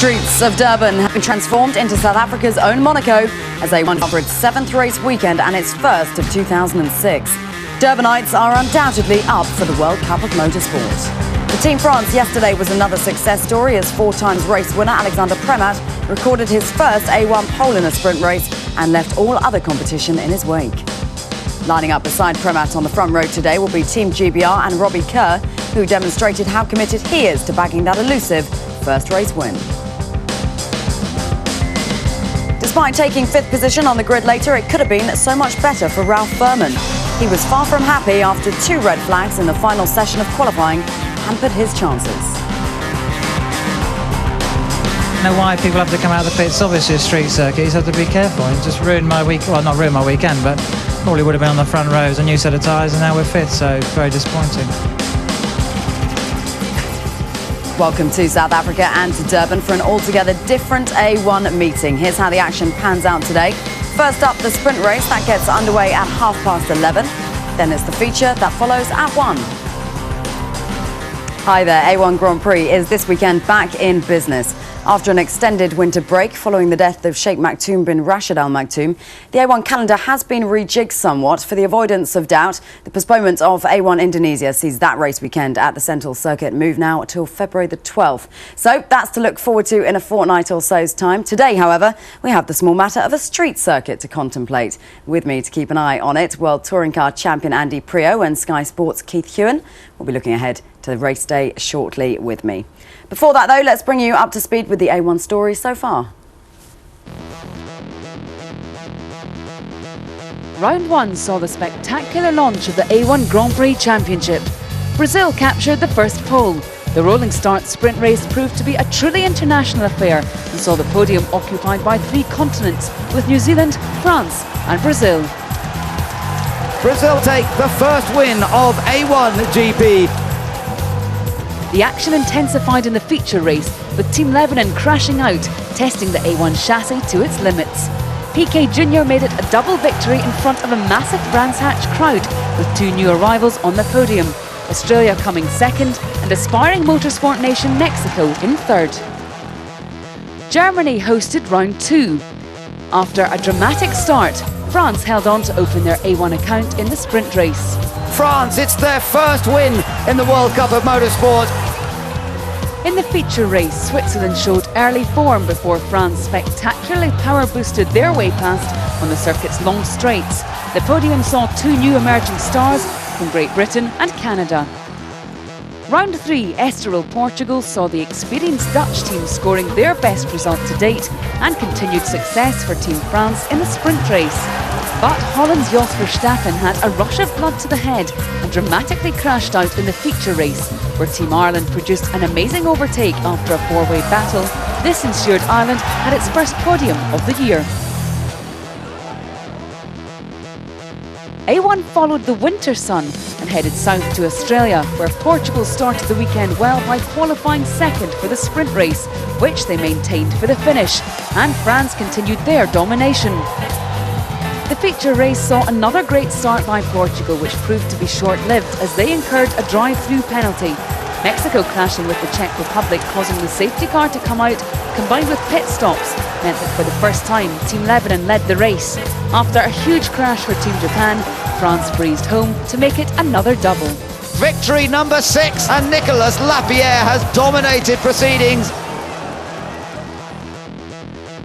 streets of Durban have been transformed into South Africa's own Monaco as A1 for its 7th race weekend and its first of 2006. Durbanites are undoubtedly up for the World Cup of Motorsport. For Team France, yesterday was another success story as 4 times race winner Alexander Premat recorded his first A1 pole in a sprint race and left all other competition in his wake. Lining up beside Premat on the front row today will be Team GBR and Robbie Kerr, who demonstrated how committed he is to bagging that elusive first race win. Despite taking 5th position on the grid later, it could have been so much better for Ralph Furman. He was far from happy after 2 red flags in the final session of qualifying hampered his chances. I don't know why people have to come out of the pits. Obviously a street circuit, you have to be careful. It just ruined my week, well, not ruined my weekend, but probably would have been on the front rows, a new set of tyres, and now we're 5th, so very disappointing. Welcome to South Africa and to Durban for an altogether different A1 meeting. Here's how the action pans out today. First up, the sprint race that gets underway at 11:30. Then it's the feature that follows at 1. Hi there, A1 Grand Prix is this weekend back in business. After an extended winter break following the death of Sheikh Maktoum bin Rashid Al Maktoum, the A1 calendar has been rejigged somewhat. For the avoidance of doubt, the postponement of A1 Indonesia sees that race weekend at the Central Circuit move now till February the 12th. So that's to look forward to in a fortnight or so's time. Today, however, we have the small matter of a street circuit to contemplate. With me to keep an eye on it, World Touring Car Champion Andy Prio and Sky Sports' Keith Hewen will be looking ahead to race day shortly with me. Before that, though, let's bring you up to speed with the A1 stories so far. Round 1 saw the spectacular launch of the A1 Grand Prix Championship. Brazil captured the first pole. The rolling start sprint race proved to be a truly international affair and saw the podium occupied by 3 continents, with New Zealand, France and Brazil. Brazil take the first win of A1GP. The action intensified in the feature race, with Team Lebanon crashing out, testing the A1 chassis to its limits. Piquet Jr. made it a double victory in front of a massive Brands Hatch crowd, with 2 new arrivals on the podium. Australia coming second and aspiring motorsport nation Mexico in third. Germany hosted round 2. After a dramatic start, France held on to open their A1 account in the sprint race. France, it's their first win in the World Cup of Motorsport. In the feature race, Switzerland showed early form before France spectacularly power boosted their way past on the circuit's long straights. The podium saw 2 new emerging stars from Great Britain and Canada. Round 3, Estoril, Portugal saw the experienced Dutch team scoring their best result to date and continued success for Team France in the sprint race. But Holland's Jos Verstappen had a rush of blood to the head and dramatically crashed out in the feature race, where Team Ireland produced an amazing overtake after a 4-way battle. This ensured Ireland had its first podium of the year. A1 followed the winter sun and headed south to Australia, where Portugal started the weekend well by qualifying second for the sprint race, which they maintained for the finish, and France continued their domination. The feature race saw another great start by Portugal, which proved to be short-lived as they incurred a drive-through penalty. Mexico clashing with the Czech Republic, causing the safety car to come out, combined with pit stops, meant that for the first time, Team Lebanon led the race. After a huge crash for Team Japan, France breezed home to make it another double. Victory number 6, and Nicolas Lapierre has dominated proceedings.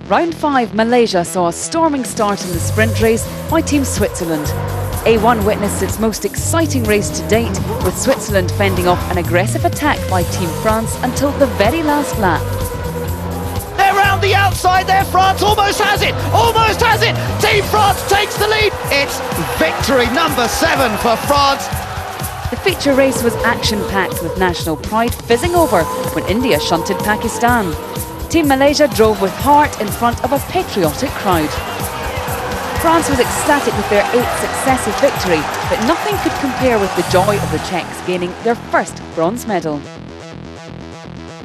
Round 5, Malaysia saw a storming start in the sprint race by Team Switzerland. A1 witnessed its most exciting race to date, with Switzerland fending off an aggressive attack by Team France until the very last lap. They're round the outside there, France almost has it, almost has it! Team France takes the lead! It's victory number 7 for France. The feature race was action-packed, with national pride fizzing over when India shunted Pakistan. Team Malaysia drove with heart in front of a patriotic crowd. France was ecstatic with their 8th successive victory, but nothing could compare with the joy of the Czechs gaining their first bronze medal.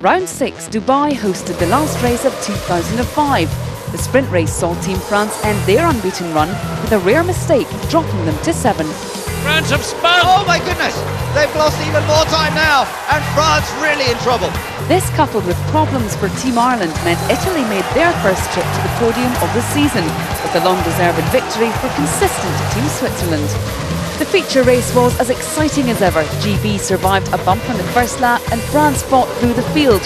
Round 6, Dubai hosted the last race of 2005. The sprint race saw Team France end their unbeaten run with a rare mistake, dropping them to 7th. France have spun! Oh my goodness! They've lost even more time now, and France really in trouble. This, coupled with problems for Team Ireland, meant Italy made their first trip to the podium of the season, with a long-deserved victory for consistent Team Switzerland. The feature race was as exciting as ever. GB survived a bump on the first lap and France fought through the field.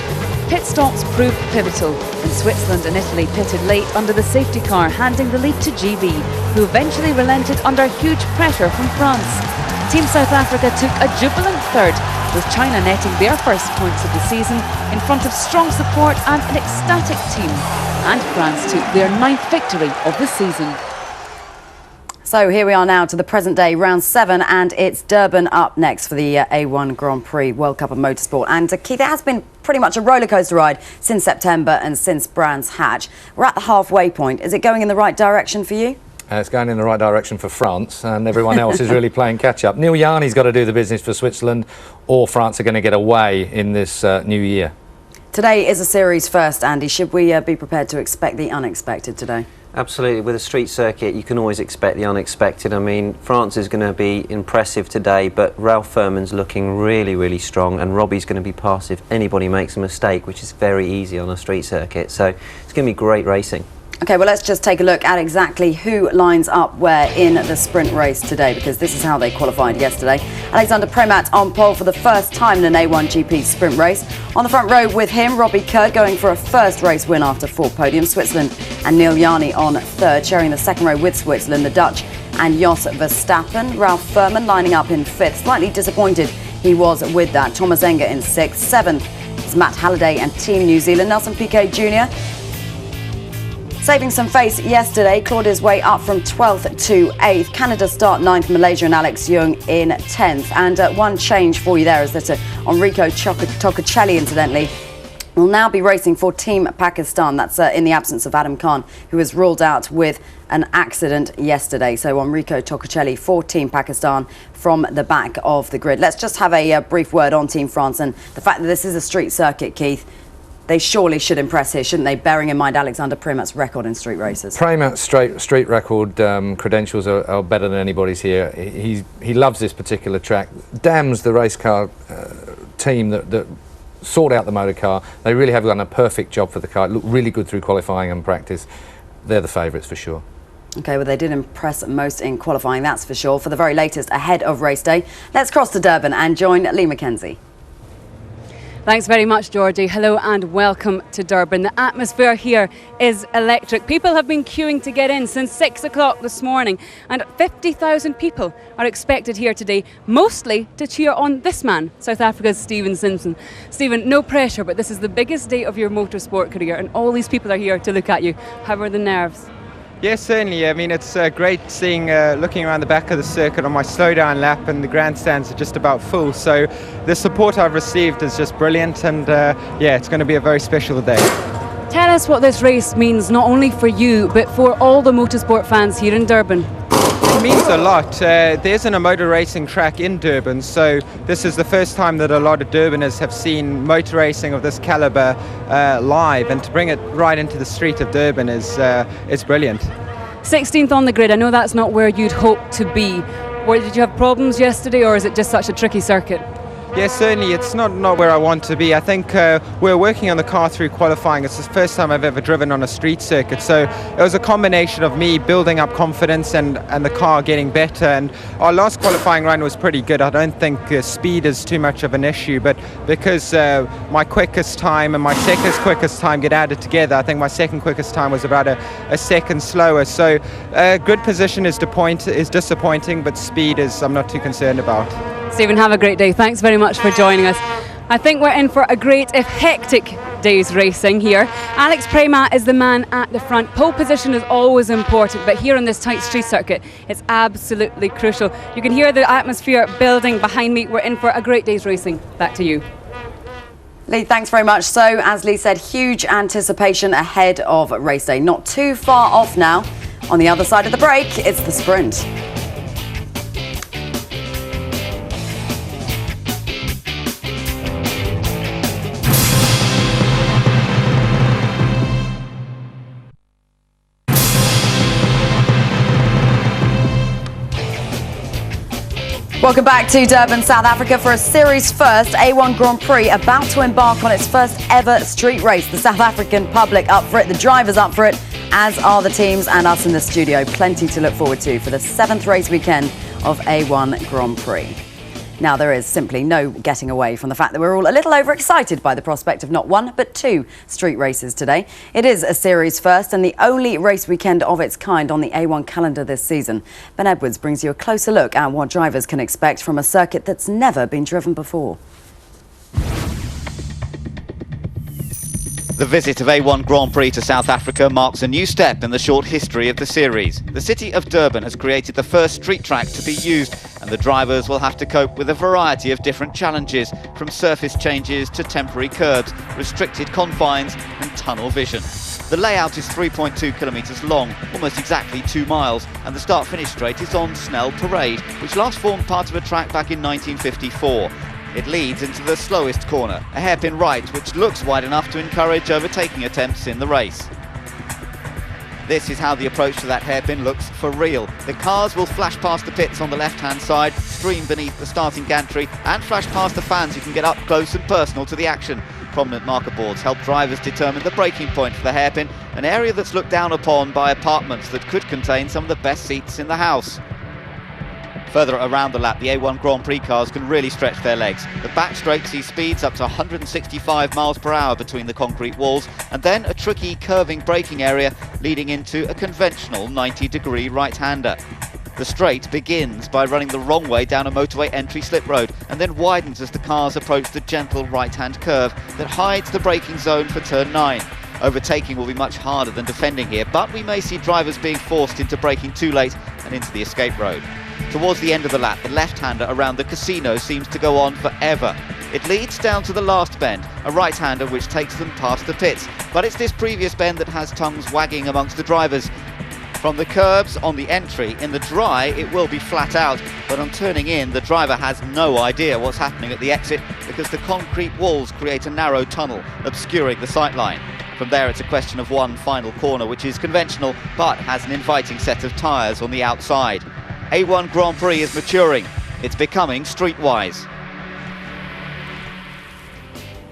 Pit stops proved pivotal, and Switzerland and Italy pitted late under the safety car, handing the lead to GB, who eventually relented under huge pressure from France. Team South Africa took a jubilant third, with China netting their first points of the season in front of strong support and an ecstatic team. And France took their 9th victory of the season. So here we are now to the present day, round 7, and it's Durban up next for the A1 Grand Prix World Cup of Motorsport. And Keith, it has been pretty much a rollercoaster ride since September and since Brands Hatch. We're at the halfway point. Is it going in the right direction for you? It's going in the right direction for France, and everyone else is really playing catch-up. Neil Yarney's got to do the business for Switzerland, or France are going to get away in this new year. Today is a series first, Andy. Should we be prepared to expect the unexpected today? Absolutely. With a street circuit, you can always expect the unexpected. I mean, France is going to be impressive today, but Ralph Furman's looking really, really strong, and Robbie's going to be past if anybody makes a mistake, which is very easy on a street circuit. So it's going to be great racing. OK, well, let's just take a look at exactly who lines up where in the sprint race today, because this is how they qualified yesterday. Alexander Premat on pole for the first time in an A1GP sprint race. On the front row with him, Robbie Kerr going for a first race win after 4 podiums. Switzerland and Neil Yarney on third, sharing the second row with Switzerland, the Dutch and Jos Verstappen. Ralph Furman lining up in 5th. Slightly disappointed he was with that. Thomas Enger in 6th. 7th is Matt Halliday and Team New Zealand. Nelson Piquet Jr. saving some face yesterday, clawed his way up from 12th to 8th. Canada start 9th, Malaysia and Alex Young in 10th. And one change for you there is that Enrico Toccacelli, incidentally, will now be racing for Team Pakistan. That's in the absence of Adam Khan, who was ruled out with an accident yesterday. So Enrico Toccacelli for Team Pakistan from the back of the grid. Let's just have a brief word on Team France and the fact that this is a street circuit, Keith. They surely should impress here, shouldn't they, bearing in mind Alexander Premat's record in street races? Premat's street record credentials are better than anybody's here. He loves this particular track. Damns the race car team that sort out the motor car. They really have done a perfect job for the car. It looked really good through qualifying and practice. They're the favourites for sure. OK, well, they did impress most in qualifying, that's for sure. For the very latest ahead of race day, let's cross to Durban and join Lee McKenzie. Thanks very much, Georgie. Hello and welcome to Durban. The atmosphere here is electric. People have been queuing to get in since 6 o'clock this morning, and 50,000 people are expected here today, mostly to cheer on this man, South Africa's Stephen Simpson. Stephen, no pressure, but this is the biggest day of your motorsport career, and all these people are here to look at you. How are the nerves? Yes, certainly. I mean, it's great seeing, looking around the back of the circuit on my slowdown lap, and the grandstands are just about full. So the support I've received is just brilliant, and yeah, it's going to be a very special day. Tell us what this race means, not only for you, but for all the motorsport fans here in Durban. It means a lot. There isn't a motor racing track in Durban, so this is the first time that a lot of Durbaners have seen motor racing of this caliber live, and to bring it right into the street of Durban is brilliant. 16th on the grid. I know that's not where you'd hope to be. Did you have problems yesterday, or is it just such a tricky circuit? Yes, certainly. It's not where I want to be. I think we're working on the car through qualifying. It's the first time I've ever driven on a street circuit. So it was a combination of me building up confidence and the car getting better. And our last qualifying run was pretty good. I don't think speed is too much of an issue. But because my quickest time and my second quickest time get added together, I think my second quickest time was about a second slower. So good position is disappointing, but speed is I'm not too concerned about. Stephen, have a great day. Thanks very much for joining us. I think we're in for a great, if hectic, day's racing here. Alex Premat is the man at the front. Pole position is always important, but here on this tight street circuit, it's absolutely crucial. You can hear the atmosphere building behind me. We're in for a great day's racing. Back to you. Lee, thanks very much. So, as Lee said, huge anticipation ahead of race day. Not too far off now. On the other side of the break, it's the sprint. Welcome back to Durban, South Africa for a series first A1 Grand Prix about to embark on its first ever street race. The South African public up for it, the drivers up for it, as are the teams and us in the studio. Plenty to look forward to for the 7th race weekend of A1 Grand Prix. Now, there is simply no getting away from the fact that we're all a little overexcited by the prospect of not one, but 2 street races today. It is a series first and the only race weekend of its kind on the A1 calendar this season. Ben Edwards brings you a closer look at what drivers can expect from a circuit that's never been driven before. The visit of A1 Grand Prix to South Africa marks a new step in the short history of the series. The city of Durban has created the first street track to be used, and the drivers will have to cope with a variety of different challenges, from surface changes to temporary curbs, restricted confines and tunnel vision. The layout is 3.2 kilometres long, almost exactly 2 miles, and the start-finish straight is on Snell Parade, which last formed part of a track back in 1954. It leads into the slowest corner, a hairpin right which looks wide enough to encourage overtaking attempts in the race. This is how the approach to that hairpin looks for real. The cars will flash past the pits on the left-hand side, stream beneath the starting gantry and flash past the fans who can get up close and personal to the action. Prominent marker boards help drivers determine the braking point for the hairpin, an area that's looked down upon by apartments that could contain some of the best seats in the house. Further around the lap, the A1 Grand Prix cars can really stretch their legs. The back straight sees speeds up to 165 miles per hour between the concrete walls, and then a tricky curving braking area leading into a conventional 90-degree right-hander. The straight begins by running the wrong way down a motorway entry slip road and then widens as the cars approach the gentle right-hand curve that hides the braking zone for turn 9. Overtaking will be much harder than defending here, but we may see drivers being forced into braking too late and into the escape road. Towards the end of the lap, the left-hander around the casino seems to go on forever. It leads down to the last bend, a right-hander which takes them past the pits. But it's this previous bend that has tongues wagging amongst the drivers. From the curbs on the entry, in the dry it will be flat out, but on turning in the driver has no idea what's happening at the exit because the concrete walls create a narrow tunnel, obscuring the sightline. From there it's a question of one final corner which is conventional but has an inviting set of tyres on the outside. A1 Grand Prix is maturing. It's becoming streetwise.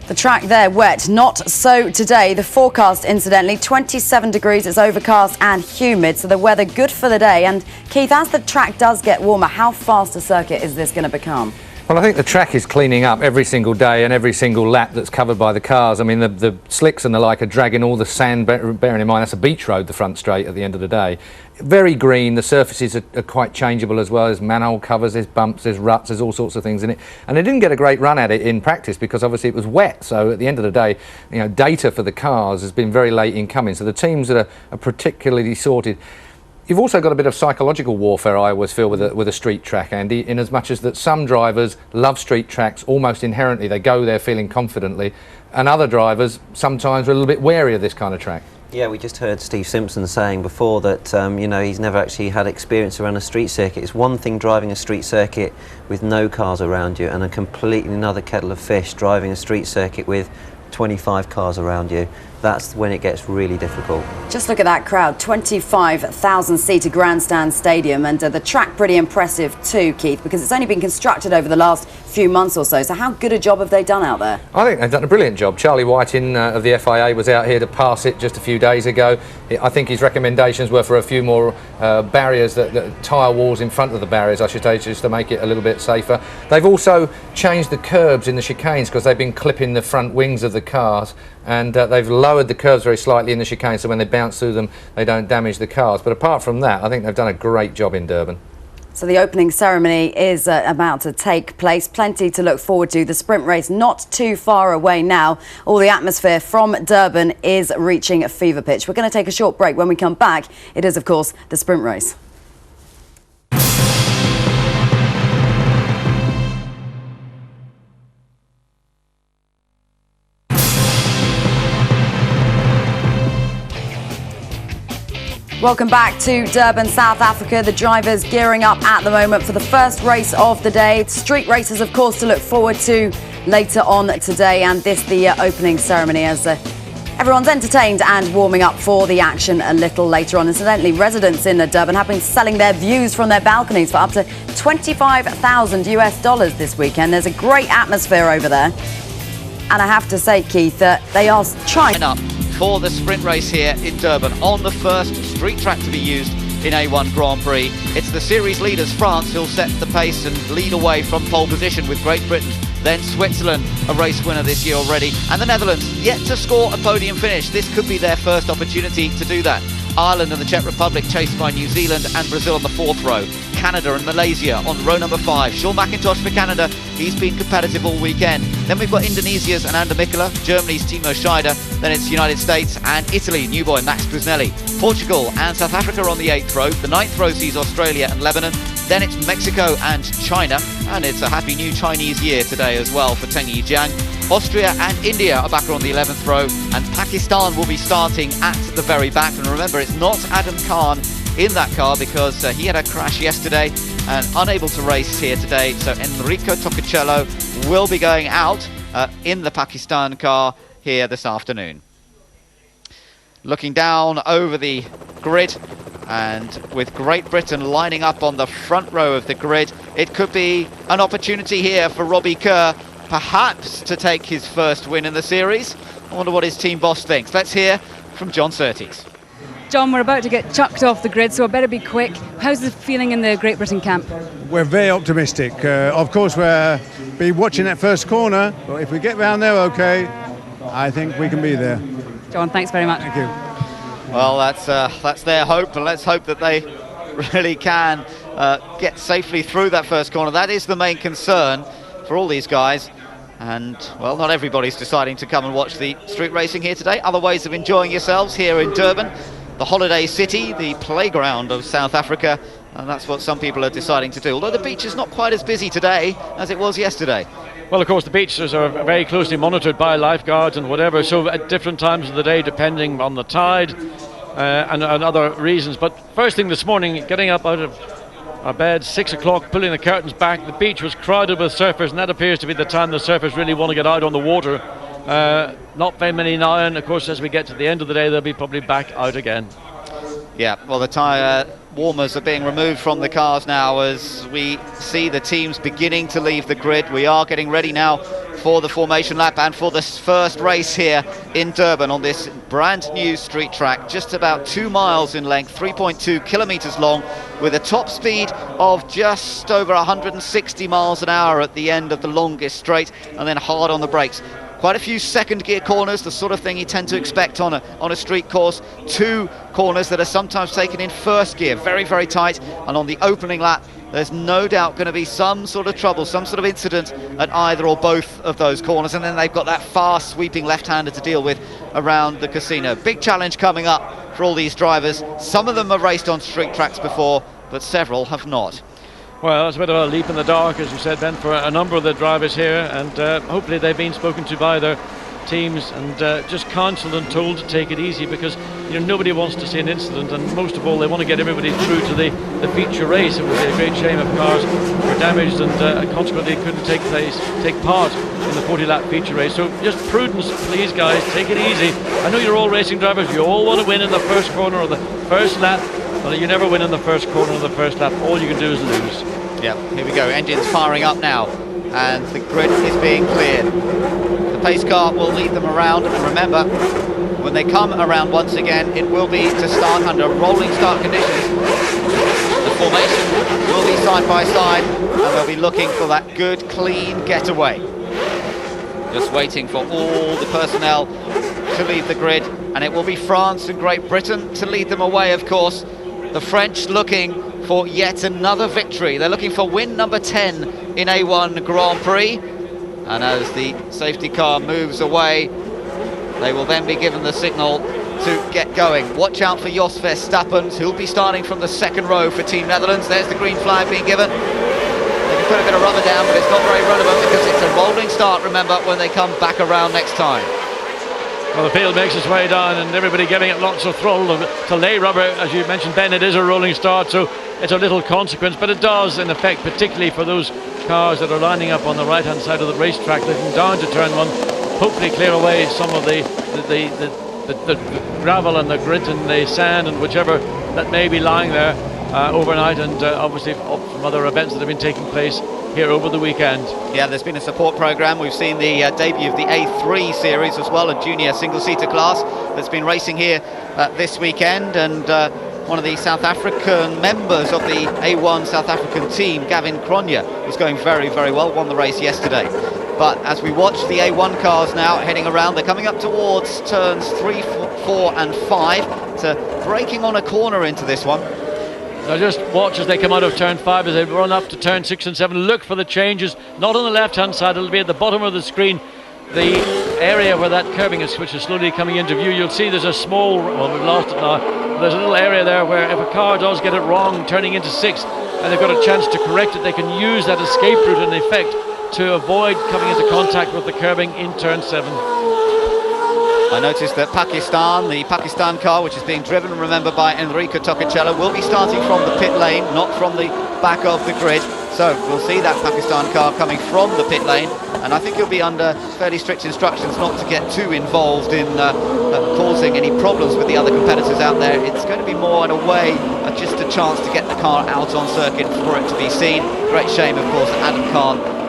The track there wet, not so today. The forecast, incidentally, 27 degrees, it's overcast and humid, so the weather good for the day. And Keith, as the track does get warmer, how fast a circuit is this going to become? Well, I think the track is cleaning up every single day and every single lap that's covered by the cars. I mean, the slicks and the like are dragging all the sand, bearing in mind that's a beach road, the front straight, at the end of the day. Very green, the surfaces are quite changeable as well. There's manhole covers, there's bumps, there's ruts, there's all sorts of things in it. And they didn't get a great run at it in practice because obviously it was wet. So at the end of the day, you know, data for the cars has been very late in coming. So the teams that are particularly sorted. You've also got a bit of psychological warfare, I always feel, with a street track, Andy, in as much as that some drivers love street tracks almost inherently. They go there feeling confidently, and other drivers sometimes are a little bit wary of this kind of track. Yeah, we just heard Steve Simpson saying before that you know, he's never actually had experience around a street circuit. It's one thing driving a street circuit with no cars around you, and a completely another kettle of fish driving a street circuit with 25 cars around you. That's when it gets really difficult. Just look at that crowd, 25,000-seater grandstand stadium, and the track pretty impressive too, Keith, because it's only been constructed over the last few months or so. So how good a job have they done out there? I think they've done a brilliant job. Charlie Whiting of the FIA was out here to pass it just a few days ago. I think his recommendations were for a few more barriers, tyre walls in front of the barriers, I should say, just to make it a little bit safer. They've also changed the curbs in the chicanes because they've been clipping the front wings of the cars, and they've lowered the curves very slightly in the chicane so when they bounce through them they don't damage the cars. But apart from that, I think they've done a great job in Durban. So the opening ceremony is about to take place. Plenty to look forward to. The sprint race not too far away now. All the atmosphere from Durban is reaching a fever pitch. We're going to take a short break. When we come back, it is of course the sprint race. Welcome back to Durban, South Africa. The drivers gearing up at the moment for the first race of the day. Street races, of course, to look forward to later on today. And this, the opening ceremony, as Everyone's entertained and warming up for the action a little later on. Incidentally, residents in Durban have been selling their views from their balconies for up to $25,000 this weekend. There's a great atmosphere over there. And I have to say, Keith, that they are trying up for the sprint race here in Durban on the first street track to be used in A1 Grand Prix. It's the series leaders, France, who'll set the pace and lead away from pole position with Great Britain. Then Switzerland, a race winner this year already. And the Netherlands, yet to score a podium finish. This could be their first opportunity to do that. Ireland and the Czech Republic chased by New Zealand and Brazil on the 4th row. Canada and Malaysia on row number 5. Sean McIntosh for Canada, he's been competitive all weekend. Then we've got Indonesia's Ananda Mikula, Germany's Timo Scheider, then it's United States and Italy, new boy Max Busnelli. Portugal and South Africa on the 8th row. The 9th row sees Australia and Lebanon. Then it's Mexico and China, and it's a happy new Chinese year today as well for Teng Yijiang. Austria and India are back on the 11th row, and Pakistan will be starting at the very back. And remember, it's not Adam Khan in that car because he had a crash yesterday and unable to race here today. So Enrico Tocacello will be going out in the Pakistan car here this afternoon. Looking down over the grid, and with Great Britain lining up on the front row of the grid, it could be an opportunity here for Robbie Kerr, perhaps to take his first win in the series. I wonder what his team boss thinks. Let's hear from John Surtees. John, we're about to get chucked off the grid, so I better be quick. How's the feeling in the Great Britain camp? We're very optimistic. Of course, we'll be watching that first corner, but if we get round there okay, I think we can be there. John, thanks very much. Thank you. Well, that's their hope, and let's hope that they really can get safely through that first corner. That is the main concern for all these guys. And, well, not everybody's deciding to come and watch the street racing here today. Other ways of enjoying yourselves here in Durban, the holiday city, the playground of South Africa, and that's what some people are deciding to do. Although the beach is not quite as busy today as it was yesterday. Well, of course, the beaches are very closely monitored by lifeguards and whatever, so at different times of the day, depending on the tide and other reasons. But first thing this morning, getting up out of our bed, 6 o'clock, pulling the curtains back, the beach was crowded with surfers, and that appears to be the time the surfers really want to get out on the water. Not very many now, and of course, as we get to the end of the day, they'll be probably back out again. Yeah, well, the tyre warmers are being removed from the cars now as we see the teams beginning to leave the grid. We are getting ready now for the formation lap and for this first race here in Durban on this brand new street track, just about 2 miles in length, 3.2 kilometres long, with a top speed of just over 160 miles an hour at the end of the longest straight, and then hard on the brakes. Quite a few second gear corners, the sort of thing you tend to expect on a street course. 2 corners that are sometimes taken in first gear, very, very tight. And on the opening lap, there's no doubt going to be some sort of trouble, some sort of incident at either or both of those corners. And then they've got that fast sweeping left-hander to deal with around the casino. Big challenge coming up for all these drivers. Some of them have raced on street tracks before, but several have not. Well, it's a bit of a leap in the dark, as you said, Ben, for a number of the drivers here, and hopefully they've been spoken to by their teams and just counselled and told to take it easy, because nobody wants to see an incident, and most of all they want to get everybody through to the feature race. It would be a great shame if cars were damaged and consequently couldn't take part in the 40-lap feature race. So just prudence, please, guys, take it easy. I know you're all racing drivers, you all want to win in the first corner or the first lap. Well, you never win in the first corner of the first lap. All you can do is lose. Yeah, here we go. Engines firing up now, and the grid is being cleared. The pace car will lead them around, and remember, when they come around once again, it will be to start under rolling start conditions. The formation will be side by side, and they'll be looking for that good, clean getaway. Just waiting for all the personnel to leave the grid, and it will be France and Great Britain to lead them away, of course. The French looking for yet another victory. They're looking for win number 10 in A1 Grand Prix. And as the safety car moves away, they will then be given the signal to get going. Watch out for Jos Verstappen, who'll be starting from the second row for Team Netherlands. There's the green flag being given. They can put a bit of rubber down, but it's not very relevant because it's a rolling start, remember, when they come back around next time. Well, the field makes its way down and everybody giving it lots of throttle to lay rubber. As you mentioned, Ben, it is a rolling start, so it's a little consequence, but it does in effect, particularly for those cars that are lining up on the right hand side of the racetrack looking down to turn 1, hopefully clear away some of the the gravel and the grit and the sand and whichever that may be lying there overnight, and obviously from other events that have been taking place here over the weekend. Yeah, there's been a support program. We've seen the debut of the A3 series as well, a junior single-seater class that's been racing here this weekend, and one of the South African members of the A1 South African team, Gavin Cronje, was going very, very well, won the race yesterday. But as we watch the A1 cars now heading around, they're coming up towards turns 3, 4 and 5 to braking on a corner into this one. Now just watch as they come out of turn 5, as they run up to turn 6 and 7. Look for the changes, not on the left hand side, it'll be at the bottom of the screen. The area where that curbing is, which is slowly coming into view, you'll see there's a small, well, we've lost it now, there's a little area there where if a car does get it wrong turning into 6 and they've got a chance to correct it, they can use that escape route in effect to avoid coming into contact with the curbing in turn 7. I noticed that the Pakistan car, which is being driven, remember, by Enrico Tocacello, will be starting from the pit lane, not from the back of the grid. So we'll see that Pakistan car coming from the pit lane, and I think he'll be under fairly strict instructions not to get too involved in causing any problems with the other competitors out there. It's going to be more in a way just a chance to get the car out on circuit for it to be seen. Great shame, of course, that Adam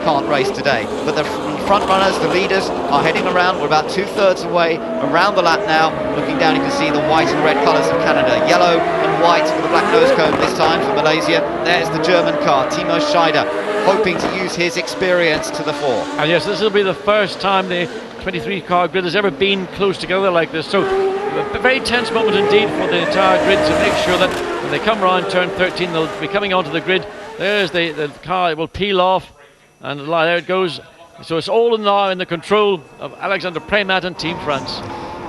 can't race today. But the front runners, the leaders, are heading around. We're about 2/3 away around the lap now. Looking down, you can see the white and red colours of Canada. Yellow and white for the black nose cone this time for Malaysia. There's the German car, Timo Scheider, hoping to use his experience to the fore. And yes, this will be the first time the 23 car grid has ever been close together like this. So a very tense moment indeed for the entire grid to make sure that when they come around turn 13, they'll be coming onto the grid. There's the car, it will peel off, and there it goes. So it's all now in the control of Alexander Premat and Team France.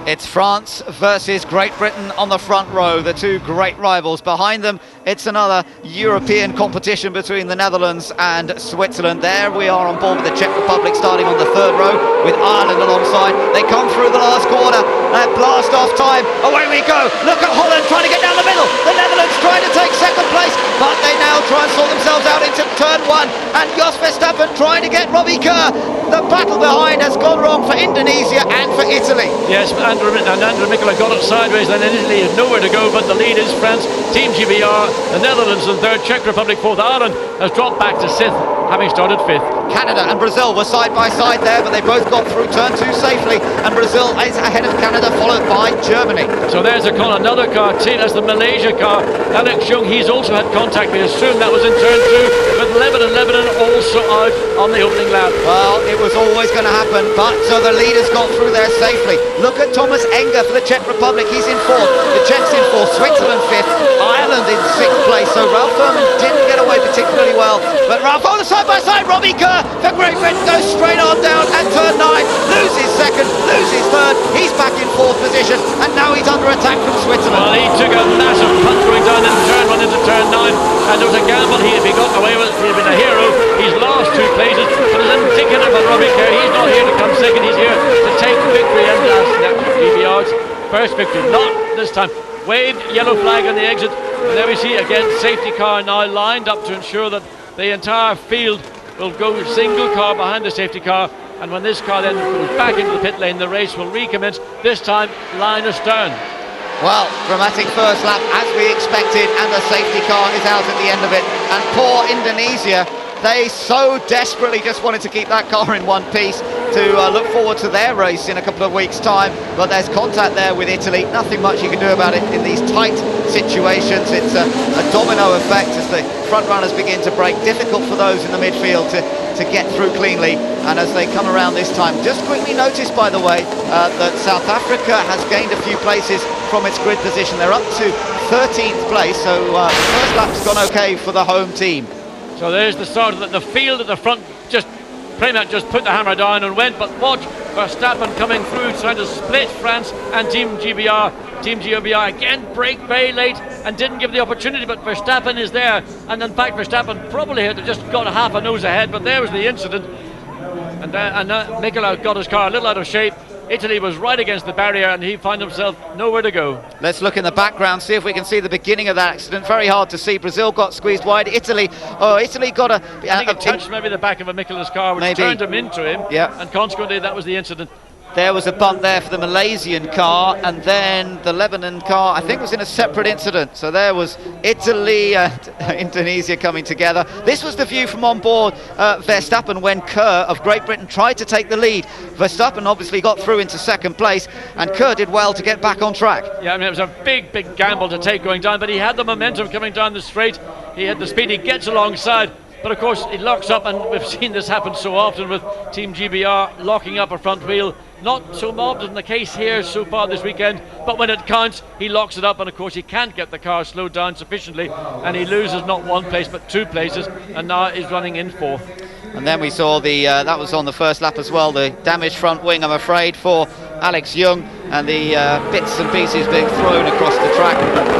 It's France versus Great Britain on the front row, the two great rivals. Behind them, it's another European competition between the Netherlands and Switzerland. There we are on board with the Czech Republic, starting on the 3rd row with Ireland alongside. They come through the last corner, that blast off time, away we go. Look at Holland trying to get down the middle. The Netherlands trying to take 2nd place, but they now try and sort themselves out into turn 1. And Jos Verstappen trying to get Robbie Kerr. The battle behind has gone wrong for Indonesia and for Italy. Yes, Andrew Mikola got it sideways, then Italy had nowhere to go, but the lead is France, Team GBR, the Netherlands in 3rd, Czech Republic 4th. Ireland has dropped back to 6th, having started 5th. Canada and Brazil were side by side there, but they both got through turn 2 safely, and Brazil is ahead of Canada, followed by Germany. So there's another car, that's the Malaysia car. Alex Young, he's also had contact. We assume that was in turn 2, but Lebanon also out on the opening lap. Well, it was always going to happen, but so the leaders got through there safely. Look at Thomas Enger for the Czech Republic, he's in 4th, the Czechs in 4th, Switzerland 5th, Ireland in 6th place. So Ralph Furman didn't get away particularly well, but Ralph on the side by side, Robbie Kerr for Great Britain goes straight on down at turn 9, loses 2nd, loses 3rd, he's back in 4th position, and now he's under attack from Switzerland. Well, he took a massive punt going down in turn 1 into turn 9, and it was a gamble. If he got away with it, he'd been a hero. He's lost 2 places, but it's indicative of Robbie Kerr. He's not here to come 2nd, he's here to take victory, and that's GBR's first victory. Not this time. Waved yellow flag on the exit, and there we see again safety car now lined up to ensure that the entire field will go single car behind the safety car, and when this car then goes back into the pit lane, the race will recommence, this time line astern. Well, dramatic first lap as we expected, and the safety car is out at the end of it, and poor Indonesia, they so desperately just wanted to keep that car in one piece to look forward to their race in a couple of weeks' time, but there's contact there with Italy. Nothing much you can do about it in these tight situations. It's a domino effect as the front runners begin to break. Difficult for those in the midfield to get through cleanly, and as they come around this time. Just quickly notice, by the way, that South Africa has gained a few places from its grid position. They're up to 13th place, so the first lap's gone okay for the home team. So there's the start of the field at the front. Premat just put the hammer down and went, but watch Verstappen coming through, trying to split France and Team GBR. Team GBR again brake very late and didn't give the opportunity, but Verstappen is there, and in fact Verstappen probably had just got half a nose ahead, but there was the incident, and Mikola got his car a little out of shape. Italy was right against the barrier, and he found himself nowhere to go. Let's look in the background, see if we can see the beginning of that accident. Very hard to see. Brazil got squeezed wide. Italy got a... I think it touched maybe the back of a Mikola's car, which turned him into him, and consequently that was the incident. There was a bump there for the Malaysian car, and then the Lebanon car, I think, was in a separate incident. So there was Italy and Indonesia coming together. This was the view from on board Verstappen when Kerr of Great Britain tried to take the lead. Verstappen obviously got through into second place, and Kerr did well to get back on track. Yeah, I mean, it was a big gamble to take going down, but he had the momentum coming down the straight. He had the speed, he gets alongside. But of course, it locks up, and we've seen this happen so often with Team GBR locking up a front wheel. Not so often the case here so far this weekend, but when it counts, he locks it up, and of course he can't get the car slowed down sufficiently, and he loses not one place but two places, and now is running in fourth. And then we saw that was on the first lap as well, the damaged front wing, I'm afraid, for Alex Young, and the bits and pieces being thrown across the track.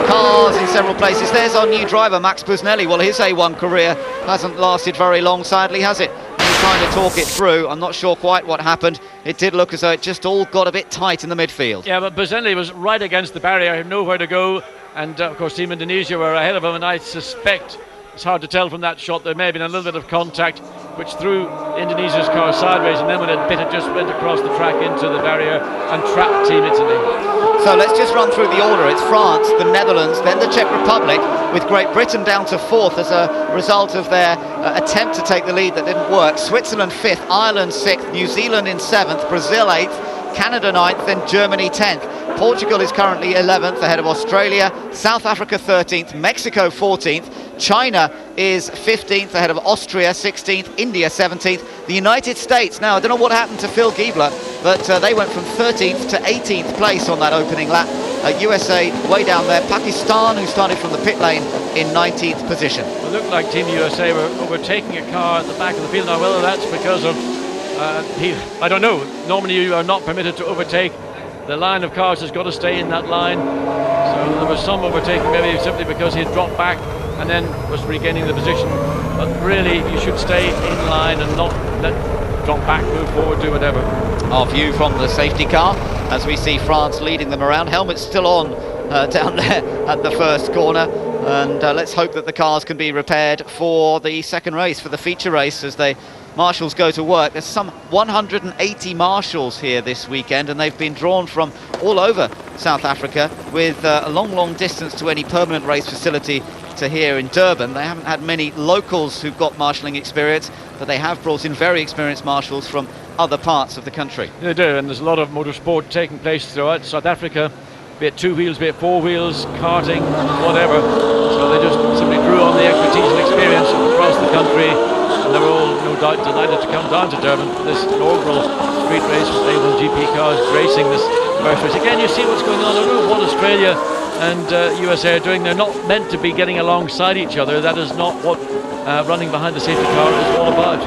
Cars in several places. There's our new driver, Max Busnelli. Well, his A1 career hasn't lasted very long, sadly, has it? He's trying to talk it through. I'm not sure quite what happened. It did look as though it just all got a bit tight in the midfield. Yeah, but Busnelli was right against the barrier, had nowhere to go, and of course Team Indonesia were ahead of him, and I suspect, it's hard to tell from that shot, there may have been a little bit of contact which threw Indonesia's car sideways, and then when it just went across the track into the barrier and trapped Team Italy. So let's just run through the order. It's France, the Netherlands, then the Czech Republic, with Great Britain down to fourth as a result of their attempt to take the lead that didn't work. Switzerland fifth, Ireland sixth, New Zealand in seventh, Brazil eighth, Canada ninth, then Germany 10th. Portugal is currently 11th ahead of Australia, South Africa 13th, Mexico 14th, China is 15th ahead of Austria 16th, India 17th, the United States, now I don't know what happened to Phil Giebler, but they went from 13th to 18th place on that opening lap. USA way down there, Pakistan, who started from the pit lane, in 19th position. It looked like Team USA were overtaking a car at the back of the field. Now whether that's because of I don't know. Normally you are not permitted to overtake. The line of cars has got to stay in that line. So there was some overtaking, maybe simply because he had dropped back and then was regaining the position. But really, you should stay in line and not let drop back, move forward, do whatever. Our view from the safety car as we see France leading them around. Helmet's still on down there at the first corner. And let's hope that the cars can be repaired for the second race, for the feature race, as they marshals go to work. There's some 180 marshals here this weekend, and they've been drawn from all over South Africa, with a long distance to any permanent race facility to here in Durban. They haven't had many locals who've got marshalling experience, but they have brought in very experienced marshals from other parts of the country. They do, and there's a lot of motorsport taking place throughout South Africa, be it two wheels, be it four wheels, karting, whatever. So they just simply drew on the expertise and experience across the country, and they were all no doubt delighted to come down to Durban for this inaugural street race with A1GP cars racing this first race. Again, you see what's going on. I don't know what Australia and USA are doing. They're not meant to be getting alongside each other. That is not what running behind the safety car is all about.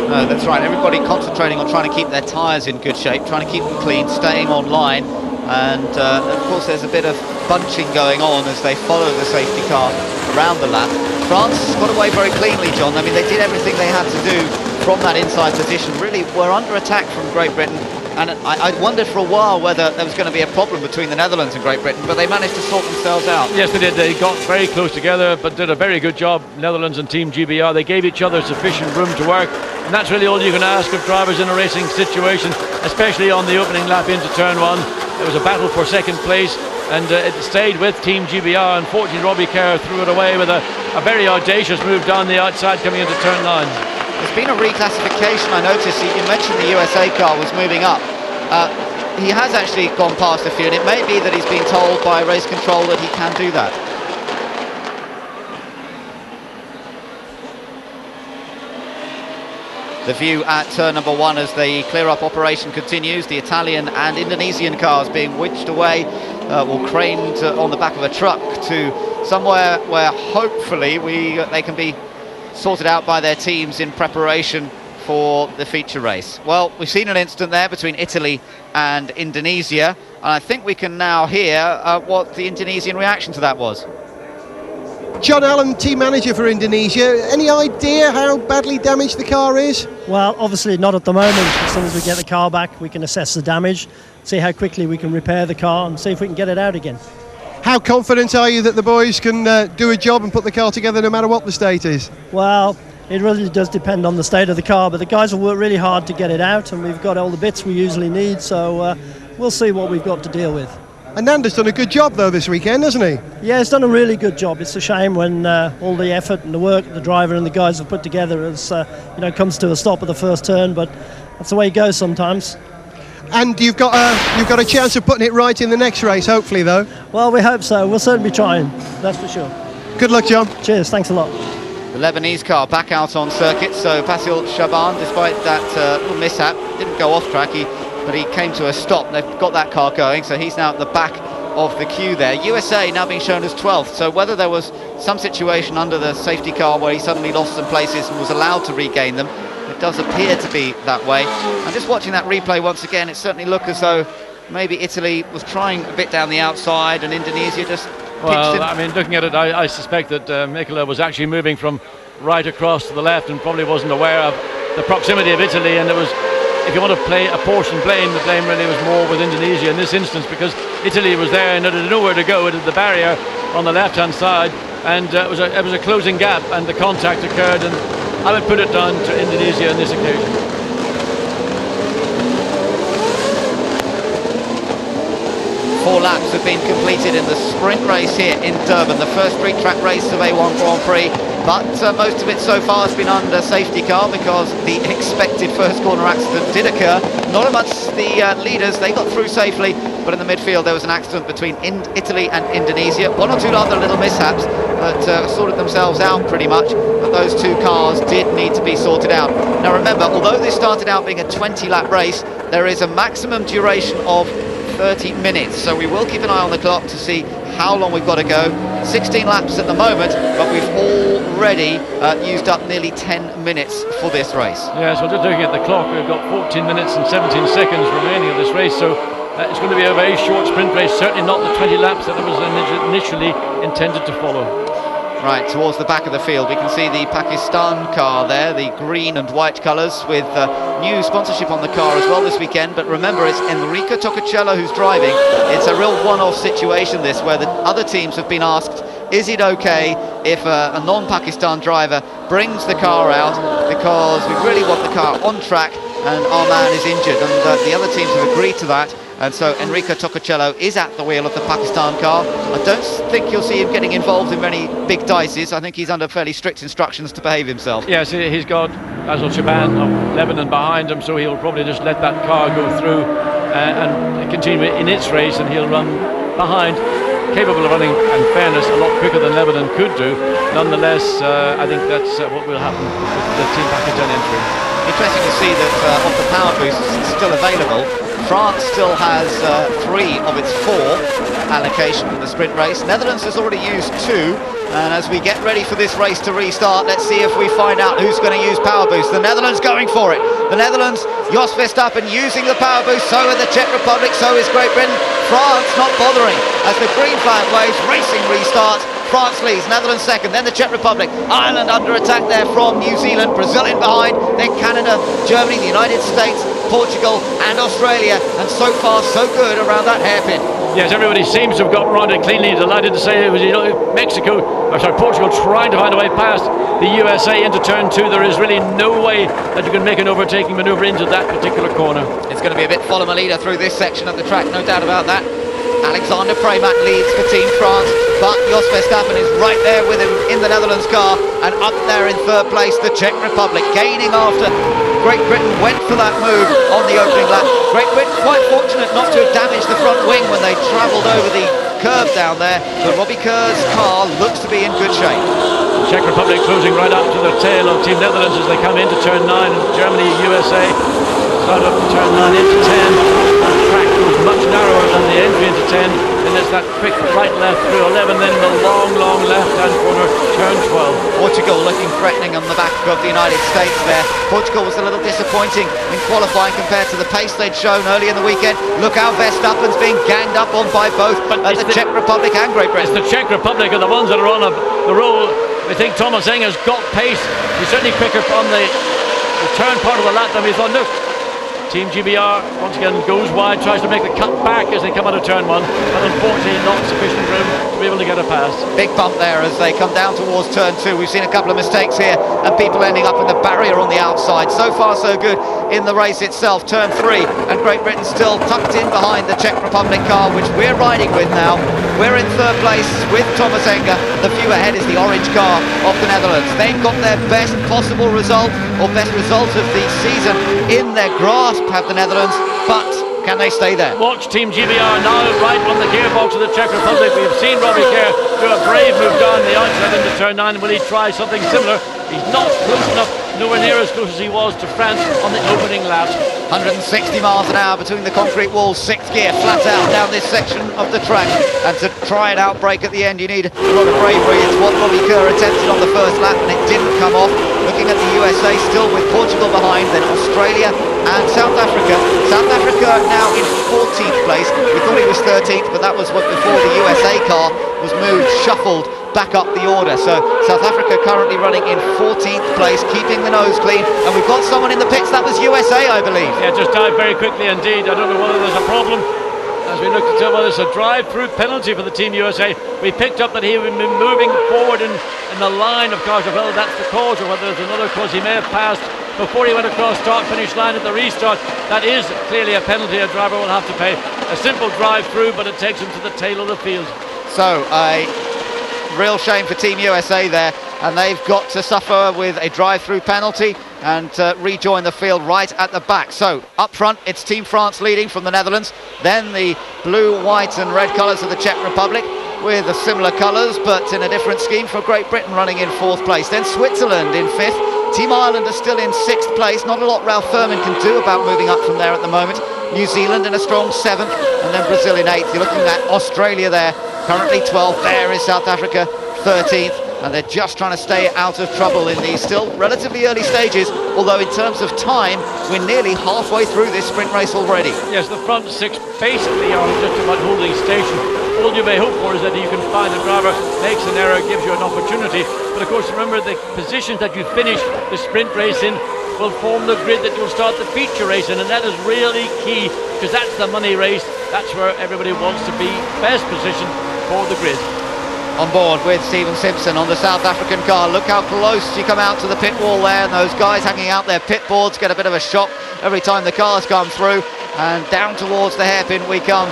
No, that's right. Everybody concentrating on trying to keep their tyres in good shape, trying to keep them clean, staying on line. And of course there's a bit of bunching going on as they follow the safety car around the lap. France got away very cleanly, John. I mean, they did everything they had to do from that inside position. Really were under attack from Great Britain, and I wondered for a while whether there was going to be a problem between the Netherlands and Great Britain, but they managed to sort themselves out. Yes, they did. They got very close together, but did a very good job, Netherlands and Team GBR. They gave each other sufficient room to work, and that's really all you can ask of drivers in a racing situation, especially on the opening lap into turn one. It was a battle for second place, and it stayed with Team GBR. Unfortunately, Robbie Kerr threw it away with a very audacious move down the outside coming into turn 9. There's been a reclassification, I noticed. You mentioned the USA car was moving up. He has actually gone past a few, and it may be that he's been told by race control that he can do that. The view at turn number 1 as the clear-up operation continues. The Italian and Indonesian cars being whisked away, or craned on the back of a truck to somewhere where hopefully they can be sorted out by their teams in preparation for the feature race. Well, we've seen an incident there between Italy and Indonesia, and I think we can now hear what the Indonesian reaction to that was. John Allen, team manager for Indonesia. Any idea how badly damaged the car is? Well, obviously not at the moment. As soon as we get the car back, we can assess the damage, see how quickly we can repair the car, and see if we can get it out again. How confident are you that the boys can do a job and put the car together no matter what the state is? Well, it really does depend on the state of the car, but the guys will work really hard to get it out, and we've got all the bits we usually need, so we'll see what we've got to deal with. And Nanda's done a good job though this weekend, hasn't he? Yeah, he's done a really good job. It's a shame when all the effort and the work the driver and the guys have put together comes to a stop at the first turn, but that's the way it goes sometimes. And you've got a chance of putting it right in the next race, hopefully though. Well, we hope so. We'll certainly be trying, that's for sure. Good luck, John. Cheers, thanks a lot. The Lebanese car back out on circuit, so Basil Shaban, despite that little mishap, didn't go off track, but he came to a stop. They've got that car going, so he's now at the back of the queue there. USA now being shown as 12th, so whether there was some situation under the safety car where he suddenly lost some places and was allowed to regain them, it does appear to be that way. And just watching that replay once again, it certainly looked as though maybe Italy was trying a bit down the outside and Indonesia just well, I mean, looking at it, I suspect that Mikola was actually moving from right across to the left and probably wasn't aware of the proximity of Italy, and it was, if you want to apportion blame, the blame really was more with Indonesia in this instance, because Italy was there and it had nowhere to go. It had the barrier on the left-hand side, and it was a closing gap, and the contact occurred, and I would put it down to Indonesia on this occasion. Four laps have been completed in the sprint race here in Durban, the first street track race of A1 Grand Prix, but most of it so far has been under safety car because the expected first corner accident did occur. Not amongst the leaders, they got through safely, but in the midfield there was an accident between Italy and Indonesia. One or two other little mishaps that sorted themselves out pretty much, but those two cars did need to be sorted out. Now remember, although this started out being a 20-lap race, there is a maximum duration of 30 minutes, so we will keep an eye on the clock to see how long we've got to go. 16 laps at the moment, but we've already used up nearly 10 minutes for this race. Yes, well, just looking at the clock, we've got 14 minutes and 17 seconds remaining of this race, so it's going to be a very short sprint race, certainly not the 20 laps that it was initially intended to follow. Right, towards the back of the field, we can see the Pakistan car there, the green and white colours, with new sponsorship on the car as well this weekend. But remember, it's Enrico Toccocello who's driving. It's a real one-off situation, this, where the other teams have been asked, is it okay if a non-Pakistan driver brings the car out, because we really want the car on track and our man is injured, and the other teams have agreed to that. And so Enrico Toccocello is at the wheel of the Pakistan car. I don't think you'll see him getting involved in many big dices. I think he's under fairly strict instructions to behave himself. Yes, he's got Basil Shaban of Lebanon behind him, so he'll probably just let that car go through and continue in its race, and he'll run behind, capable of running, in fairness, a lot quicker than Lebanon could do. Nonetheless, I think that's what will happen with the Team Pakistan entry. Interesting to see that of the power boosts still available, France still has 3 of its 4 allocation in the sprint race. Netherlands has already used 2, and as we get ready for this race to restart, let's see if we find out who's going to use power boost. The Netherlands going for it. The Netherlands, Jos Verstappen using the power boost, so are the Czech Republic, so is Great Britain. France not bothering as the green flag waves, racing restarts. France leads, Netherlands second, then the Czech Republic. Ireland under attack there from New Zealand, Brazil in behind, then Canada, Germany, the United States, Portugal and Australia, and so far so good around that hairpin. Yes, everybody seems to have got around it cleanly. Delighted to say it was Portugal trying to find a way past the USA into turn 2. There is really no way that you can make an overtaking manoeuvre into that particular corner. It's going to be a bit follow my leader through this section of the track, no doubt about that. Alexander Premat leads for Team France, but Jos Verstappen is right there with him in the Netherlands car, and up there in third place the Czech Republic, gaining after Great Britain went for that move on the opening lap. Great Britain quite fortunate not to have damaged the front wing when they travelled over the curve down there, but Robbie Kerr's car looks to be in good shape. The Czech Republic closing right up to the tail of Team Netherlands as they come into turn 9, and Germany, USA start up to turn 9 into 10. The track goes much narrower than the entry into 10, and there's that quick right left through 11, then the long left hand corner, turn 12. Portugal looking threatening on the back of the United States there. Portugal was a little disappointing in qualifying compared to the pace they'd shown early in the weekend. Look how Verstappen's being ganged up on by both the Czech Republic and Great Britain. It's the Czech Republic are the ones that are on the roll. I think Thomas Enger's got pace. He's certainly quicker on the turn part of the lap than we thought. Look, Team GBR once again goes wide, tries to make the cut back as they come out of turn 1, but unfortunately not sufficient room to be able to get a pass. Big bump there as they come down towards turn 2. We've seen a couple of mistakes here and people ending up in the barrier on the outside. So far so good in the race itself. Turn 3 and Great Britain still tucked in behind the Czech Republic car, which we're riding with now. We're in 3rd place with Thomas Enger. The view ahead is the orange car of the Netherlands. They've got their best possible result, or best result of the season, in their grasp, have the Netherlands, but can they stay there? Watch Team GBR now right on the gearbox of the Czech Republic. We've seen Robbie Kerr do a brave move down the outside into turn 9. Will he try something similar? He's not close enough, nowhere near as close as he was to France on the opening lap. 160 miles an hour between the concrete walls, 6th gear, flat out down this section of the track. And to try and outbrake at the end, you need a lot of bravery. It's what Robbie Kerr attempted on the first lap, and it didn't come off. Looking at the USA, still with Portugal behind, then Australia and South Africa. South Africa now in 14th place. We thought he was 13th, but that was what before the USA car was moved, shuffled back up the order. So South Africa currently running in 14th place, keeping the nose clean, and we've got someone in the pits. That was USA, I believe. Yeah, just dived very quickly indeed. I don't know whether there's a problem as we look to tell whether it's a drive-through penalty for the Team USA. We picked up that he had been moving forward in the line of cars, whether that's the cause or whether there's another cause. He may have passed before he went across start-finish line at the restart. That is clearly a penalty a driver will have to pay. A simple drive-through, but it takes him to the tail of the field. So a real shame for Team USA there, and they've got to suffer with a drive-through penalty and rejoin the field right at the back. So up front it's Team France leading from the Netherlands, then the blue, white and red colours of the Czech Republic with the similar colours but in a different scheme for Great Britain running in 4th place, then Switzerland in 5th. Team Ireland are still in 6th place. Not a lot Ralph Furman can do about moving up from there at the moment. New Zealand in a strong 7th, and then Brazil in 8th. You're looking at Australia there, currently 12th. There is South Africa, 13th. And they're just trying to stay out of trouble in these still relatively early stages, although in terms of time, we're nearly halfway through this sprint race already. Yes, the front 6 basically are just about holding station. All you may hope for is that you can find a driver, makes an error, gives you an opportunity. But of course, remember, the positions that you finish the sprint race in will form the grid that you'll start the feature race in, and that is really key, because that's the money race. That's where everybody wants to be best positioned for the grid. On board with Stephen Simpson on the South African car. Look how close you come out to the pit wall there, and those guys hanging out their pit boards get a bit of a shock every time the cars come through, and down towards the hairpin we come.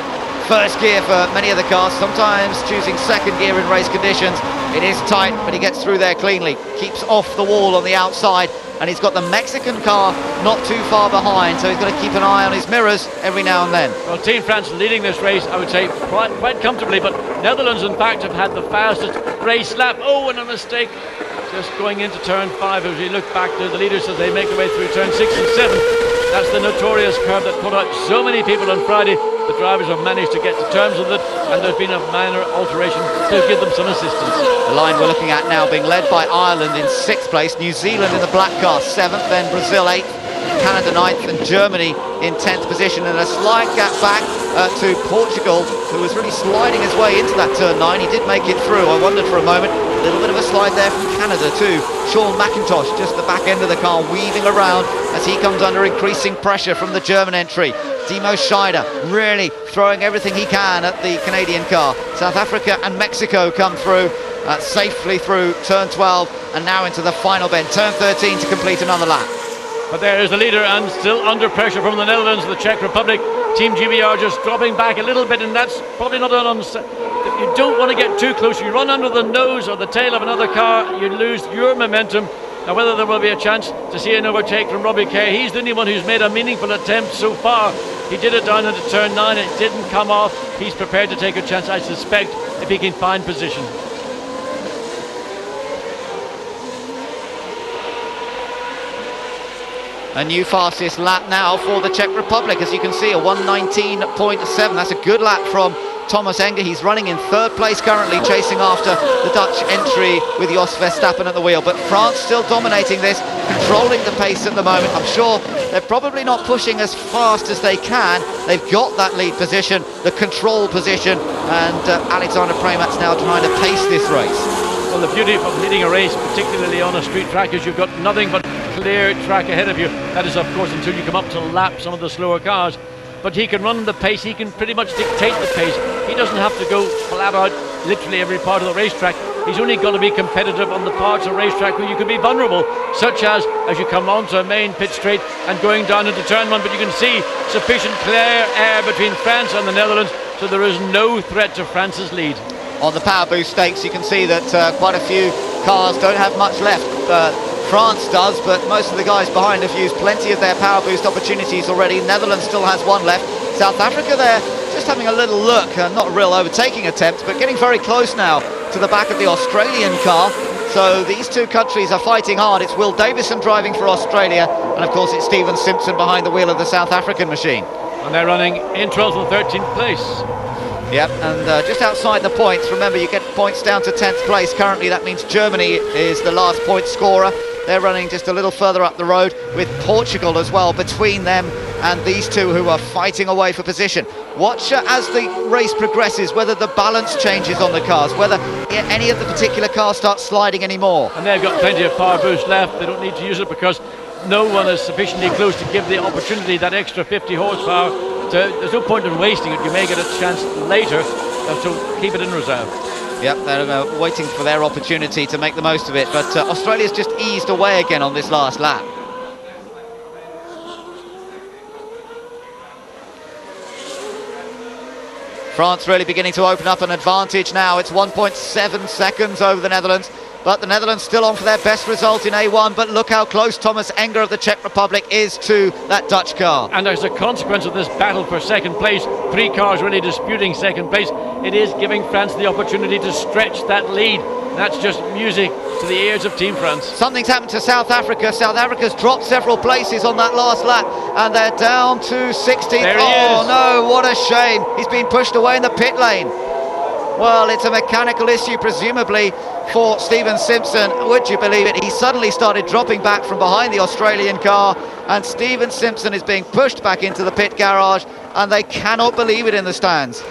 First gear for many of the cars, sometimes choosing 2nd gear in race conditions. It is tight, but he gets through there cleanly, keeps off the wall on the outside, and he's got the Mexican car not too far behind, so he's got to keep an eye on his mirrors every now and then. Well, Team France leading this race, I would say, quite comfortably, but Netherlands, in fact, have had the fastest race lap. Oh, and a mistake just going into turn 5 as we look back to the leaders as they make their way through turn 6 and 7. That's the notorious curve that put out so many people on Friday. The drivers have managed to get to terms with it, and there's been a minor alteration to give them some assistance. The line we're looking at now being led by Ireland in 6th place, New Zealand in the black car 7th, then Brazil 8th, Canada 9th and Germany in 10th position, and a slight gap back to Portugal, who was really sliding his way into that turn 9. He did make it through. I wondered for a moment, a little bit of a slide there from Canada too. Sean McIntosh just the back end of the car weaving around as he comes under increasing pressure from the German entry. Timo Scheider really throwing everything he can at the Canadian car. South Africa and Mexico come through safely through turn 12 and now into the final bend, turn 13 to complete another lap. But there is the leader, and still under pressure from the Netherlands, the Czech Republic. Team GBR just dropping back a little bit, and that's probably not you don't want to get too close. You run under the nose or the tail of another car, you lose your momentum. Now, whether there will be a chance to see an overtake from Robbie Kerr, he's the only one who's made a meaningful attempt so far. He did it down into turn 9, it didn't come off. He's prepared to take a chance, I suspect, if he can find position. A new fastest lap now for the Czech Republic, as you can see, a 1:19.7. That's a good lap from Thomas Enger. He's running in 3rd place currently, chasing after the Dutch entry with Jos Verstappen at the wheel. But France still dominating this, controlling the pace at the moment. I'm sure they're probably not pushing as fast as they can. They've got that lead position, the control position, and Alexander Premat's now trying to pace this race. Well, the beauty of leading a race, particularly on a street track, is you've got nothing but clear track ahead of you. That is, of course, until you come up to lap some of the slower cars. But he can run the pace, he can pretty much dictate the pace. He doesn't have to go flat out literally every part of the racetrack. He's only got to be competitive on the parts of the racetrack where you can be vulnerable, such as you come onto a main pit straight and going down into turn one. But you can see sufficient clear air between France and the Netherlands, so there is no threat to France's lead. On the Power Boost Stakes, you can see that quite a few cars don't have much left. France does, but most of the guys behind have used plenty of their Power Boost opportunities already. Netherlands still has one left. South Africa there, just having a little look, not a real overtaking attempt, but getting very close now to the back of the Australian car. So these two countries are fighting hard. It's Will Davison driving for Australia, and of course it's Stephen Simpson behind the wheel of the South African machine. And they're running in 12th and 13th place. Yep, and just outside the points, remember you get points down to 10th place. Currently that means Germany is the last point scorer. They're running just a little further up the road, with Portugal as well between them and these two who are fighting away for position. Watch as the race progresses, whether the balance changes on the cars, whether any of the particular cars start sliding anymore. And they've got plenty of power boost left. They don't need to use it because no one is sufficiently close to give the opportunity, that extra 50 horsepower. There's no point in wasting it. You may get a chance later, so keep it in reserve. Yep, they're waiting for their opportunity to make the most of it, but Australia's just eased away again on this last lap. France really beginning to open up an advantage now. It's 1.7 seconds over the Netherlands, but the Netherlands still on for their best result in A1. But look how close Thomas Enger of the Czech Republic is to that Dutch car. And as a consequence of this battle for second place, three cars really disputing second place, it is giving France the opportunity to stretch that lead. That's just music to the ears of Team France. Something's happened to South Africa. South Africa's dropped several places on that last lap, and they're down to 16th. There he is. No, what a shame. He's been pushed away in the pit lane. Well, it's a mechanical issue, presumably, for Stephen Simpson. Would you believe it? He suddenly started dropping back from behind the Australian car, and Stephen Simpson is being pushed back into the pit garage, and they cannot believe it in the stands.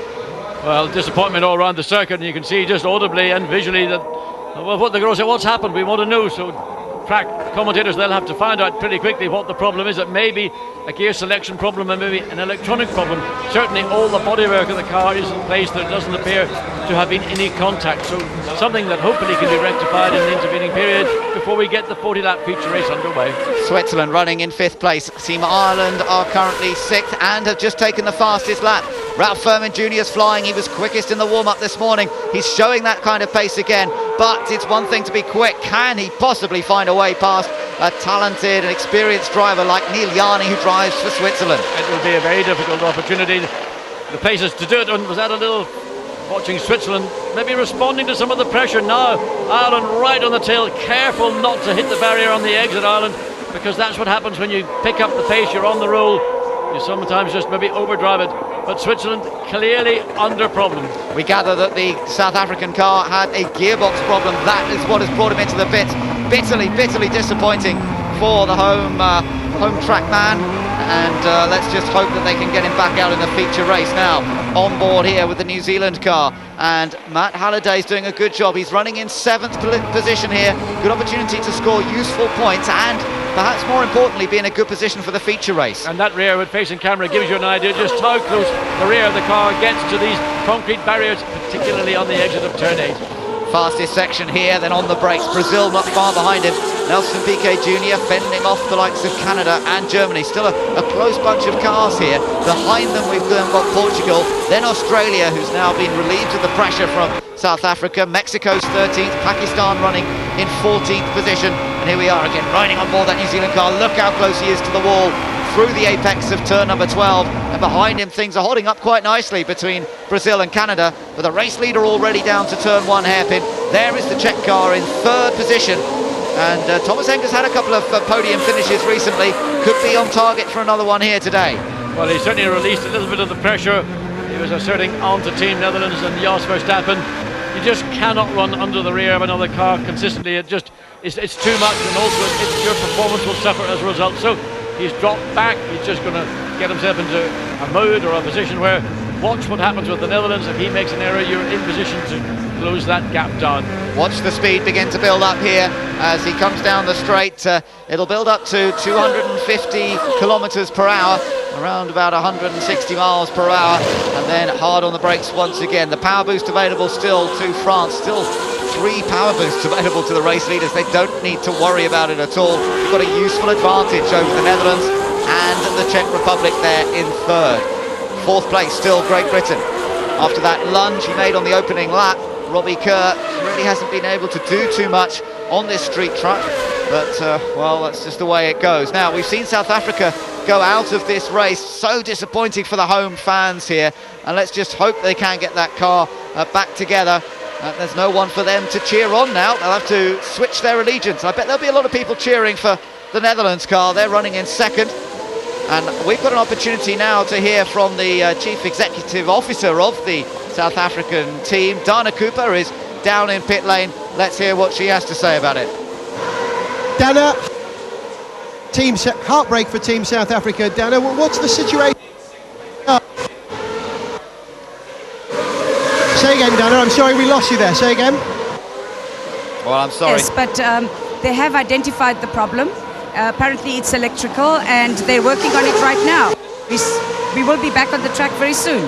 Well, disappointment all around the circuit, and you can see just audibly and visually that, well, what they're going to say, what's happened? We want to know. So track commentators, they'll have to find out pretty quickly what the problem is. It may be a gear selection problem and maybe an electronic problem. Certainly all the bodywork of the car is in place. There doesn't appear to have been any contact. So something that hopefully can be rectified in the intervening period before we get the 40-lap feature race underway. Switzerland running in 5th place. Team Ireland are currently 6th and have just taken the fastest lap. Ralph Furman Jr. is flying. He was quickest in the warm-up this morning. He's showing that kind of pace again, but it's one thing to be quick. Can he possibly find a way past a talented and experienced driver like Neil Yarni, who drives for Switzerland? It will be a very difficult opportunity. The places to do it, and was that a little, watching Switzerland maybe responding to some of the pressure now. Ireland right on the tail, careful not to hit the barrier on the exit, Ireland, because that's what happens when you pick up the pace, you're on the roll. You sometimes just maybe overdrive it, but Switzerland clearly under problem. We gather that the South African car had a gearbox problem. That is what has brought him into the pits. Bitterly disappointing for the home track man, and let's just hope that they can get him back out in the feature race now. On board here with the New Zealand car, and Matt Halliday's doing a good job. He's running in 7th position here. Good opportunity to score useful points and perhaps more importantly be in a good position for the feature race. And that rear with facing camera gives you an idea just how close the rear of the car gets to these concrete barriers, particularly on the exit of turn 8. Fastest section here, then on the brakes. Brazil not far behind him. Nelson Piquet Jr. fending off the likes of Canada and Germany. Still a close bunch of cars here. Behind them we've got Portugal, then Australia, who's now been relieved of the pressure from South Africa. Mexico's 13th, Pakistan running in 14th position. And here we are again, riding on board that New Zealand car. Look how close he is to the wall through the apex of turn number 12. And behind him things are holding up quite nicely between Brazil and Canada, with the race leader already down to turn 1 hairpin. There is the Czech car in 3rd position. And Thomas Enger's had a couple of podium finishes recently. Could be on target for another one here today. Well, he certainly released a little bit of the pressure. He was asserting onto Team Netherlands and Jos Verstappen. You just cannot run under the rear of another car consistently. It's too much, and also your performance will suffer as a result. So he's dropped back. He's just going to get himself into a mode or a position where watch what happens with the Netherlands. If he makes an error, you're in position to close that gap down. Watch the speed begin to build up here as he comes down the straight. It'll build up to 250 kilometers per hour, around about 160 miles per hour, and then hard on the brakes once again. The power boost available still to France, still 3 power boosts available to the race leaders. They don't need to worry about it at all. You've got a useful advantage over the Netherlands and the Czech Republic there in third. Fourth place still Great Britain. After that lunge he made on the opening lap, Robbie Kerr really hasn't been able to do too much on this street track, but well, that's just the way it goes. Now, we've seen South Africa go out of this race. So disappointing for the home fans here, and let's just hope they can get that car back together. There's no one for them to cheer on now. They'll have to switch their allegiance. I bet there'll be a lot of people cheering for the Netherlands car. They're running in second, and we've got an opportunity now to hear from the Chief Executive Officer of the South African team. Dana Cooper is down in pit lane. Let's hear what she has to say about it. Dana, heartbreak for Team South Africa. Dana, what's the situation? Say again, Dana, I'm sorry we lost you there. Say again. Well, I'm sorry. Yes, but they have identified the problem. Apparently it's electrical and they're working on it right now. We will be back on the track very soon.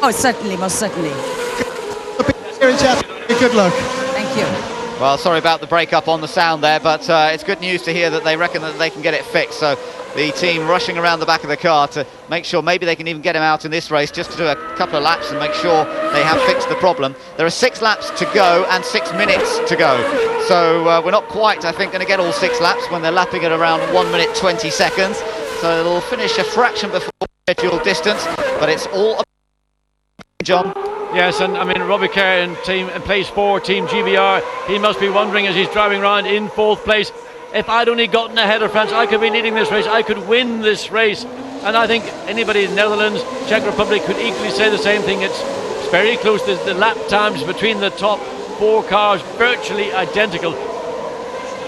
Oh, certainly, most certainly. Good luck. Thank you. Well, sorry about the break-up on the sound there, but it's good news to hear that they reckon that they can get it fixed. So the team rushing around the back of the car to make sure maybe they can even get him out in this race, just to do a couple of laps and make sure they have fixed the problem. There are 6 laps to go and 6 minutes to go. So we're not quite, I think, going to get all 6 laps when they're lapping at around 1 minute 20 seconds. So it'll finish a fraction before scheduled distance, but it's all John. Yes, and I mean Robbie Kerr in place 4, Team GBR. He must be wondering as he's driving around in 4th place, if I'd only gotten ahead of France, I could be leading this race, I could win this race. And I think anybody in the Netherlands, Czech Republic could equally say the same thing. It's very close. The lap times between the top 4 cars virtually identical.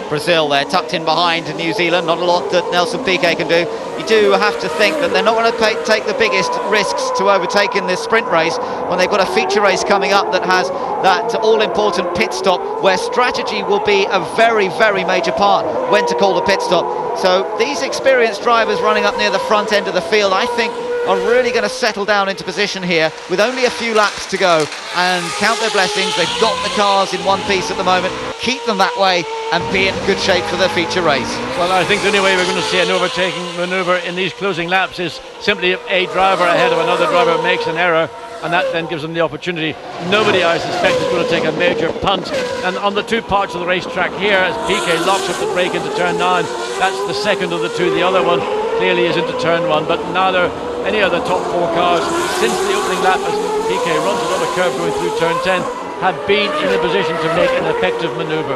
Brazil, they're tucked in behind New Zealand. Not a lot that Nelson Piquet can do. You do have to think that they're not going to take the biggest risks to overtake in this sprint race when they've got a feature race coming up that has that all-important pit stop, where strategy will be a very, very major part when to call the pit stop. So these experienced drivers running up near the front end of the field, I think, are really going to settle down into position here with only a few laps to go and count their blessings. They've got the cars in one piece at the moment. Keep them that way and be in good shape for the feature race. Well, I think the only way we're going to see an overtaking manoeuvre in these closing laps is simply if a driver ahead of another driver makes an error, and that then gives them the opportunity. Nobody, I suspect, is going to take a major punt. And on the 2 parts of the racetrack here, as Piquet locks up the brake into turn 9, that's the second of the 2. The other one clearly is into turn 1, but neither any of the top 4 cars since the opening lap, as Piquet runs another curve going through turn 10, have been in a position to make an effective manoeuvre.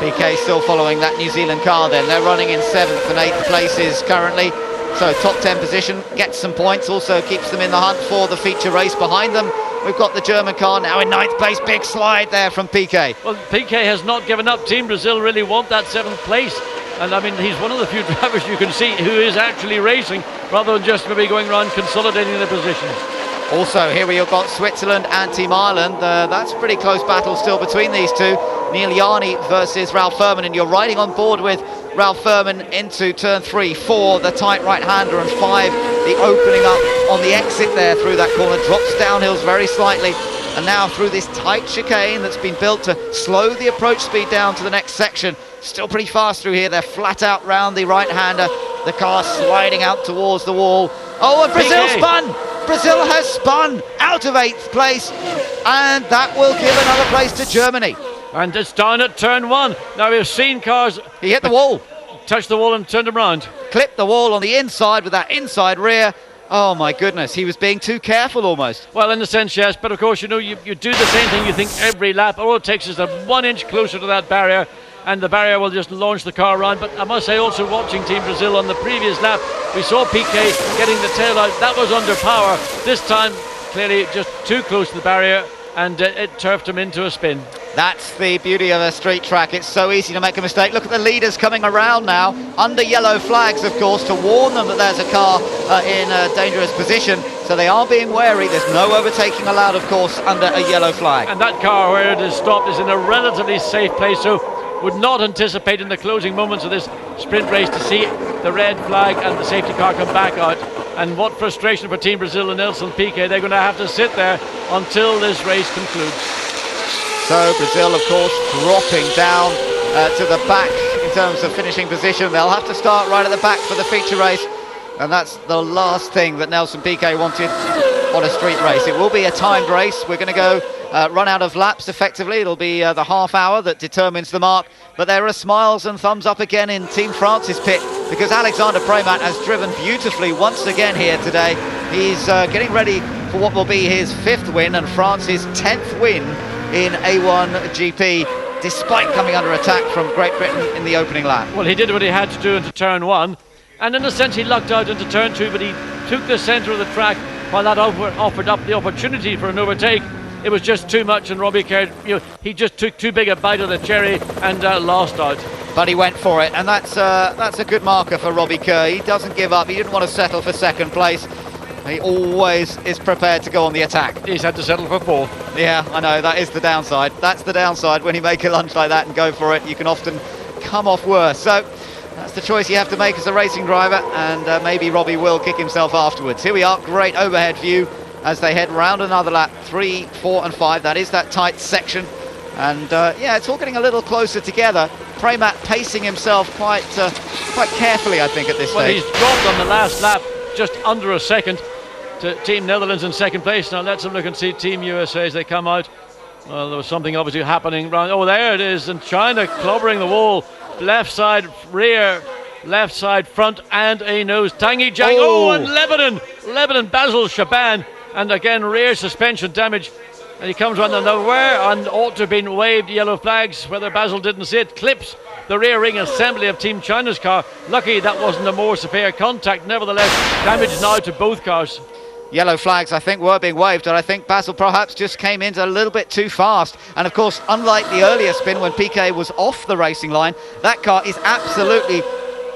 Piquet still following that New Zealand car then. They're running in 7th and 8th places currently. So top 10 position, gets some points, also keeps them in the hunt for the feature race. Behind them, we've got the German car now in 9th place. Big slide there from Piquet. Well, Piquet has not given up. Team Brazil really want that 7th place. And I mean, he's one of the few drivers you can see who is actually racing, rather than just maybe going around consolidating the positions. Also, here we've got Switzerland and Team Ireland. That's a pretty close battle still between these two. Neil Yarni versus Ralph Furman, and you're riding on board with Ralph Furman into turn 3, 4, the tight right-hander, and 5, the opening up on the exit there through that corner, drops downhills very slightly, and now through this tight chicane that's been built to slow the approach speed down to the next section. Still pretty fast through here. They're flat out round the right-hander. The car sliding out towards the wall. Oh, and Brazil spun! Brazil has spun out of 8th place, and that will give another place to Germany. And it's down at turn 1. Now we've seen cars... He hit the wall. Touched the wall and turned him round. Clipped the wall on the inside with that inside rear. Oh my goodness, he was being too careful almost. Well, in a sense, yes, but of course, you know, you do the same thing you think every lap. All it takes is 1 inch closer to that barrier, and the barrier will just launch the car around. But I must say, also watching Team Brazil on the previous lap, we saw Piquet getting the tail out. That was under power. This time, clearly just too close to the barrier, and it turfed him into a spin. That's the beauty of a street track. It's so easy to make a mistake. Look at the leaders coming around now, under yellow flags, of course, to warn them that there's a car in a dangerous position. so they are being wary. There's no overtaking allowed, of course, under a yellow flag. And that car, where it is stopped, is in a relatively safe place, so would not anticipate in the closing moments of this sprint race to see the red flag and the safety car come back out. And what frustration for Team Brazil and Nelson Piquet. They're going to have to sit there until this race concludes. So Brazil, of course, dropping down to the back in terms of finishing position. They'll have to start right at the back for the feature race, and that's the last thing that Nelson Piquet wanted on a street race. It will be a timed race. We're going to go run out of laps effectively. It'll be the half hour that determines the mark, but there are smiles and thumbs up again in Team France's pit, because Alexander Premat has driven beautifully once again here today. He's getting ready for what will be his 5th win and France's 10th win in A1GP, despite coming under attack from Great Britain in the opening lap. Well, he did what he had to do into turn 1, and in a sense he lucked out into turn 2, but he took the centre of the track while that offered up the opportunity for an overtake. It was just too much, and Robbie Kerr, he just took too big a bite of the cherry and lost out. But he went for it, and that's a good marker for Robbie Kerr. He doesn't give up. He didn't want to settle for 2nd place. He always is prepared to go on the attack. He's had to settle for 4th. Yeah, I know, that is the downside. That's the downside. When you make a lunge like that and go for it, you can often come off worse. So that's the choice you have to make as a racing driver, and maybe Robbie will kick himself afterwards. Here we are, great overhead view as they head round another lap, 3, 4 and 5. That is that tight section, and yeah, it's all getting a little closer together. Premat pacing himself quite carefully, I think, at this stage. Well, he's dropped on the last lap just under a second to Team Netherlands in 2nd place. Now let's have a look and see Team USA as they come out. Well, there was something obviously happening round. Oh, there it is, and China clobbering the wall. Left side rear, left side front, and a nose. Tanguy Zhang. Oh, and Lebanon Basil Shaban, and again rear suspension damage. And he comes around the where and ought to have been waved yellow flags. Whether Basil didn't see it, clips the rear ring assembly of Team China's car. Lucky that wasn't a more severe contact. Nevertheless, damage now to both cars. Yellow flags, I think, were being waved, and I think Basil perhaps just came in a little bit too fast. And of course, unlike the earlier spin when Piquet was off the racing line, that car is absolutely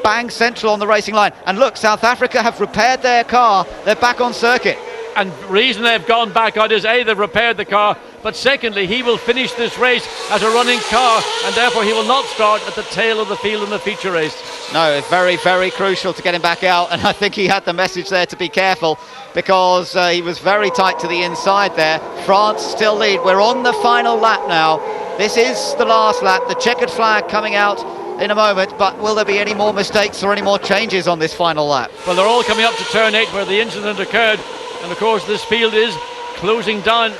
bang central on the racing line. And look, South Africa have repaired their car. They're back on circuit. And the reason they've gone back out is A, they've repaired the car, but secondly, he will finish this race as a running car, and therefore he will not start at the tail of the field in the feature race. No, it's very, very crucial to get him back out, and I think he had the message there to be careful, because he was very tight to the inside there. France still lead. We're on the final lap now. This is the last lap. The checkered flag coming out in a moment, but will there be any more mistakes or any more changes on this final lap? Well, they're all coming up to turn 8 where the incident occurred, and of course this field is closing down.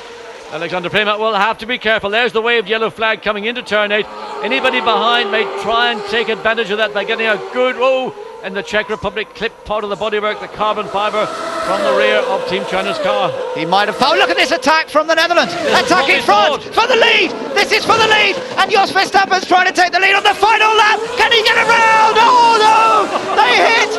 Alexander Premat will have to be careful. There's the waved yellow flag coming into turn 8. Anybody behind may try and take advantage of that by getting a good and the Czech Republic clipped part of the bodywork, the carbon fibre, from the rear of Team China's car. He might have thought, look at this attack from the Netherlands, attacking France for the lead. This is for the lead, and Jos Verstappen's trying to take the lead on the final lap. Can he get around? Oh no, they hit,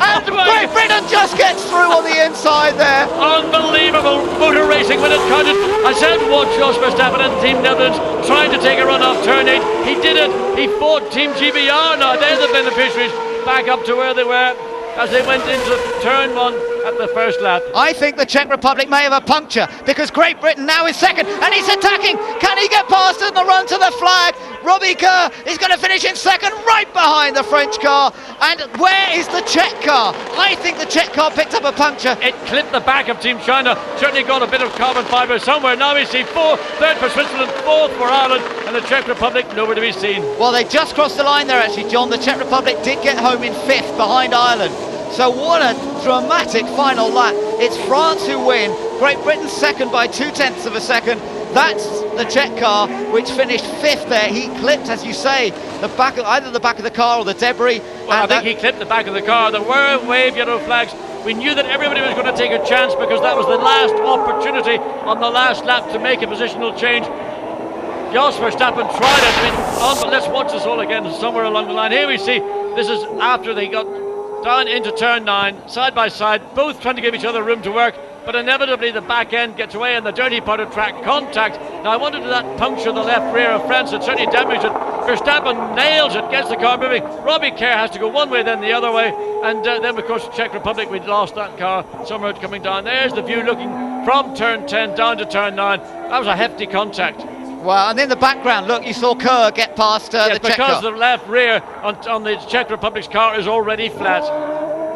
and Great Britain just gets through on the inside there. Unbelievable motor racing when it counted. I said watch Jos Verstappen and Team Netherlands trying to take a run off turn 8. He did it. He fought Team GBR. Now they're the beneficiaries, back up to where they were as they went into turn 1 at the first lap. I think the Czech Republic may have a puncture, because Great Britain now is 2nd and he's attacking. Can he get past in the run to the flag? Robbie Kerr is going to finish in 2nd, right behind the French car. And where is the Czech car? I think the Czech car picked up a puncture. It clipped the back of Team China, certainly got a bit of carbon fibre somewhere. Now we see 4th, 3rd for Switzerland, 4th for Ireland, and the Czech Republic nowhere to be seen. Well, they just crossed the line there actually, John. The Czech Republic did get home in 5th behind Ireland. So what a dramatic final lap. It's France who win. Great Britain 2nd by 0.2 of a second. That's the Czech car, which finished 5th there. He clipped, as you say, the back of, either the back of the car or the debris. Well, I think he clipped the back of the car. There were wave yellow flags. We knew that everybody was going to take a chance, because that was the last opportunity on the last lap to make a positional change. Jos Verstappen tried it. But let's watch this all again somewhere along the line. Here we see, this is after they got down into turn 9, side by side, both trying to give each other room to work. but inevitably the back end gets away and the dirty part of track contact. Now I wondered, did that puncture the left rear of France? It certainly damaged it. Verstappen nails it, gets the car moving. Robbie Kerr has to go one way, then the other way, and then of course Czech Republic, we'd lost that car somewhere coming down. There's the view looking from turn 10 down to turn 9. That was a hefty contact. Well, and in the background, look, you saw Kerr get past the Czech because car. the left rear on the Czech Republic's car is already flat.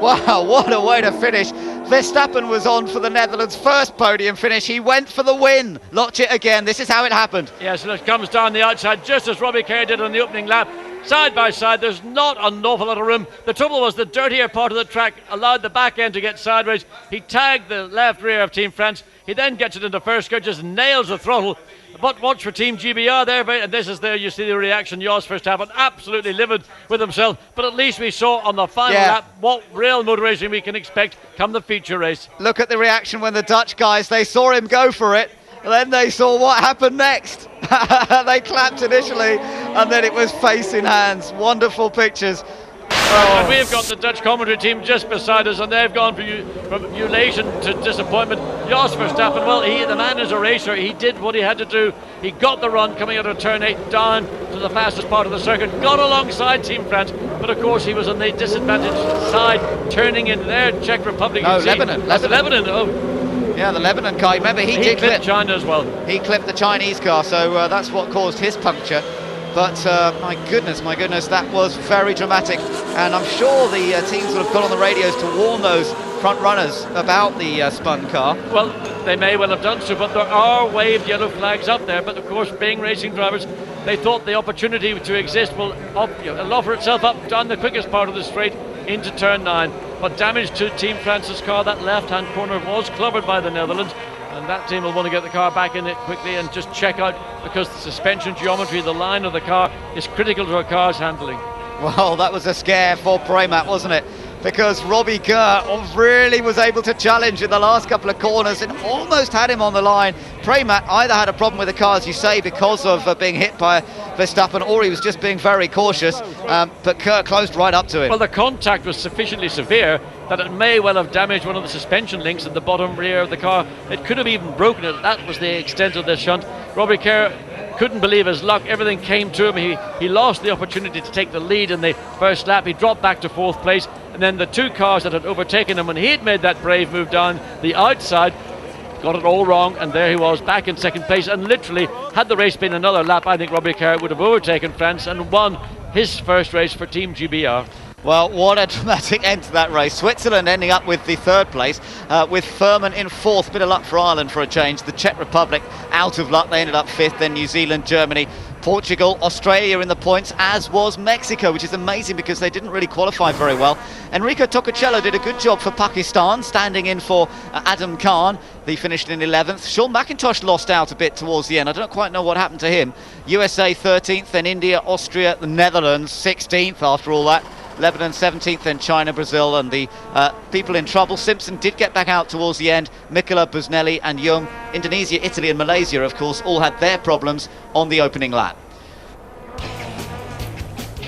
Wow, what a way to finish. Verstappen was on for the Netherlands' first podium finish. He went for the win. Watch it again. This is how it happened. Yes, and it comes down the outside just as Robbie Kerr did on the opening lap. Side by side, there's not an awful lot of room. The trouble was the dirtier part of the track allowed the back end to get sideways. He tagged the left rear of Team France. He then gets it into first gear, just nails the throttle. But watch for Team GBR there, and this is there, you see the reaction. Jos Verstappen absolutely livid with himself, but at least we saw on the final lap what real motor racing we can expect come the feature race. Look at the reaction when the Dutch guys, they saw him go for it, and then they saw what happened next. They clapped initially, and then it was face in hands. Wonderful pictures. And we've got the Dutch commentary team just beside us, and they've gone from elation to disappointment. Jos Verstappen, well, the man is a racer. He did what he had to do. He got the run coming out of turn 8 down to the fastest part of the circuit, got alongside Team France, but of course he was on the disadvantaged side, turning in there. Czech Republic. No, Lebanon. Lebanon. Oh. Yeah, the Lebanon car. Remember, he did clip China as well. He clipped the Chinese car, so that's what caused his puncture. But my goodness, that was very dramatic. And I'm sure the teams would have got on the radios to warn those front runners about the spun car. Well, they may well have done so, but there are waved yellow flags up there. But of course, being racing drivers, they thought the opportunity to exist will offer itself up down the quickest part of the straight into turn 9. But damage to Team France's car, that left-hand corner was covered by the Netherlands. And that team will want to get the car back in it quickly and just check out, because the suspension geometry, the line of the car, is critical to a car's handling. Well, that was a scare for Prematt, wasn't it? Because Robbie Kerr really was able to challenge in the last couple of corners and almost had him on the line. Prematt either had a problem with the car, as you say, because of being hit by Verstappen, or he was just being very cautious, but Kerr closed right up to him. Well, the contact was sufficiently severe that it may well have damaged one of the suspension links in the bottom rear of the car. It could have even broken it. That was the extent of the shunt. Robbie Kerr couldn't believe his luck. Everything came to him. He lost the opportunity to take the lead in the first lap. He dropped back to 4th place, and then the two cars that had overtaken him when he had made that brave move down the outside got it all wrong, and there he was back in 2nd place. And literally, had the race been another lap, I think Robbie Kerr would have overtaken France and won his first race for Team GBR. Well, what a dramatic end to that race. Switzerland ending up with the 3rd place, with Furman in 4th. Bit of luck for Ireland for a change. The Czech Republic out of luck. They ended up 5th. Then New Zealand, Germany, Portugal, Australia in the points, as was Mexico, which is amazing because they didn't really qualify very well. Enrico Tococello did a good job for Pakistan, standing in for Adam Khan. He finished in 11th. Sean McIntosh lost out a bit towards the end. I don't quite know what happened to him. USA 13th, then India, Austria, the Netherlands 16th after all that. Lebanon 17th, then China, Brazil, and the people in trouble. Simpson did get back out towards the end. Mikola, Busnelli and Jung. Indonesia, Italy and Malaysia, of course, all had their problems on the opening lap.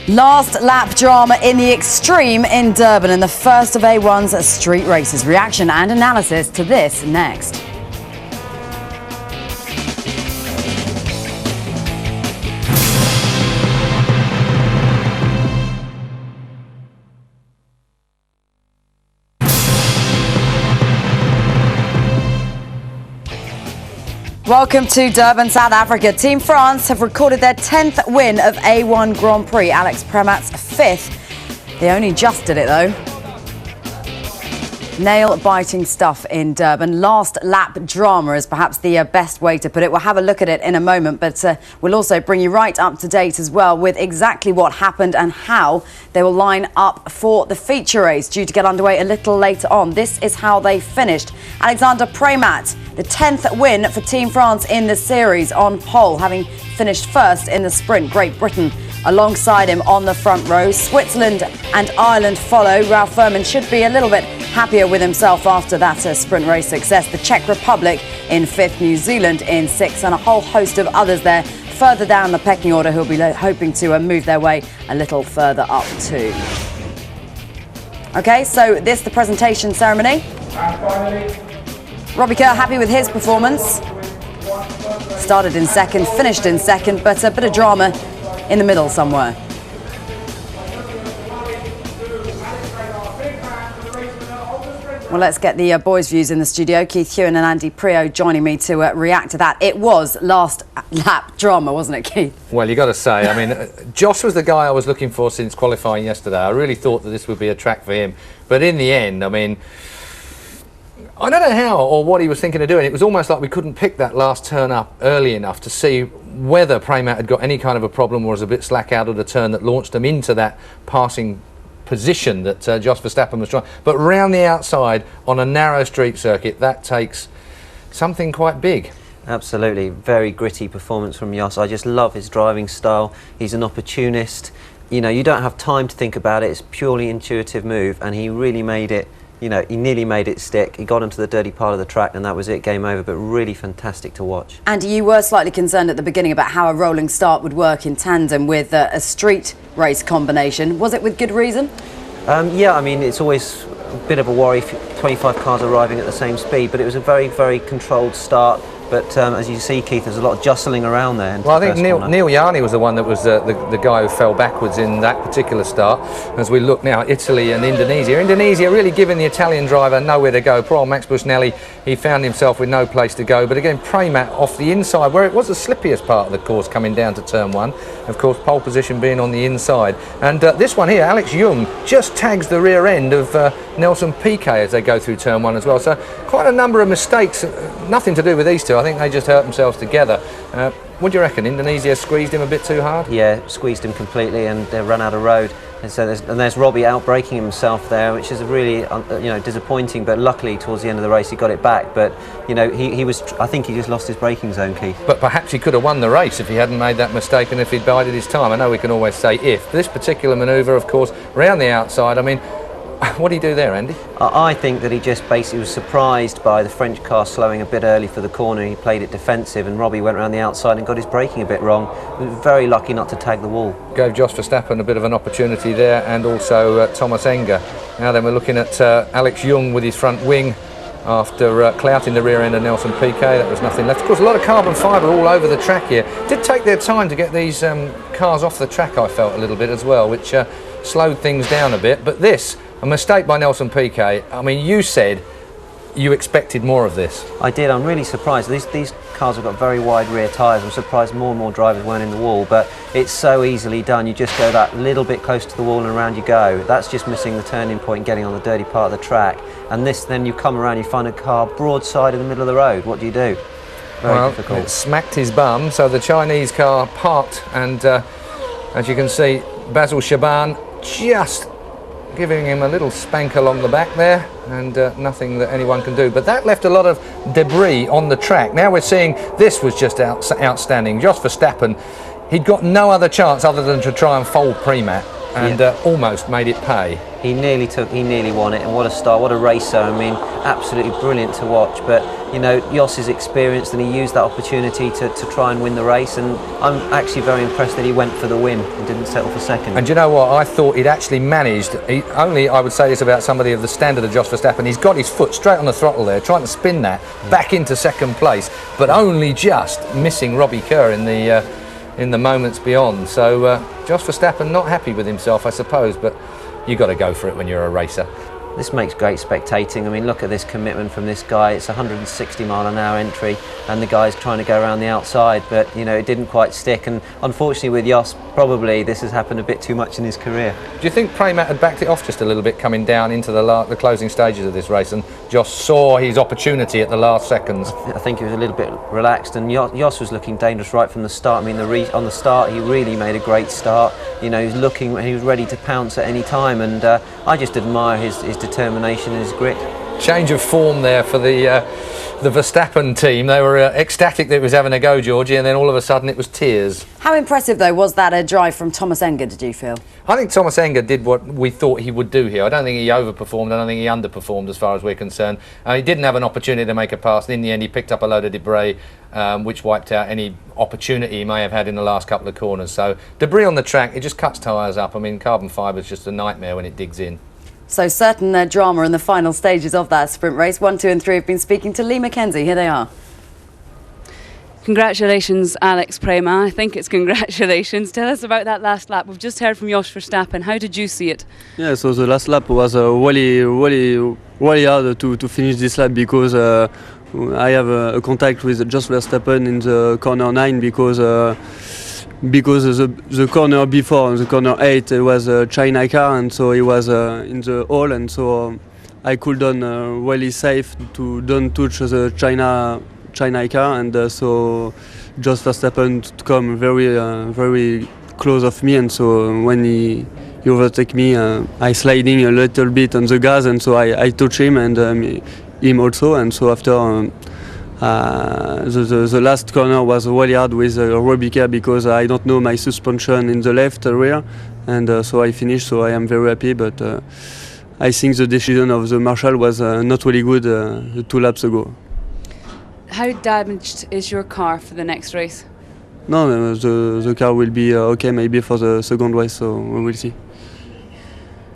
Last lap drama in the extreme in Durban in the first of A1's street races. Reaction and analysis to this next. Welcome to Durban, South Africa. Team France have recorded their 10th win of A1 Grand Prix. Alex Prematt's 5th. They only just did it though. Nail-biting stuff in Durban. Last lap drama is perhaps the best way to put it. We'll have a look at it in a moment, but we'll also bring you right up to date as well with exactly what happened and how they will line up for the feature race, due to get underway a little later on. This is how they finished. Alexander Prematt, the 10th win for Team France in the series, on pole, having finished 1st in the sprint. Great Britain alongside him on the front row. Switzerland and Ireland follow. Ralph Furman should be a little bit happier with himself after that sprint race success. The Czech Republic in 5th, New Zealand in 6th, and a whole host of others there further down the pecking order who'll be hoping to move their way a little further up too. Okay, so this the presentation ceremony. Robbie Kerr happy with his performance. Started in second, finished in second, but a bit of drama in the middle somewhere. Well, let's get the boys' views in the studio. Keith Hewen and Andy Prio joining me to react to that. It was last lap drama, wasn't it, Keith? Well, you got to say, I mean, Josh was the guy I was looking for since qualifying yesterday. I really thought that this would be a track for him. But in the end, I mean, I don't know how or what he was thinking of doing. It was almost like we couldn't pick that last turn up early enough to see whether Pramac had got any kind of a problem or was a bit slack out of the turn that launched them into that passing position that Jos Verstappen was trying. But round the outside on a narrow street circuit, that takes something quite big. Absolutely, very gritty performance from Jos. I just love his driving style. He's an opportunist. You know, you don't have time to think about it. It's purely intuitive move, and he really made it. You know, he nearly made it stick. He got into the dirty part of the track, and that was it. Game over. But really fantastic to watch. Andy, you were slightly concerned at the beginning about how a rolling start would work in tandem with a street race combination. Was it with good reason? Yeah, I mean, it's always a bit of a worry if 25 cars arriving at the same speed, but it was a very, very controlled start. But as you see, Keith, there's a lot of jostling around there. Well, I think Neil Yarni was the one that was the guy who fell backwards in that particular start. As we look now at Italy and Indonesia. Indonesia really giving the Italian driver nowhere to go. Poor old Max Bushnelli, he found himself with no place to go. But again, Pramac off the inside, where it was the slippiest part of the course coming down to turn one. Of course, pole position being on the inside. And this one here, Alex Young, just tags the rear end of Nelson Piquet as they go through turn one as well. So quite a number of mistakes, nothing to do with these two. I think they just hurt themselves together. What do you reckon? Indonesia squeezed him a bit too hard? Yeah, squeezed him completely, and they ran out of road. And so there's Robbie out braking himself there, which is a really disappointing. But luckily, towards the end of the race, he got it back. But you know, I think he just lost his braking zone, Keith. But perhaps he could have won the race if he hadn't made that mistake and if he'd bided his time. I know we can always say if. This particular manoeuvre, of course, round the outside. I mean, what did he do there, Andy? I think that he just basically was surprised by the French car slowing a bit early for the corner. He played it defensive, and Robbie went around the outside and got his braking a bit wrong. He was very lucky not to tag the wall. Gave Jos Verstappen a bit of an opportunity there, and also Thomas Enger. Now then, we're looking at Alex Young with his front wing after clouting the rear end of Nelson Piquet. That was nothing left. Of course, a lot of carbon fibre all over the track here. Did take their time to get these cars off the track, I felt, a little bit as well, which slowed things down a bit. But this, a mistake by Nelson Piquet. I mean, you said you expected more of this. I did. I'm really surprised. These cars have got very wide rear tyres. I'm surprised more and more drivers weren't in the wall, but it's so easily done. You just go that little bit close to the wall and around you go. That's just missing the turning point, getting on the dirty part of the track. And this, then you come around, you find a car broadside in the middle of the road. What do you do? Very difficult. It smacked his bum, so the Chinese car parked, and as you can see, Basil Shaban just giving him a little spank along the back there, and nothing that anyone can do. But that left a lot of debris on the track. Now we're seeing this was just outstanding. Jos Verstappen, he'd got no other chance other than to try and fold Pramac, and almost made it pay. He nearly won it, and what a start, what a racer. I mean, absolutely brilliant to watch. But you know, Jos is experienced, and he used that opportunity to try and win the race, and I'm actually very impressed that he went for the win and didn't settle for second. And you know what, I thought he'd actually managed, I would say this about somebody of the standard of Jos Verstappen, he's got his foot straight on the throttle there, trying to spin that back into second place, but only just missing Robbie Kerr in the moments beyond. So Jos Verstappen not happy with himself, I suppose, but you got to go for it when you're a racer. This makes great spectating. I mean, look at this commitment from this guy. It's a 160-mile-an-hour entry, and the guy's trying to go around the outside, but you know, it didn't quite stick. And unfortunately, with Jos, probably this has happened a bit too much in his career. Do you think Pramac had backed it off just a little bit coming down into the closing stages of this race, and Jos saw his opportunity at the last seconds? I think he was a little bit relaxed, and Jos was looking dangerous right from the start. I mean, on the start, he really made a great start. You know, he was ready to pounce at any time, and I just admire his determination and his grit. Change of form there for the Verstappen team. They were ecstatic that it was having a go, Georgie, and then all of a sudden it was tears. How impressive, though, was that drive from Thomas Enger, did you feel? I think Thomas Enger did what we thought he would do here. I don't think he overperformed. I don't think he underperformed as far as we're concerned. He didn't have an opportunity to make a pass. In the end, he picked up a load of debris, which wiped out any opportunity he may have had in the last couple of corners. So debris on the track, it just cuts tyres up. I mean, carbon fibre is just a nightmare when it digs in. So certain drama in the final stages of that sprint race. 1, 2 and 3 have been speaking to Lee Mackenzie. Here they are. Congratulations, Alex Prema. I think it's congratulations. Tell us about that last lap. We've just heard from Jos Verstappen. How did you see it? Yeah, so the last lap was really hard to finish this lap because I have a contact with Jos Verstappen in the corner 9 because the corner before, the corner 8, it was a China car, and so he was in the hole, and so I couldn't really safe to don't touch the China car, and so Jos Verstappen come very close of me, and so when he overtake me, I sliding a little bit on the gas, and so I touch him and him also, and so after the last corner was really hard with Robbie car because I don't know my suspension in the left rear, and so I finished, so I am very happy, but I think the decision of the marshal was not really good 2 laps ago. How damaged is your car for the next race? No, the car will be okay maybe for the second race, so we will see.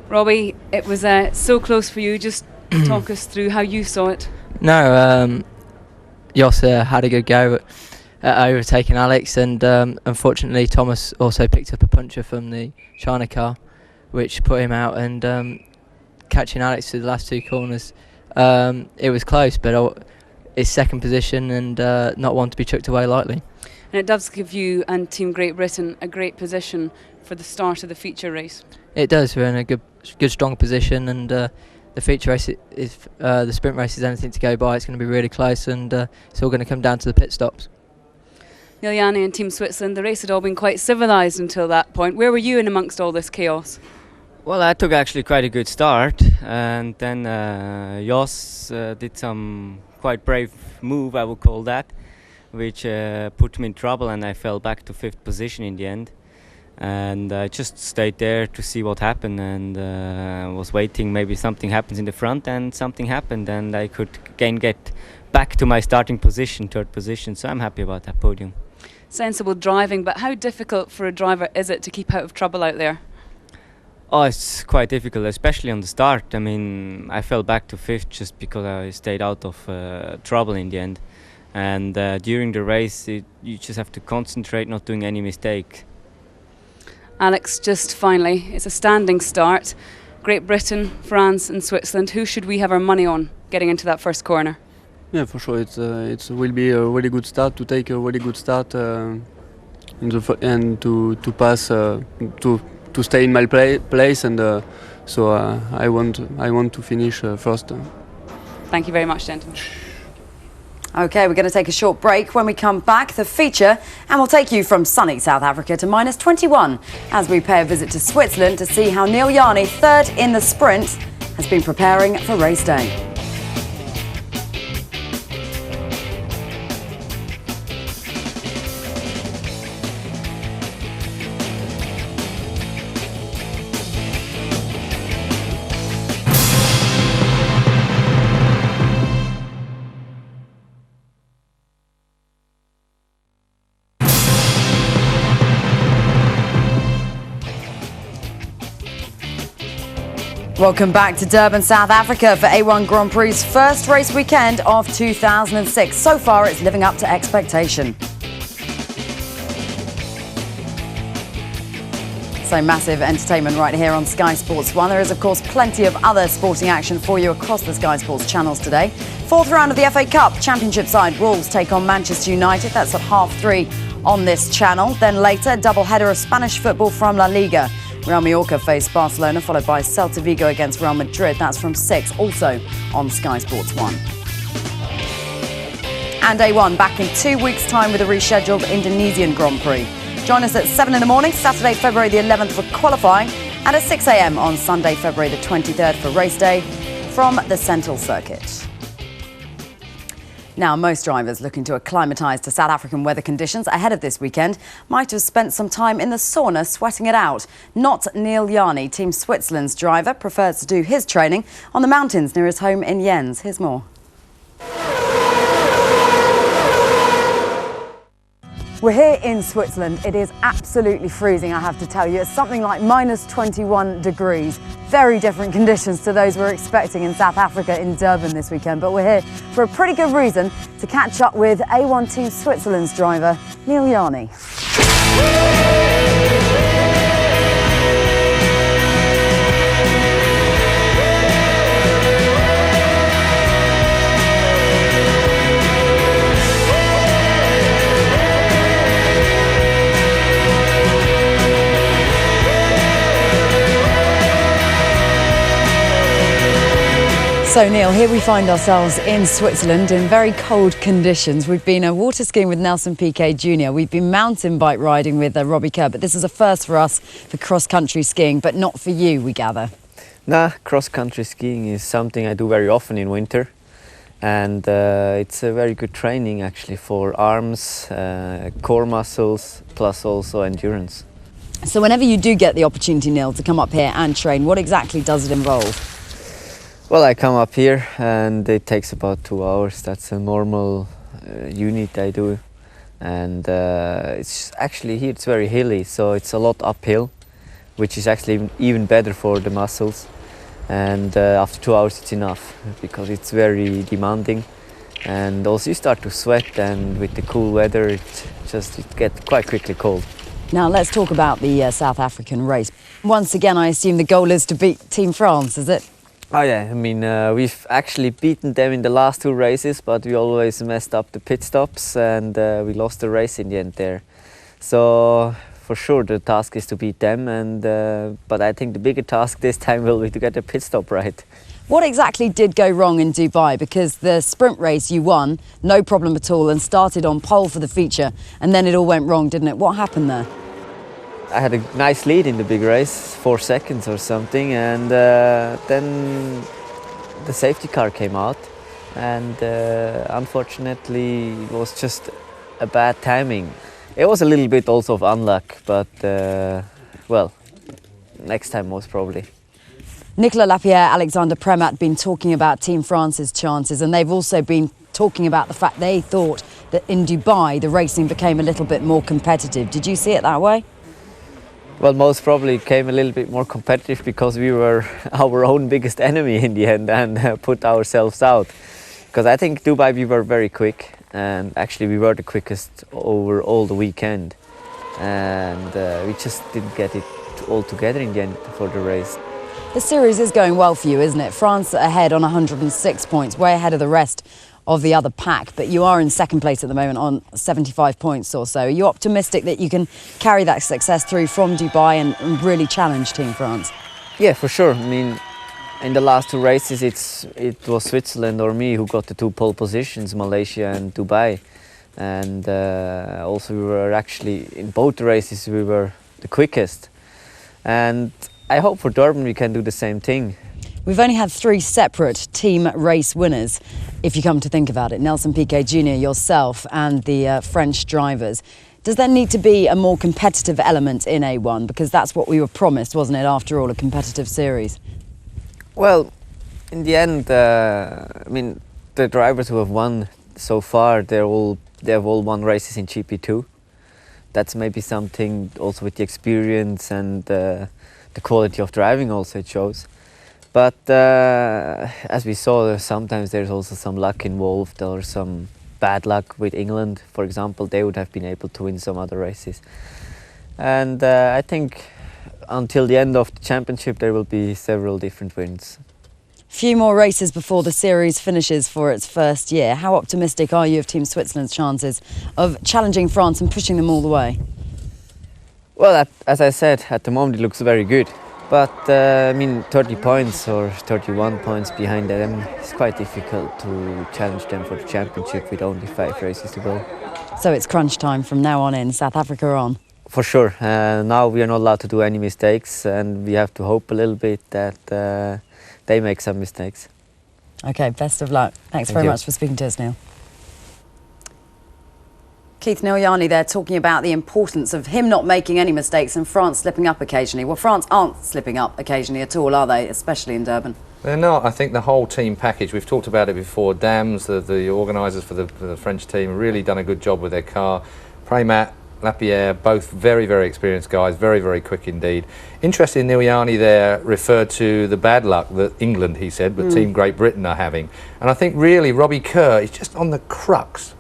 Robbie, it was so close for you. Just talk us through how you saw it. No, Jos had a good go at overtaking Alex, and unfortunately Thomas also picked up a puncture from the China car, which put him out, and catching Alex to the last 2 corners. It was close, but it's second position and not one to be chucked away lightly. And it does give you and Team Great Britain a great position for the start of the feature race. It does. We're in a good strong position, and the feature race is the sprint race is anything to go by. It's going to be really close, and it's all going to come down to the pit stops. Neil Yanni and Team Switzerland, the race had all been quite civilised until that point. Where were you in amongst all this chaos? Well, I took actually quite a good start, and then Jos did some quite brave move, I would call that, which put me in trouble, and I fell back to 5th position in the end. And I just stayed there to see what happened, and was waiting maybe something happens in the front, and something happened, and I could again get back to my starting position, 3rd position, so I'm happy about that podium. Sensible driving, but how difficult for a driver is it to keep out of trouble out there? Oh, it's quite difficult, especially on the start. I mean, I fell back to 5th just because I stayed out of trouble in the end. And during the race, you just have to concentrate, not doing any mistake. Alex, just finally, it's a standing start. Great Britain, France and Switzerland. Who should we have our money on getting into that first corner? Yeah, for sure. It will be a really good start, to take a really good start and to pass to stay in my place, and so I want to finish first. Thank you very much, gentlemen. OK, we're going to take a short break. When we come back, the feature, and we'll take you from sunny South Africa to -21 as we pay a visit to Switzerland to see how Neil Yanni, 3rd in the sprint, has been preparing for race day. Welcome back to Durban, South Africa for A1 Grand Prix's first race weekend of 2006. So far, it's living up to expectation. So massive entertainment right here on Sky Sports 1. There is, of course, plenty of other sporting action for you across the Sky Sports channels today. 4th round of the FA Cup Championship side Wolves take on Manchester United. That's at 3:30 on this channel. Then later, double header of Spanish football from La Liga. Real Mallorca face Barcelona, followed by Celta Vigo against Real Madrid. That's from 6, also on Sky Sports 1. And A1 back in 2 weeks' time with a rescheduled Indonesian Grand Prix. Join us at 7 in the morning, Saturday, February the 11th for qualifying, and at 6 a.m. on Sunday, February the 23rd for race day from the Central Circuit. Now, most drivers looking to acclimatise to South African weather conditions ahead of this weekend might have spent some time in the sauna sweating it out. Not Neil Yanni, Team Switzerland's driver, prefers to do his training on the mountains near his home in Jens. Here's more. We're here in Switzerland. It is absolutely freezing, I have to tell you. It's something like minus 21 degrees. Very different conditions to those we're expecting in South Africa in Durban this weekend. But we're here for a pretty good reason to catch up with A1 Team Switzerland's driver, Neil Yarni. So Neil, here we find ourselves in Switzerland in very cold conditions. We've been water skiing with Nelson Piquet Jr. We've been mountain bike riding with Robbie Kerr, but this is a first for us for cross-country skiing, but not for you, we gather. Nah, cross-country skiing is something I do very often in winter, and it's a very good training actually for arms, core muscles, plus also endurance. So whenever you do get the opportunity, Neil, to come up here and train, what exactly does it involve? Well, I come up here and it takes about 2 hours. That's a normal unit I do, and it's actually here it's very hilly, so it's a lot uphill, which is actually even better for the muscles. And after 2 hours it's enough because it's very demanding, and also you start to sweat, and with the cool weather it gets quite quickly cold. Now let's talk about the South African race. Once again, I assume the goal is to beat Team France, is it? Oh yeah, I mean we've actually beaten them in the last 2 races, but we always messed up the pit stops, and we lost the race in the end there. So for sure the task is to beat them, and but I think the bigger task this time will be to get the pit stop right. What exactly did go wrong in Dubai? Because the sprint race you won, no problem at all, and started on pole for the feature, and then it all went wrong, didn't it? What happened there? I had a nice lead in the big race, 4 seconds or something, and then the safety car came out, and unfortunately it was just a bad timing. It was a little bit also of unluck, but well, next time most probably. Nicolas Lapierre, Alexander Premat been talking about Team France's chances, and they've also been talking about the fact they thought that in Dubai the racing became a little bit more competitive. Did you see it that way? Well, most probably came a little bit more competitive because we were our own biggest enemy in the end and put ourselves out. Because I think Dubai we were very quick, and actually we were the quickest over all the weekend, and we just didn't get it all together in the end for the race. The series is going well for you, isn't it? France ahead on 106 points, way ahead of the rest of the other pack, but you are in second place at the moment on 75 points or so. Are you optimistic that you can carry that success through from Dubai and really challenge Team France? Yeah, for sure. I mean, in the last 2 races it was Switzerland or me who got the 2 pole positions, Malaysia and Dubai, and also we were actually in both races we were the quickest, and I hope for Durban we can do the same thing. We've only had 3 separate team race winners, if you come to think about it. Nelson Piquet Jr., yourself and the French drivers. Does there need to be a more competitive element in A1? Because that's what we were promised, wasn't it, after all, a competitive series? Well, in the end, I mean, the drivers who have won so far, they have all won races in GP2. That's maybe something also with the experience and the quality of driving also it shows. But as we saw, sometimes there's also some luck involved, or some bad luck with England, for example. They would have been able to win some other races. And I think until the end of the championship there will be several different wins. Few more races before the series finishes for its first year. How optimistic are you of Team Switzerland's chances of challenging France and pushing them all the way? Well, as I said, at the moment it looks very good. But I mean, 30 points or 31 points behind them, it's quite difficult to challenge them for the championship with only 5 races to go. So it's crunch time from now on in, South Africa on? For sure. Now we are not allowed to do any mistakes, and we have to hope a little bit that they make some mistakes. OK, best of luck. Thanks very much for speaking to us, Neil. Keith, Neil Yarni there talking about the importance of him not making any mistakes and France slipping up occasionally. Well, France aren't slipping up occasionally at all, are they? Especially in Durban. They're not. I think the whole team package, we've talked about it before, Dams, the organisers for the French team, really done a good job with their car. Prémat, Lapierre, both very, very experienced guys, very, very quick indeed. Interesting, Neil Yarni there referred to the bad luck that England, he said, but Team Great Britain are having. And I think really Robbie Kerr is just on the crux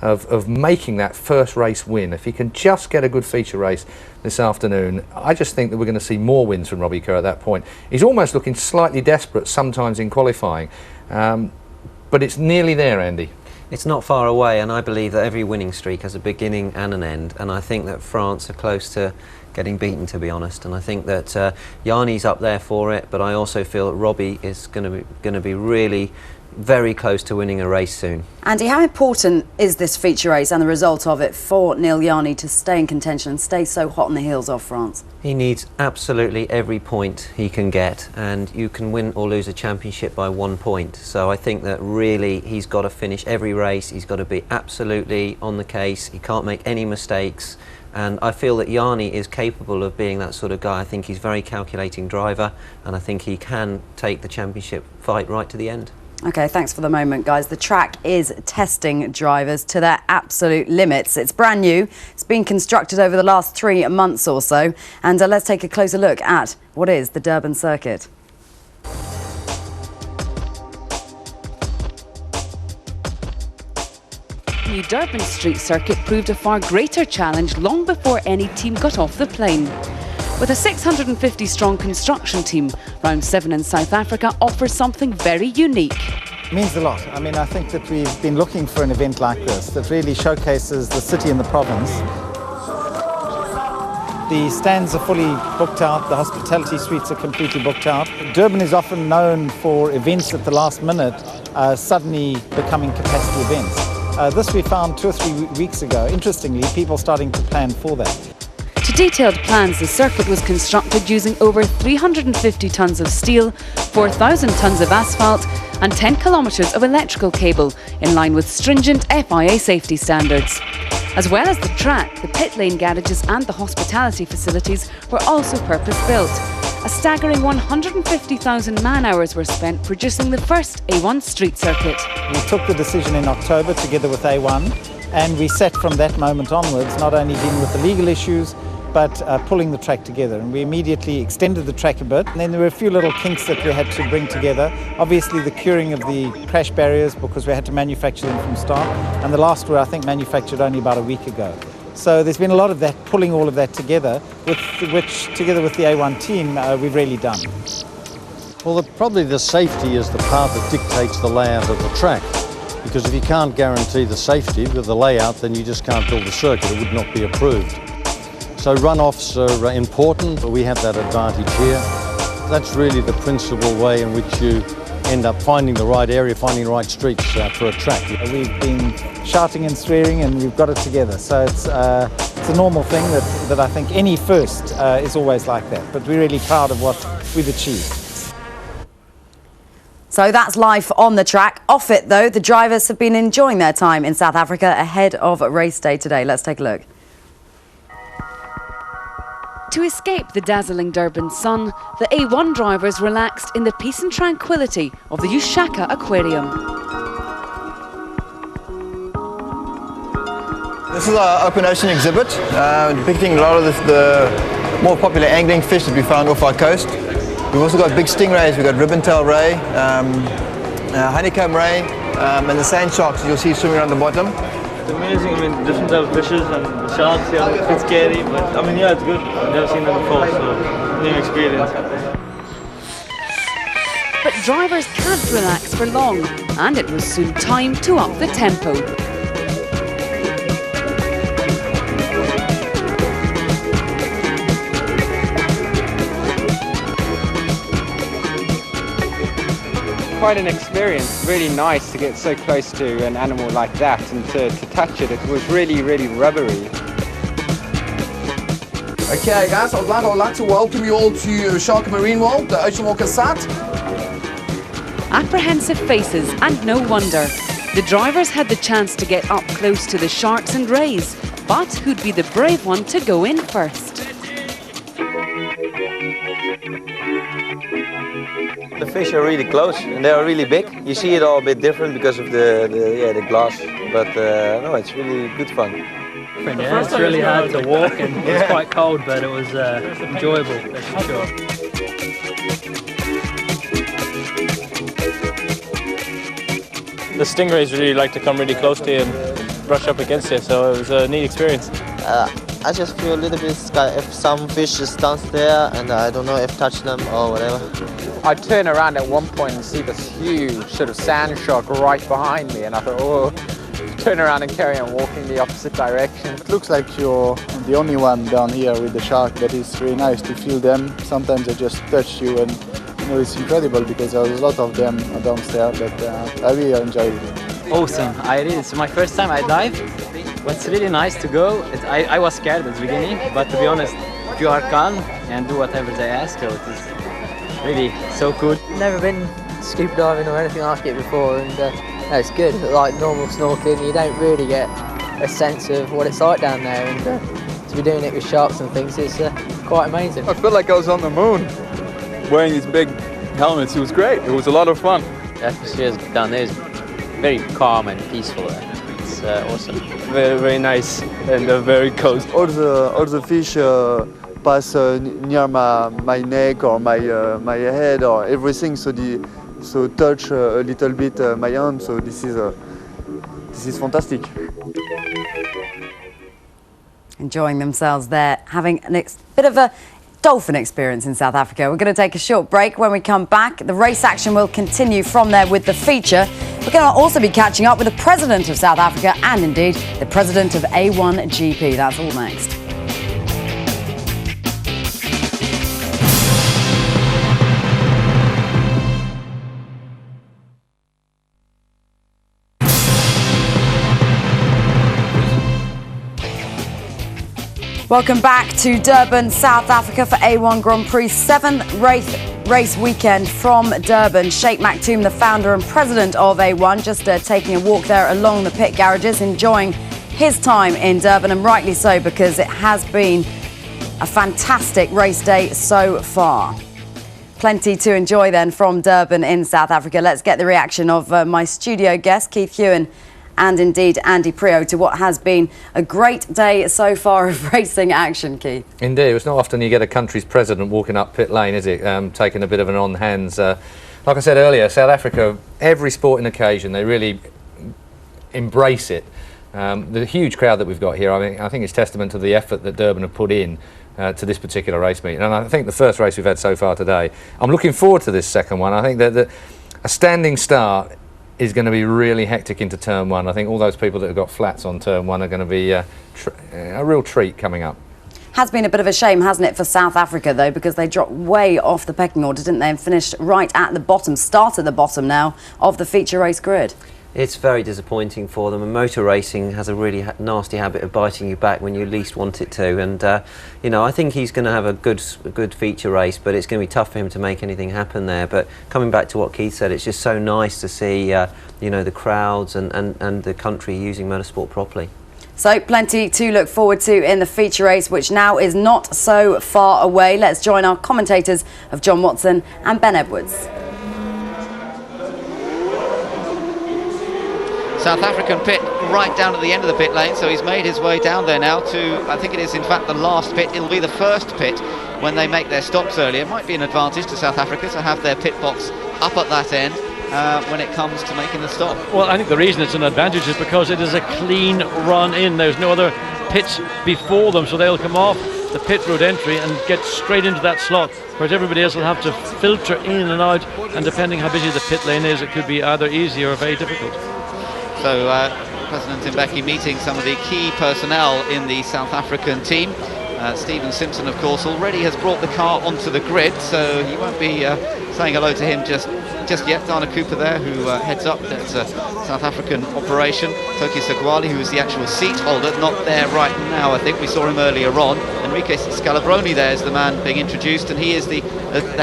of making that first race win. If he can just get a good feature race this afternoon, I just think that we're going to see more wins from Robbie Kerr at that point. He's almost looking slightly desperate sometimes in qualifying, but it's nearly there, Andy. It's not far away, and I believe that every winning streak has a beginning and an end, and I think that France are close to getting beaten, to be honest, and I think that Yarni's up there for it, but I also feel that Robbie is going to be really very close to winning a race soon. Andy, how important is this feature race and the result of it for Neil Yarni to stay in contention and stay so hot on the heels of France? He needs absolutely every point he can get, and you can win or lose a championship by 1 point. So I think that really he's got to finish every race, he's got to be absolutely on the case, he can't make any mistakes, and I feel that Yarni is capable of being that sort of guy. I think he's a very calculating driver, and I think he can take the championship fight right to the end. OK, thanks for the moment, guys. The track is testing drivers to their absolute limits. It's brand new. It's been constructed over the last 3 months or so. And let's take a closer look at what is the Durban circuit. The Durban street circuit proved a far greater challenge long before any team got off the plane. With a 650-strong construction team, Round 7 in South Africa offers something very unique. It means a lot. I mean, I think that we've been looking for an event like this that really showcases the city and the province. The stands are fully booked out, the hospitality suites are completely booked out. Durban is often known for events at the last minute suddenly becoming capacity events. This we found 2 or 3 weeks ago. Interestingly, people starting to plan for that. To detailed plans, the circuit was constructed using over 350 tonnes of steel, 4,000 tonnes of asphalt and 10 kilometres of electrical cable, in line with stringent FIA safety standards. As well as the track, the pit lane garages and the hospitality facilities were also purpose-built. A staggering 150,000 man-hours were spent producing the first A1 street circuit. We took the decision in October together with A1, and we set from that moment onwards, not only dealing with the legal issues, but pulling the track together. And we immediately extended the track a bit. And then there were a few little kinks that we had to bring together. Obviously the curing of the crash barriers, because we had to manufacture them from start. And the last were, I think, manufactured only about a week ago. So there's been a lot of that, pulling all of that together, which together with the A1 team, we've really done. Well, probably the safety is the part that dictates the layout of the track. Because if you can't guarantee the safety with the layout, then you just can't build the circuit. It would not be approved. So runoffs are important, but we have that advantage here. That's really the principal way in which you end up finding the right area, finding the right streets for a track. We've been shouting and swearing and we've got it together. So it's a normal thing that I think any first is always like that. But we're really proud of what we've achieved. So that's life on the track. Off it, though, the drivers have been enjoying their time in South Africa ahead of race day today. Let's take a look. To escape the dazzling Durban sun, the A1 drivers relaxed in the peace and tranquility of the Ushaka Aquarium. This is our open ocean exhibit, depicting a lot of the more popular angling fish that we found off our coast. We've also got big stingrays, we've got ribbon-tailed ray, honeycomb ray, and the sand sharks you'll see swimming around the bottom. It's amazing, I mean, different type of fishes and the sharks, yeah, it's a bit scary, but I mean, yeah, it's good. I've never seen them before, so new experience. But drivers can't relax for long, and it was soon time to up the tempo. Quite an experience, really nice to get so close to an animal like that and to touch it. It was really, really rubbery. Okay guys, I'd like to welcome you all to Shark Marine World, the Ocean Walker site. Apprehensive faces, and no wonder. The drivers had the chance to get up close to the sharks and rays, but who'd be the brave one to go in first? The fish are really close and they are really big. You see it all a bit different because of the glass, but no, it's really good fun. Yeah, it's really hard to walk and it was quite cold, but it was enjoyable, that's for sure. The stingrays really like to come really close to you and brush up against you, so it was a neat experience. I just feel a little bit scared if some fish is downstairs and I don't know if touch them or whatever. I turned around at one point and see this huge sort of sand shark right behind me, and I thought, oh, turn around and carry on walking the opposite direction. It looks like you're the only one down here with the shark, but it's really nice to feel them. Sometimes they just touch you, and you know, it's incredible because there's a lot of them downstairs, but I really enjoyed it. Awesome, it's my first time I dive. It's really nice to go. I was scared at the beginning, but to be honest, if you are calm and do whatever they ask, it is really so cool. Never been scuba diving or anything like it before, and it's good. Like normal snorkeling, you don't really get a sense of what it's like down there, and to be doing it with sharks and things is quite amazing. I felt like I was on the moon, wearing these big helmets. It was great. It was a lot of fun. The atmosphere down there is very calm and peaceful. It's awesome. Very, very nice and very cold. All the fish pass near my neck or my head or everything, so touch a little bit my hand. So this is fantastic. Enjoying themselves there, having a bit of a dolphin experience in South Africa. We're going to take a short break. When we come back, the race action will continue from there with the feature. We're going to also be catching up with the President of South Africa and indeed the President of A1GP. That's all next. Welcome back to Durban, South Africa for A1 Grand Prix 7th race weekend from Durban. Sheikh Maktoum, the founder and president of A1, just taking a walk there along the pit garages, enjoying his time in Durban, and rightly so because it has been a fantastic race day so far. Plenty to enjoy then from Durban in South Africa. Let's get the reaction of my studio guest, Keith Hewen, and indeed Andy Prio, to what has been a great day so far of racing action, Keith. Indeed, it's not often you get a country's president walking up pit lane, is it? Taking a bit of an on-hands. Like I said earlier, South Africa, every sporting occasion, they really embrace it. The huge crowd that we've got here, I think it's testament to the effort that Durban have put in to this particular race meeting. And I think the first race we've had so far today, I'm looking forward to this second one. I think that a standing start is going to be really hectic into turn one. I think all those people that have got flats on turn one are going to be a real treat coming up. Has been a bit of a shame, hasn't it, for South Africa, though, because they dropped way off the pecking order, didn't they, and finished right at the bottom, start at the bottom now of the feature race grid. It's very disappointing for them, and motor racing has a really nasty habit of biting you back when you least want it to. And you know, I think he's going to have a good feature race, but it's going to be tough for him to make anything happen there. But coming back to what Keith said, it's just so nice to see you know, the crowds and the country using motorsport properly. So plenty to look forward to in the feature race, which now is not so far away. Let's join our commentators of John Watson and Ben Edwards. South African pit right down at the end of the pit lane, so he's made his way down there now to, I think it is in fact the last pit. It'll be the first pit when they make their stops early. It might be an advantage to South Africa to have their pit box up at that end when it comes to making the stop. Well, I think the reason it's an advantage is because it is a clean run in. There's no other pits before them, so they'll come off the pit road entry and get straight into that slot, whereas everybody else will have to filter in and out, and depending how busy the pit lane is, it could be either easy or very difficult. So President Mbeki meeting some of the key personnel in the South African team. Stephen Simpson, of course, already has brought the car onto the grid, so you won't be saying hello to him just yet. Dana Cooper there, who heads up that South African operation. Toki Sagwali, who is the actual seat holder, not there right now. I think we saw him earlier on. Enrique Scalabroni there is the man being introduced, and he is the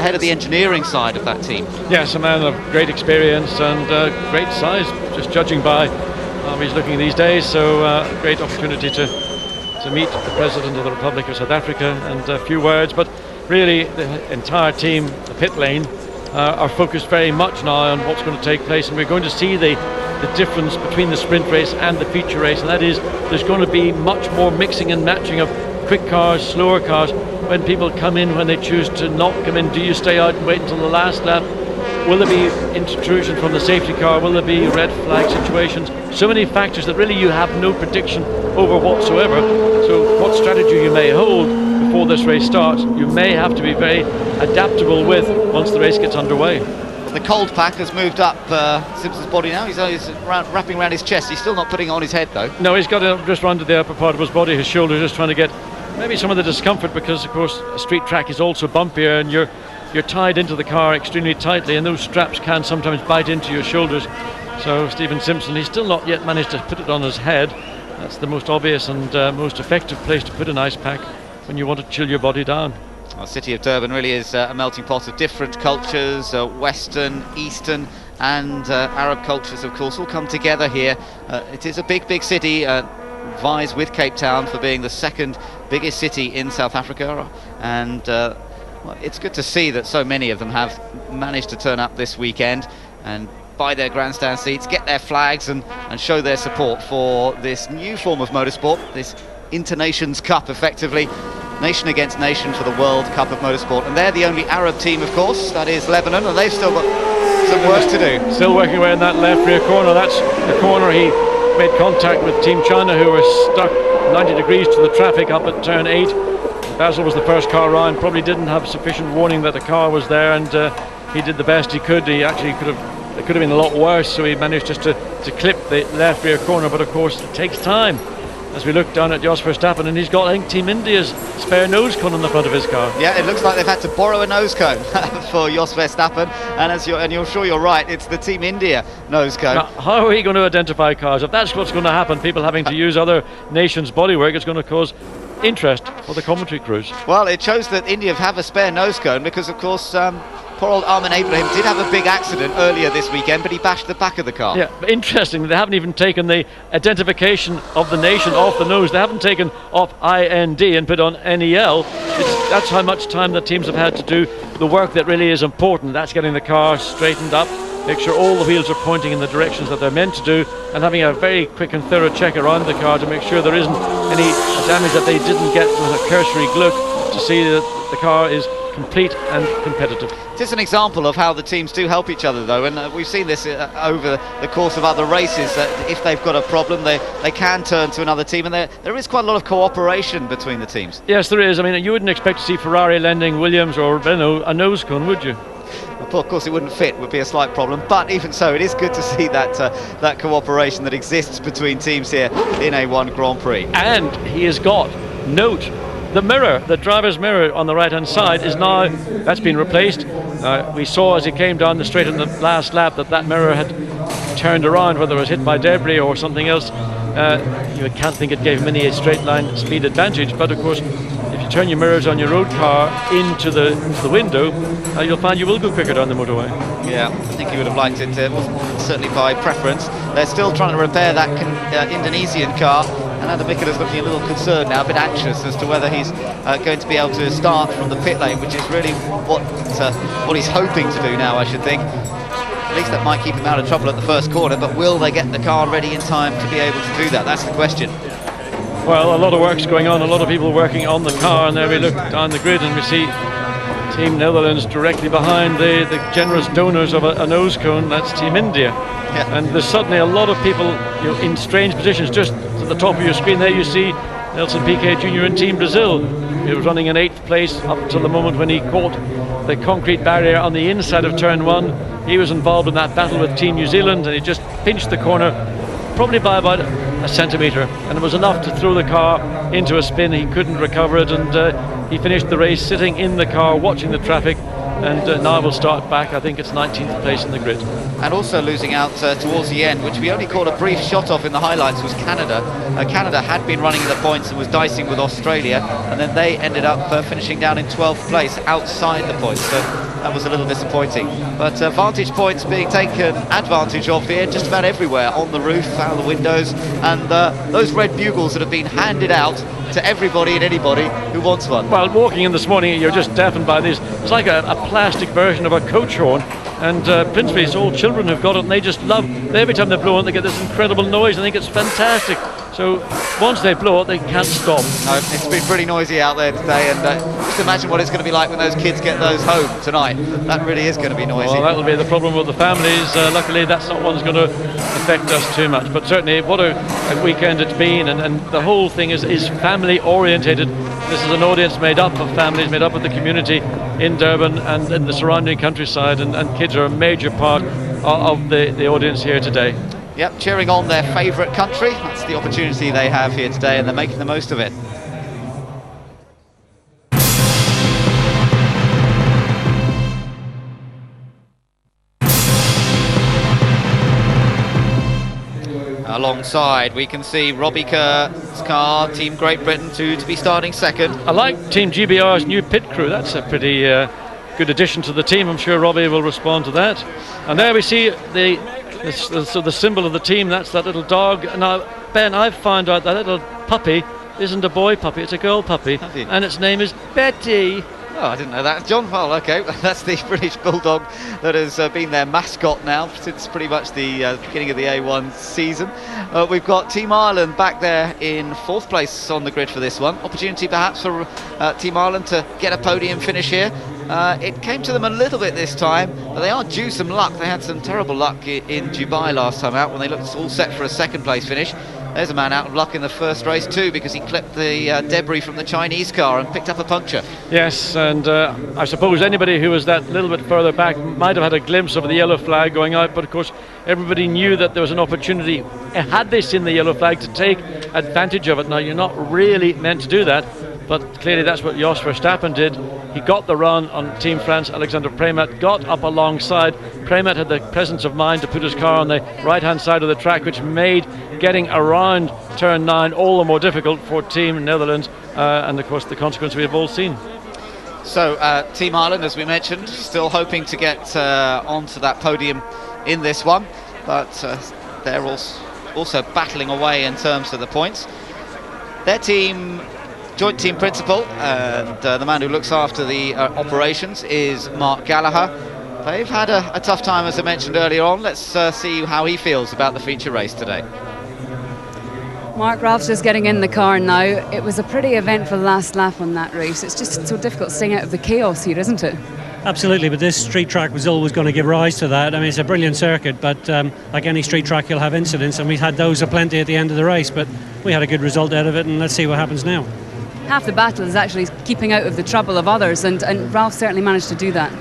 head of the engineering side of that team. Yes, a man of great experience and great size, just judging by how he's looking these days. So great opportunity to meet the President of the Republic of South Africa and a few words. But really, the entire team, the pit lane, are focused very much now on what's going to take place, and we're going to see the the difference between the sprint race and the feature race, and that is there's going to be much more mixing and matching of quick cars, slower cars. When people come in, when they choose to not come in, do you stay out and wait until the last lap? Will there be intrusion from the safety car? Will there be red flag situations? So many factors that really you have no prediction over whatsoever. So what strategy you may hold before this race starts, you may have to be very adaptable with once the race gets underway. The cold pack has moved up Simpson's body now. He's wrapping around his chest. He's still not putting it on his head though. No, he's got it just round to the upper part of his body, his shoulders, just trying to get maybe some of the discomfort, because of course a street track is also bumpier and you're tied into the car extremely tightly, and those straps can sometimes bite into your shoulders. So Stephen Simpson, he's still not yet managed to put it on his head. That's the most obvious and most effective place to put an ice pack when you want to chill your body down. Well, the city of Durban really is a melting pot of different cultures, Western, Eastern and Arab cultures, of course, all come together here. It is a big city, vies with Cape Town for being the second biggest city in South Africa, and well, it's good to see that so many of them have managed to turn up this weekend and buy their grandstand seats, get their flags and show their support for this new form of motorsport, this Inter-Nations Cup, effectively nation against nation for the World Cup of Motorsport. And they're the only Arab team, of course, that is Lebanon, and they've still got some work to do. Still working away in that left rear corner. That's the corner he made contact with Team China, who were stuck 90 degrees to the traffic up at turn 8. Basil was the first car around, probably didn't have sufficient warning that the car was there, and he did the best he could. He actually it could have been a lot worse, so he managed just to clip the left rear corner, but of course it takes time. As we look down at Jos Verstappen, and he's got, I think, Team India's spare nose cone on the front of his car. Yeah, it looks like they've had to borrow a nose cone for Jos Verstappen, and you're sure you're right, it's the Team India nose cone. Now, how are we going to identify cars? If that's what's going to happen, people having to use other nations' bodywork, it's going to cause interest for the commentary crews. Well, it shows that India have a spare nose cone because, of course, poor old Armin Abraham did have a big accident earlier this weekend, but he bashed the back of the car. Yeah, but interestingly, they haven't even taken the identification of the nation off the nose. They haven't taken off IND and put on NEL. That's how much time the teams have had to do the work that really is important. That's getting the car straightened up, make sure all the wheels are pointing in the directions that they're meant to do, and having a very quick and thorough check around the car to make sure there isn't any damage that they didn't get with a cursory look, to see that the car is complete and competitive. It's an example of how the teams do help each other, though, and we've seen this over the course of other races, that if they've got a problem, they can turn to another team, and there is quite a lot of cooperation between the teams. Yes, there is. I mean, you wouldn't expect to see Ferrari lending Williams or Renault a nose cone, would you? Of course, it wouldn't fit, would be a slight problem, but even so, it is good to see that cooperation that exists between teams here in A1 Grand Prix. And he has got, note, the mirror, the driver's mirror on the right hand side is now, that's been replaced. We saw as he came down the straight in the last lap that mirror had turned around, whether it was hit by debris or something else. You can't think it gave him any straight line speed advantage, but of course if you turn your mirrors on your road car into the window, you'll find you will go quicker down the motorway. Yeah, I think he would have liked it, certainly by preference. They're still trying to repair that Indonesian car, and Adam Mikula's looking a little concerned now, a bit anxious as to whether he's going to be able to start from the pit lane, which is really what he's hoping to do now, I should think. At least that might keep him out of trouble at the first corner, but will they get the car ready in time to be able to do that? That's the question. Well, a lot of work's going on, a lot of people working on the car, and there we look down the grid and we see Team Netherlands directly behind the generous donors of a nose cone. That's Team India. Yeah. And there's suddenly a lot of people in strange positions. Just at the top of your screen there you see Nelson Piquet Jr. in Team Brazil. He was running in 8th place up until the moment when he caught the concrete barrier on the inside of turn 1. He was involved in that battle with Team New Zealand, and he just pinched the corner probably by about a centimetre, and it was enough to throw the car into a spin. He couldn't recover it, and he finished the race sitting in the car watching the traffic, and now we'll start back. I think it's 19th place in the grid. And also losing out towards the end, which we only caught a brief shot of in the highlights, was Canada. Canada had been running the points and was dicing with Australia, and then they ended up finishing down in 12th place outside the points, so that was a little disappointing. But vantage points being taken advantage of here just about everywhere, on the roof, out the windows, and those red bugles that have been handed out to everybody and anybody who wants one. Well, walking in this morning, you're just deafened by these. It's like a plastic version of a coach horn. And principally it's all children who've got it, and they just love, every time they blow it they get this incredible noise. I think it's fantastic. So once they blow it, they can't stop. No, it's been pretty noisy out there today, and just imagine what it's going to be like when those kids get those home tonight. That really is going to be noisy. Well, that'll be the problem with the families. Luckily, that's not what's going to affect us too much. But certainly, what a weekend it's been, and the whole thing is family orientated. This is an audience made up of families, made up of the community in Durban and in the surrounding countryside, and kids are a major part of the audience here today. Yep, cheering on their favourite country. That's the opportunity they have here today, and they're making the most of it. Alongside, we can see Robbie Kerr's car, Team Great Britain, to be starting second. I like Team GBR's new pit crew. That's a pretty good addition to the team. I'm sure Robbie will respond to that. And there we see the symbol of the team. That's that little dog. Now, Ben, I've found out that little puppy isn't a boy puppy, it's a girl puppy, and its name is Betty. Oh, I didn't know that. John, well, okay, that's the British Bulldog that has been their mascot now since pretty much the beginning of the A1 season. We've got Team Ireland back there in 4th place on the grid for this one. Opportunity perhaps for Team Ireland to get a podium finish here. It came to them a little bit this time, but they are due some luck. They had some terrible luck in Dubai last time out when they looked all set for a 2nd place finish. There's a man out of luck in the first race too, because he clipped the debris from the Chinese car and picked up a puncture. Yes, and I suppose anybody who was that little bit further back might have had a glimpse of the yellow flag going out, but of course everybody knew that there was an opportunity, had they seen the yellow flag, to take advantage of it. Now, you're not really meant to do that, but clearly that's what Jos Verstappen did. He got the run on Team France. Alexander Premat got up alongside. Premat had the presence of mind to put his car on the right-hand side of the track, which made getting around turn 9 all the more difficult for Team Netherlands, and of course the consequence we have all seen. So Team Ireland, as we mentioned, still hoping to get onto that podium in this one, but they're also battling away in terms of the points. Their team, joint team principal, and the man who looks after the operations is Mark Gallagher. They've had a tough time, as I mentioned earlier on. Let's see how he feels about the feature race today. Mark, Ralph's just getting in the car now. It was a pretty eventful last lap on that race. It's just so difficult staying out of the chaos here, isn't it? Absolutely, but this street track was always going to give rise to that. I mean, it's a brilliant circuit, but like any street track, you'll have incidents, and we had those aplenty at the end of the race, but we had a good result out of it, and let's see what happens now. Half the battle is actually keeping out of the trouble of others, and Ralph certainly managed to do that.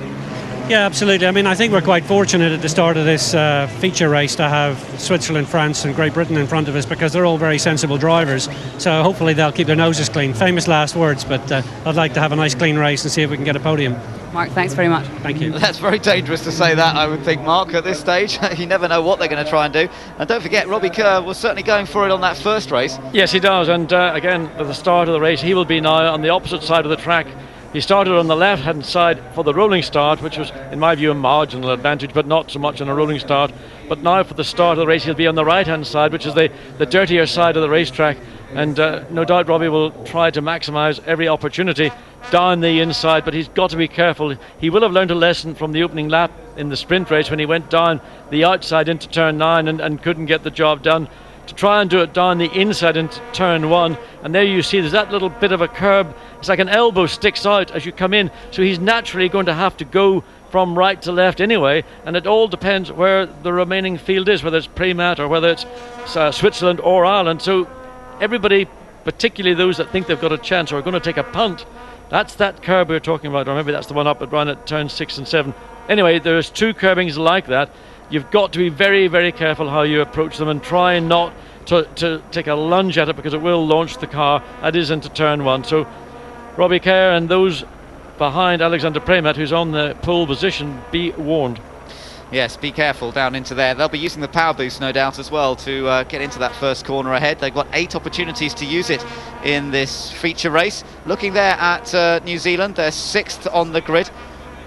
Yeah, absolutely. I mean, I think we're quite fortunate at the start of this feature race to have Switzerland, France and Great Britain in front of us, because they're all very sensible drivers. So hopefully they'll keep their noses clean. Famous last words, but I'd like to have a nice clean race and see if we can get a podium. Mark, thanks very much. Thank you. That's very dangerous to say that, I would think, Mark, at this stage. You never know what they're going to try and do. And don't forget, Robbie Kerr was certainly going for it on that first race. Yes, he does. And again, at the start of the race, he will be now on the opposite side of the track. He started on the left-hand side for the rolling start, which was, in my view, a marginal advantage, but not so much on a rolling start. But now for the start of the race, he'll be on the right-hand side, which is the dirtier side of the racetrack. And no doubt Robbie will try to maximise every opportunity down the inside, but he's got to be careful. He will have learned a lesson from the opening lap in the sprint race when he went down the outside into turn 9 and couldn't get the job done. To try and do it down the inside into turn 1, and there you see there's that little bit of a curb. It's like an elbow sticks out as you come in, so he's naturally going to have to go from right to left anyway, and it all depends where the remaining field is, whether it's Premat or whether it's Switzerland or Ireland. So everybody, particularly those that think they've got a chance or are going to take a punt, that's that curb we're talking about, or maybe that's the one up around at turn 6 and 7. Anyway, there's 2 curbings like that. You've got to be very, very careful how you approach them, and try not to take a lunge at it, because it will launch the car. That is into turn 1. So Robbie Kerr and those behind Alexander Premat, who's on the pole position, be warned. Yes, be careful down into there. They'll be using the power boost, no doubt, as well, to get into that first corner ahead. They've got 8 opportunities to use it in this feature race. Looking there at New Zealand, they're 6th on the grid.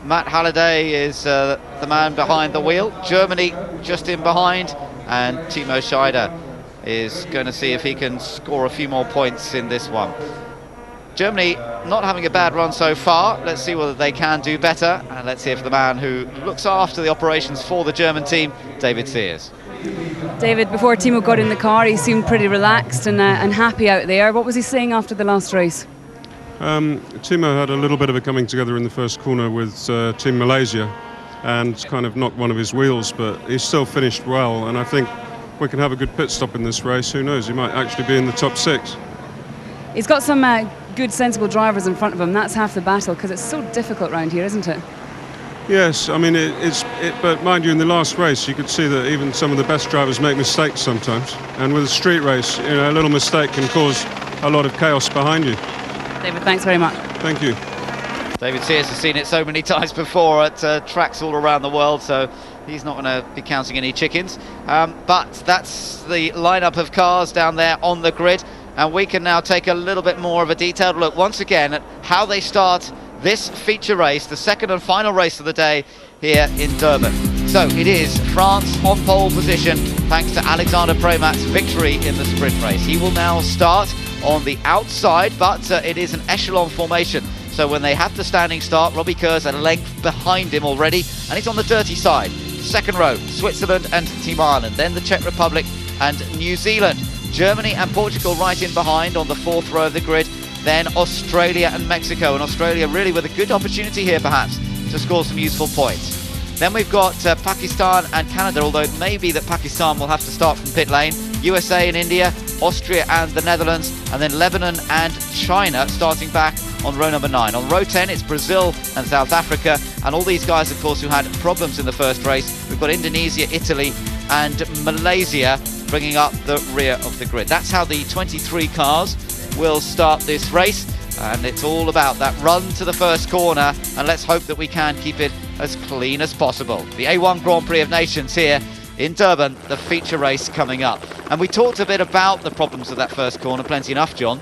Matt Halliday is the man behind the wheel. Germany just in behind, and Timo Scheider is going to see if he can score a few more points in this one. Germany not having a bad run so far. Let's see whether they can do better, and let's hear from the man who looks after the operations for the German team, David Sears. David, before Timo got in the car, he seemed pretty relaxed and happy out there. What was he saying after the last race? Timo had a little bit of a coming together in the first corner with Team Malaysia and kind of knocked one of his wheels, but he still finished well, and I think we can have a good pit stop in this race. Who knows, he might actually be in the top 6. He's got some good, sensible drivers in front of him. That's half the battle, because it's so difficult round here, isn't it? Yes, I mean, but mind you, in the last race, you could see that even some of the best drivers make mistakes sometimes. And with a street race, you know, a little mistake can cause a lot of chaos behind you. David, thanks very much. Thank you. David Sears has seen it so many times before at tracks all around the world, so he's not going to be counting any chickens. But that's the lineup of cars down there on the grid, and we can now take a little bit more of a detailed look once again at how they start this feature race, the second and final race of the day here in Durban. So it is France on pole position thanks to Alexander Premat's victory in the sprint race. He will now start on the outside, but it is an echelon formation. So when they have the standing start, Robbie Kerr's a length behind him already, and he's on the dirty side. Second row, Switzerland and Team Ireland, then the Czech Republic and New Zealand. Germany and Portugal right in behind on the fourth row of the grid. Then Australia and Mexico, and Australia really with a good opportunity here perhaps to score some useful points. Then we've got Pakistan and Canada, although it may be that Pakistan will have to start from pit lane. USA and India, Austria and the Netherlands, and then Lebanon and China starting back on row number 9. On row 10 it's Brazil and South Africa, and all these guys of course who had problems in the first race. We've got Indonesia, Italy and Malaysia bringing up the rear of the grid. That's how the 23 cars will start this race, and it's all about that run to the first corner, and let's hope that we can keep it as clean as possible. The A1 Grand Prix of Nations here in Durban, the feature race coming up. And we talked a bit about the problems of that first corner, plenty enough, John.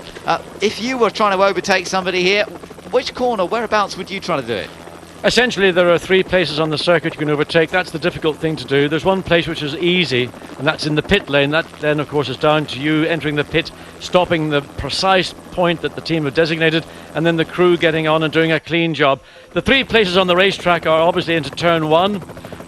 If you were trying to overtake somebody here, which corner, whereabouts would you try to do it? Essentially, there are 3 places on the circuit you can overtake. That's the difficult thing to do. There's one place which is easy, and that's in the pit lane. That then, of course, is down to you entering the pit, stopping the precise point that the team have designated, and then the crew getting on and doing a clean job. The 3 places on the racetrack are obviously into turn 1,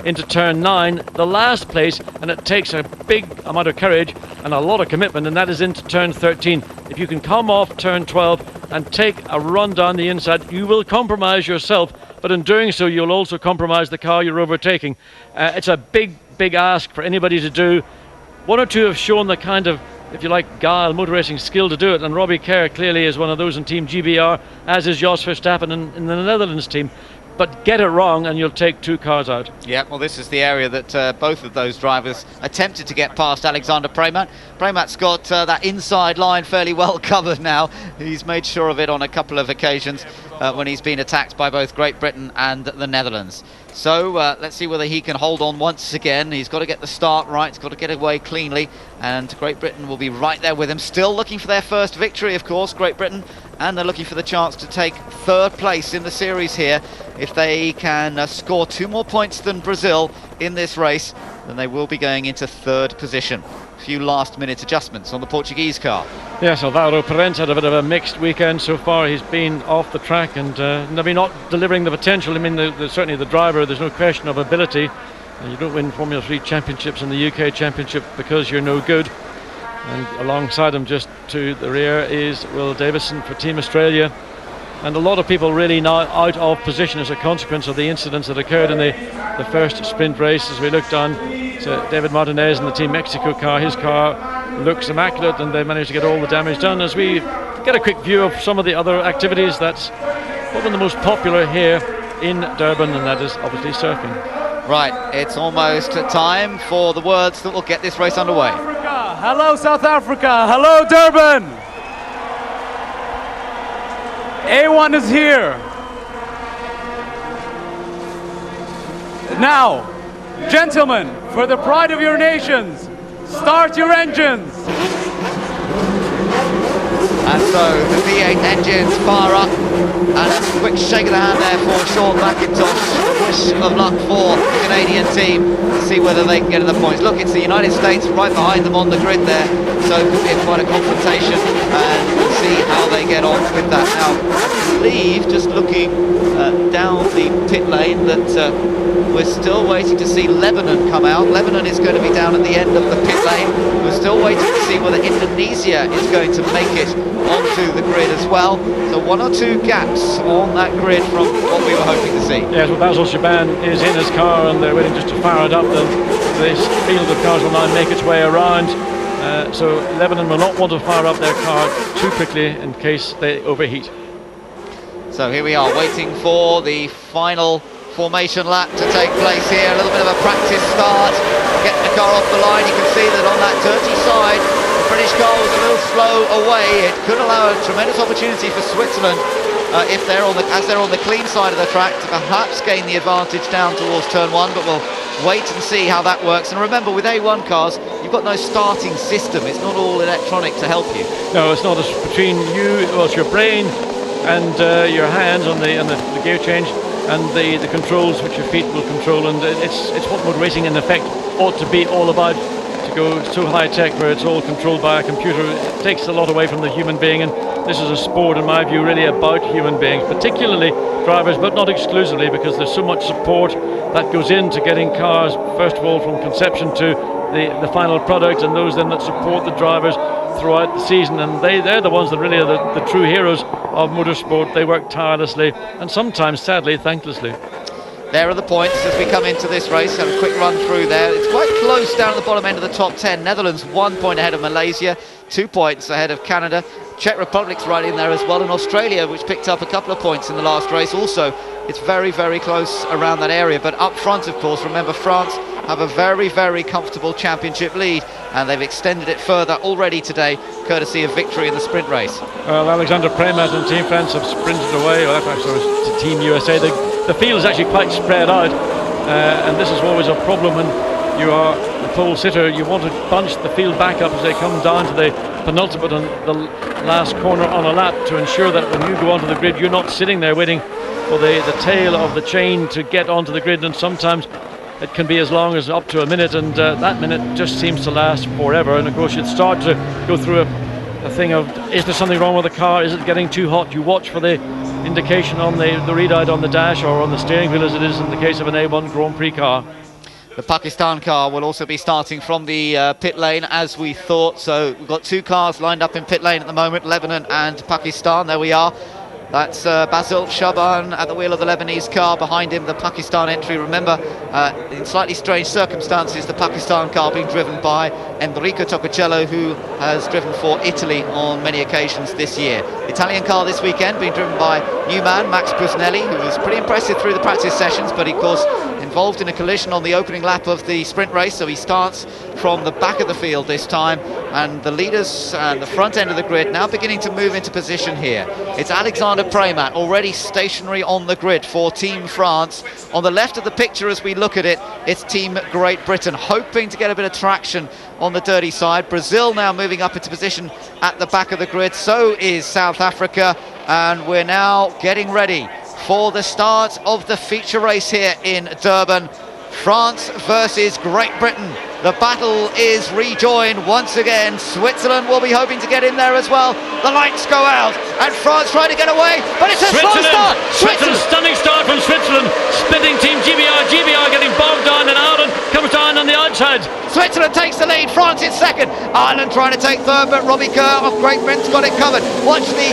into turn 9, the last place, and it takes a big amount of courage and a lot of commitment, and that is into turn 13. If you can come off turn 12 and take a run down the inside, you will compromise yourself, but in doing so you'll also compromise the car you're overtaking. It's a big ask for anybody to do. 1 or 2 have shown the kind of, if you like, guile, motor racing skill to do it, and Robbie Kerr clearly is one of those in Team GBR, as is Jos Verstappen in the Netherlands team. But get it wrong and you'll take 2 cars out. Yeah, well, this is the area that both of those drivers attempted to get past Alexander Premat. Premat's got that inside line fairly well covered now. He's made sure of it on a couple of occasions when he's been attacked by both Great Britain and the Netherlands. So let's see whether he can hold on once again. He's got to get the start right, he's got to get away cleanly, and Great Britain will be right there with him, still looking for their first victory, of course, Great Britain, and they're looking for the chance to take 3rd place in the series here. If they can score 2 more points than Brazil in this race, then they will be going into 3rd position. A few last-minute adjustments on the Portuguese car. Yes, Alvaro Perez had a bit of a mixed weekend so far. He's been off the track and maybe not delivering the potential. I mean, certainly the driver, there's no question of ability. You don't win Formula 3 championships in the UK Championship because you're no good. And alongside him, just to the rear, is Will Davison for Team Australia. And a lot of people really now out of position as a consequence of the incidents that occurred in the first sprint race. As we look down to David Martinez in the Team Mexico car, his car looks immaculate and they managed to get all the damage done. As we get a quick view of some of the other activities, that's one of the most popular here in Durban, and that is obviously surfing. Right, it's almost time for the words that will get this race underway. Hello South Africa, hello Durban! A1 is here. Now, gentlemen, for the pride of your nations, start your engines. And so the V8 engines fire up And a quick shake of the hand there for Sean McIntosh. A wish of luck for the Canadian team to see whether they can get in the points. Look, it's the United States right behind them on the grid there, so it could be quite a confrontation, and we'll see how they get on with that. Now, I believe, just looking down the pit lane, that we're still waiting to see Lebanon come out. Lebanon is going to be down at the end of the pit lane. We're still waiting to see whether Indonesia is going to make it onto the grid as well. So 1 or 2 gaps on that grid from what we were hoping to see. Yes, well, Basil Shaban is in his car and they're waiting just to fire it up. This field of cars will now make its way around. So Lebanon will not want to fire up their car too quickly in case they overheat. So here we are, waiting for the final formation lap to take place here. A little bit of a practice start, getting the car off the line. You can see that on that dirty side, the British car was a little slow away. It could allow a tremendous opportunity for Switzerland if they're on the clean side of the track to perhaps gain the advantage down towards turn 1, but we'll wait and see how that works. And remember, with A1 cars, you've got no starting system. It's not all electronic to help you. No, it's not. It's between you, well, it's your brain and your hands on the gear change, and the controls which your feet will control, and it's what motor racing in effect ought to be all about. To go so high tech where it's all controlled by a computer, it takes a lot away from the human being, and this is a sport, in my view, really about human beings, particularly drivers, but not exclusively, because there's so much support that goes into getting cars, first of all from conception to the final product, and those then that support the drivers throughout the season, and they're the ones that really are the true heroes of motorsport. They work tirelessly and sometimes, sadly, thanklessly. There are the points as we come into this race. Have a quick run through there. It's quite close down at the bottom end of the top 10. Netherlands 1 point ahead of Malaysia, 2 points ahead of Canada. Czech Republic's right in there as well, and Australia, which picked up a couple of points in the last race. Also, it's very, very close around that area. But up front, of course, remember, France have a very, very comfortable championship lead, and they've extended it further already today, courtesy of victory in the sprint race. Well, Alexander Premat and Team France have sprinted away. Well, actually, it's Team USA. The field is actually quite spread out, and this is always a problem when you are the pole sitter. You want to bunch the field back up as they come down to the penultimate and the last corner on a lap, to ensure that when you go onto the grid, you're not sitting there waiting for the tail of the chain to get onto the grid, and sometimes it can be as long as up to a minute, and that minute just seems to last forever. And of course, you'd start to go through a thing of, is there something wrong with the car? Is it getting too hot? You watch for the indication on the readout on the dash or on the steering wheel, as it is in the case of an A1 Grand Prix car. The Pakistan car will also be starting from the pit lane, as we thought. So we've got 2 cars lined up in pit lane at the moment, Lebanon and Pakistan. There we are. That's Basil Shaban at the wheel of the Lebanese car. Behind him, the Pakistan entry. Remember, in slightly strange circumstances, the Pakistan car being driven by Enrico Toccocello, who has driven for Italy on many occasions this year. The Italian car this weekend being driven by new man Max Busnelli, who was pretty impressive through the practice sessions, but of course involved in a collision on the opening lap of the sprint race, so he starts from the back of the field this time, and the leaders and the front end of the grid now beginning to move into position here. It's Alexander Premat already stationary on the grid for Team France. On the left of the picture as we look at it, it's Team Great Britain, hoping to get a bit of traction on the dirty side. Brazil now moving up into position at the back of the grid, so is South Africa, and we're now getting ready for the start of the feature race here in Durban. France versus Great Britain. The battle is rejoined once again. Switzerland will be hoping to get in there as well. The lights go out and France trying to get away, but it's a slow start. Switzerland, stunning start from Switzerland, splitting Team GBR. GBR getting bogged down, and Ireland comes down on the outside. Switzerland takes the lead, France is second. Ireland trying to take third, but Robbie Kerr of Great Britain's got it covered. Watch the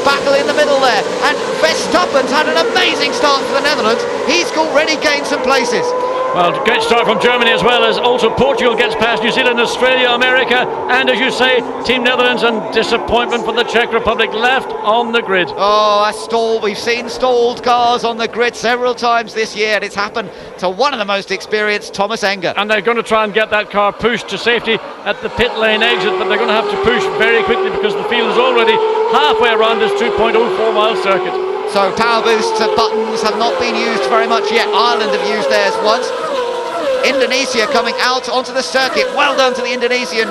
battle in the middle there, and Verstappen's had an amazing start for the Netherlands. He's already gained some places. Well, great start from Germany, as well as also Portugal gets past New Zealand, Australia, America, and as you say, Team Netherlands, and disappointment for the Czech Republic left on the grid. Oh, a stall. We've seen stalled cars on the grid several times this year, and it's happened to one of the most experienced, Thomas Enger. And they're going to try and get that car pushed to safety at the pit lane exit, but they're going to have to push very quickly because the field is already halfway around this 2.04 mile circuit. So power boost buttons have not been used very much yet. Ireland have used theirs once. Indonesia coming out onto the circuit. Well done to the Indonesian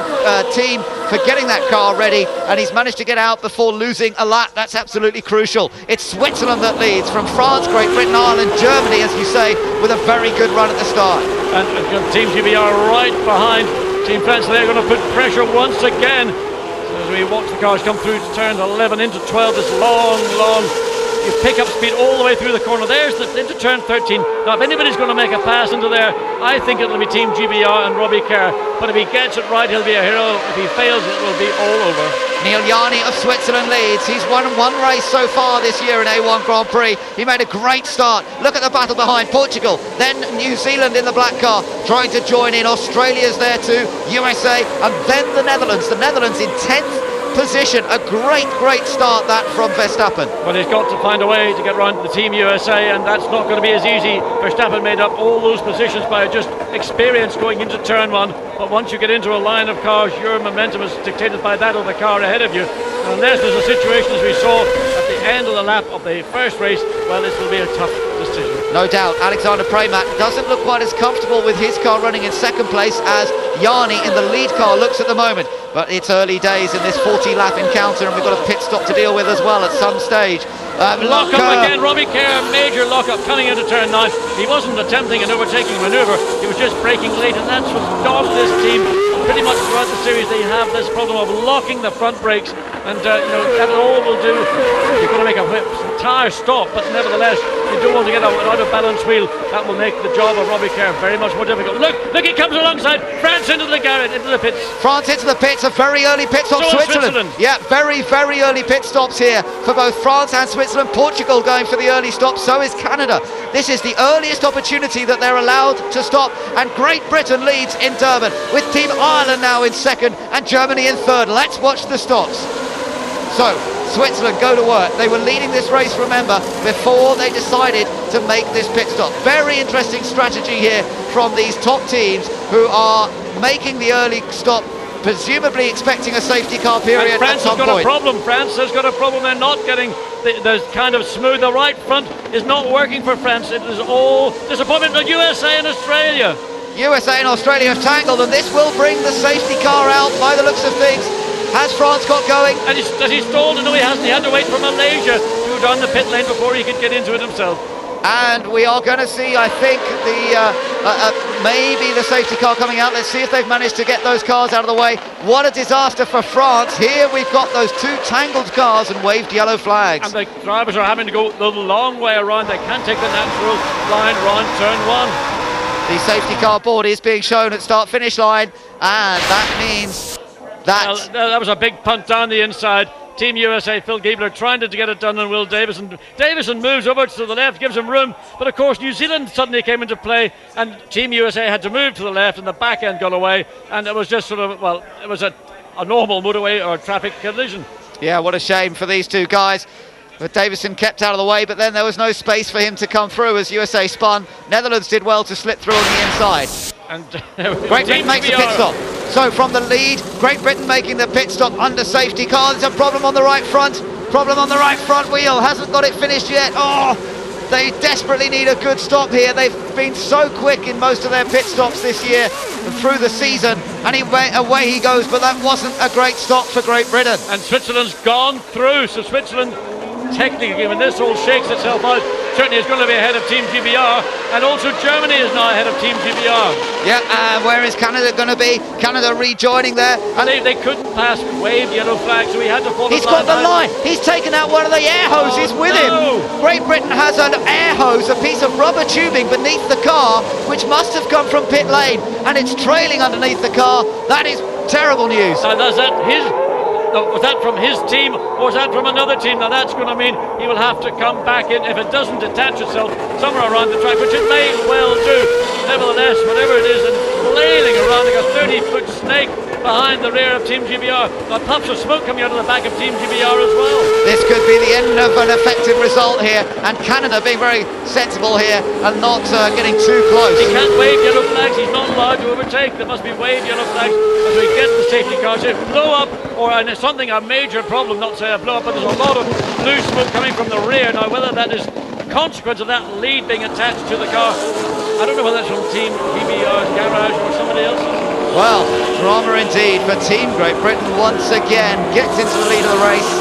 team for getting that car ready, and he's managed to get out before losing a lap. That's absolutely crucial. It's Switzerland that leads, from France, Great Britain, Ireland, Germany, as you say, with a very good run at the start. And Team GBR right behind Team France. They're going to put pressure once again. So as we watch the cars come through to turns 11 into 12, this long you pick up speed all the way through the corner. There's into turn 13. Now, if anybody's going to make a pass into there, I think it'll be Team GBR and Robbie Kerr. But if he gets it right, he'll be a hero. If he fails, it will be all over. Neil Yarni of Switzerland leads. He's won one race so far this year in A1 Grand Prix. He made a great start. Look at the battle behind Portugal, then New Zealand in the black car trying to join in. Australia's there too, USA, and then the Netherlands. The Netherlands in 10th position. A great start that from Verstappen. Well, he's got to find a way to get round to the Team USA, and that's not going to be as easy. Verstappen made up all those positions by just experience going into turn 1, but once you get into a line of cars, your momentum is dictated by that of the car ahead of you. And unless there's a situation as we saw at the end of the lap of the first race, well, this will be a tough decision. No doubt. Alexander Premat doesn't look quite as comfortable with his car running in second place as Yarni in the lead car looks at the moment. But it's early days in this 40-lap encounter, and we've got a pit stop to deal with as well at some stage. Lock up again, Robbie Kerr, major lock up coming into turn 9. He wasn't attempting an overtaking manoeuvre, he was just braking late, and that's what's dogged this team. Pretty much throughout the series they have this problem of locking the front brakes, and that all will do. You're going to make a entire stop, but nevertheless you don't want to get out of balance wheel. That will make the job of Robbie Kerr very much more difficult. Look, he comes alongside France into the garage, into the pits. France into the pits, a very early pit stop. So Switzerland. Yeah, very early pit stops here for both France and Switzerland. Portugal going for the early stop, so is Canada. This is the earliest opportunity that they're allowed to stop, and Great Britain leads in Durban, with Team Ireland now in second and Germany in third. Let's watch the stops. So Switzerland go to work. They were leading this race, remember, before they decided to make this pit stop. Very interesting strategy here from these top teams who are making the early stop, presumably expecting a safety car period and France at some has got point. a problem. France has got a problem. They're not getting the kind of smooth. The right front is not working for France. It is all disappointment to USA and Australia. USA and Australia have tangled, and this will bring the safety car out by the looks of things. Has France got going? And has he stalled? No, he hasn't. He had to wait for Malaysia to go down the pit lane before he could get into it himself. And we are going to see, I think, maybe the safety car coming out. Let's see if they've managed to get those cars out of the way. What a disaster for France. Here we've got those two tangled cars and waved yellow flags. And the drivers are having to go the long way around. They can't take the natural line round turn 1. The safety car board is being shown at start-finish line, and that means that... that was a big punt down the inside. Team USA, Phil Giebler trying to get it done on Will Davison. Davison moves over to the left, gives him room, but of course New Zealand suddenly came into play, and Team USA had to move to the left, and the back end got away, and it was just sort of, well, it was a normal motorway or traffic collision. Yeah, what a shame for these two guys. But Davison kept out of the way, but then there was no space for him to come through as USA spun. Netherlands did well to slip through on the inside. And Great Britain makes a pit stop. So from the lead, Great Britain making the pit stop under safety car. There's a problem on the right front. Problem on the right front wheel. Hasn't got it finished yet. Oh, they desperately need a good stop here. They've been so quick in most of their pit stops this year and through the season. And away he goes, but that wasn't a great stop for Great Britain. And Switzerland's gone through, so Switzerland, technically, when this all shakes itself out, certainly is going to be ahead of Team GBR, and also Germany is now ahead of Team GBR. Yeah, and where is Canada going to be? Canada rejoining there. And they couldn't pass, waved yellow flag, so he had to follow. He's got the line. He's taken out one of the air hoses with him. Great Britain has an air hose, a piece of rubber tubing beneath the car, which must have come from pit lane, and it's trailing underneath the car. That is terrible news. And was that from his team or was that from another team? Now that's going to mean he will have to come back in if it doesn't detach itself somewhere around the track, which it may well do. Nevertheless, whatever it is, and flailing around like a 30-foot snake behind the rear of Team GBR. Now puffs of smoke coming out of the back of Team GBR as well. This could be the end of an effective result here, and Canada being very sensible here and not getting too close. He can't wave yellow flags. He's not allowed to overtake. There must be wave yellow flags as we get the safety cars. If blow up or something, a major problem, not say a blow up, but there's a lot of blue smoke coming from the rear. Now whether that is a consequence of that lead being attached to the car, I don't know whether it's from Team GBR's garage or somebody else's. Well, drama indeed for Team Great Britain once again gets into the lead of the race,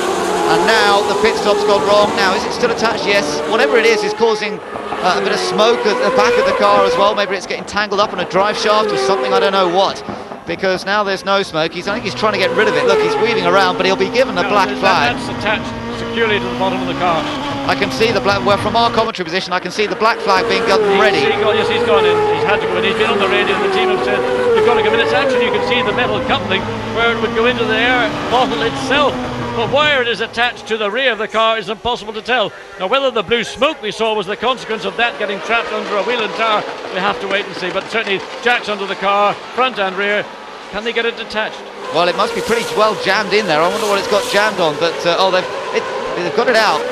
and now the pit stop's gone wrong. Now, is it still attached? Yes. Whatever it is causing a bit of smoke at the back of the car as well. Maybe it's getting tangled up in a drive shaft or something, I don't know what, because now there's no smoke. I think he's trying to get rid of it. Look, he's weaving around, but he'll be given a black flag. That's attached securely to the bottom of the car. I can see the black, well, from our commentary position, I can see the black flag being gotten ready. Yes, he's gone in. He's had to go in. He's been on the radio. The team have said, you've got to go in. It's actually, you can see the metal coupling where it would go into the air bottle itself. But where it is attached to the rear of the car is impossible to tell. Now, whether the blue smoke we saw was the consequence of that getting trapped under a wheel and tire, we have to wait and see. But certainly, jacks under the car, front and rear. Can they get it detached? Well, it must be pretty well jammed in there. I wonder what it's got jammed on. But they've got it out.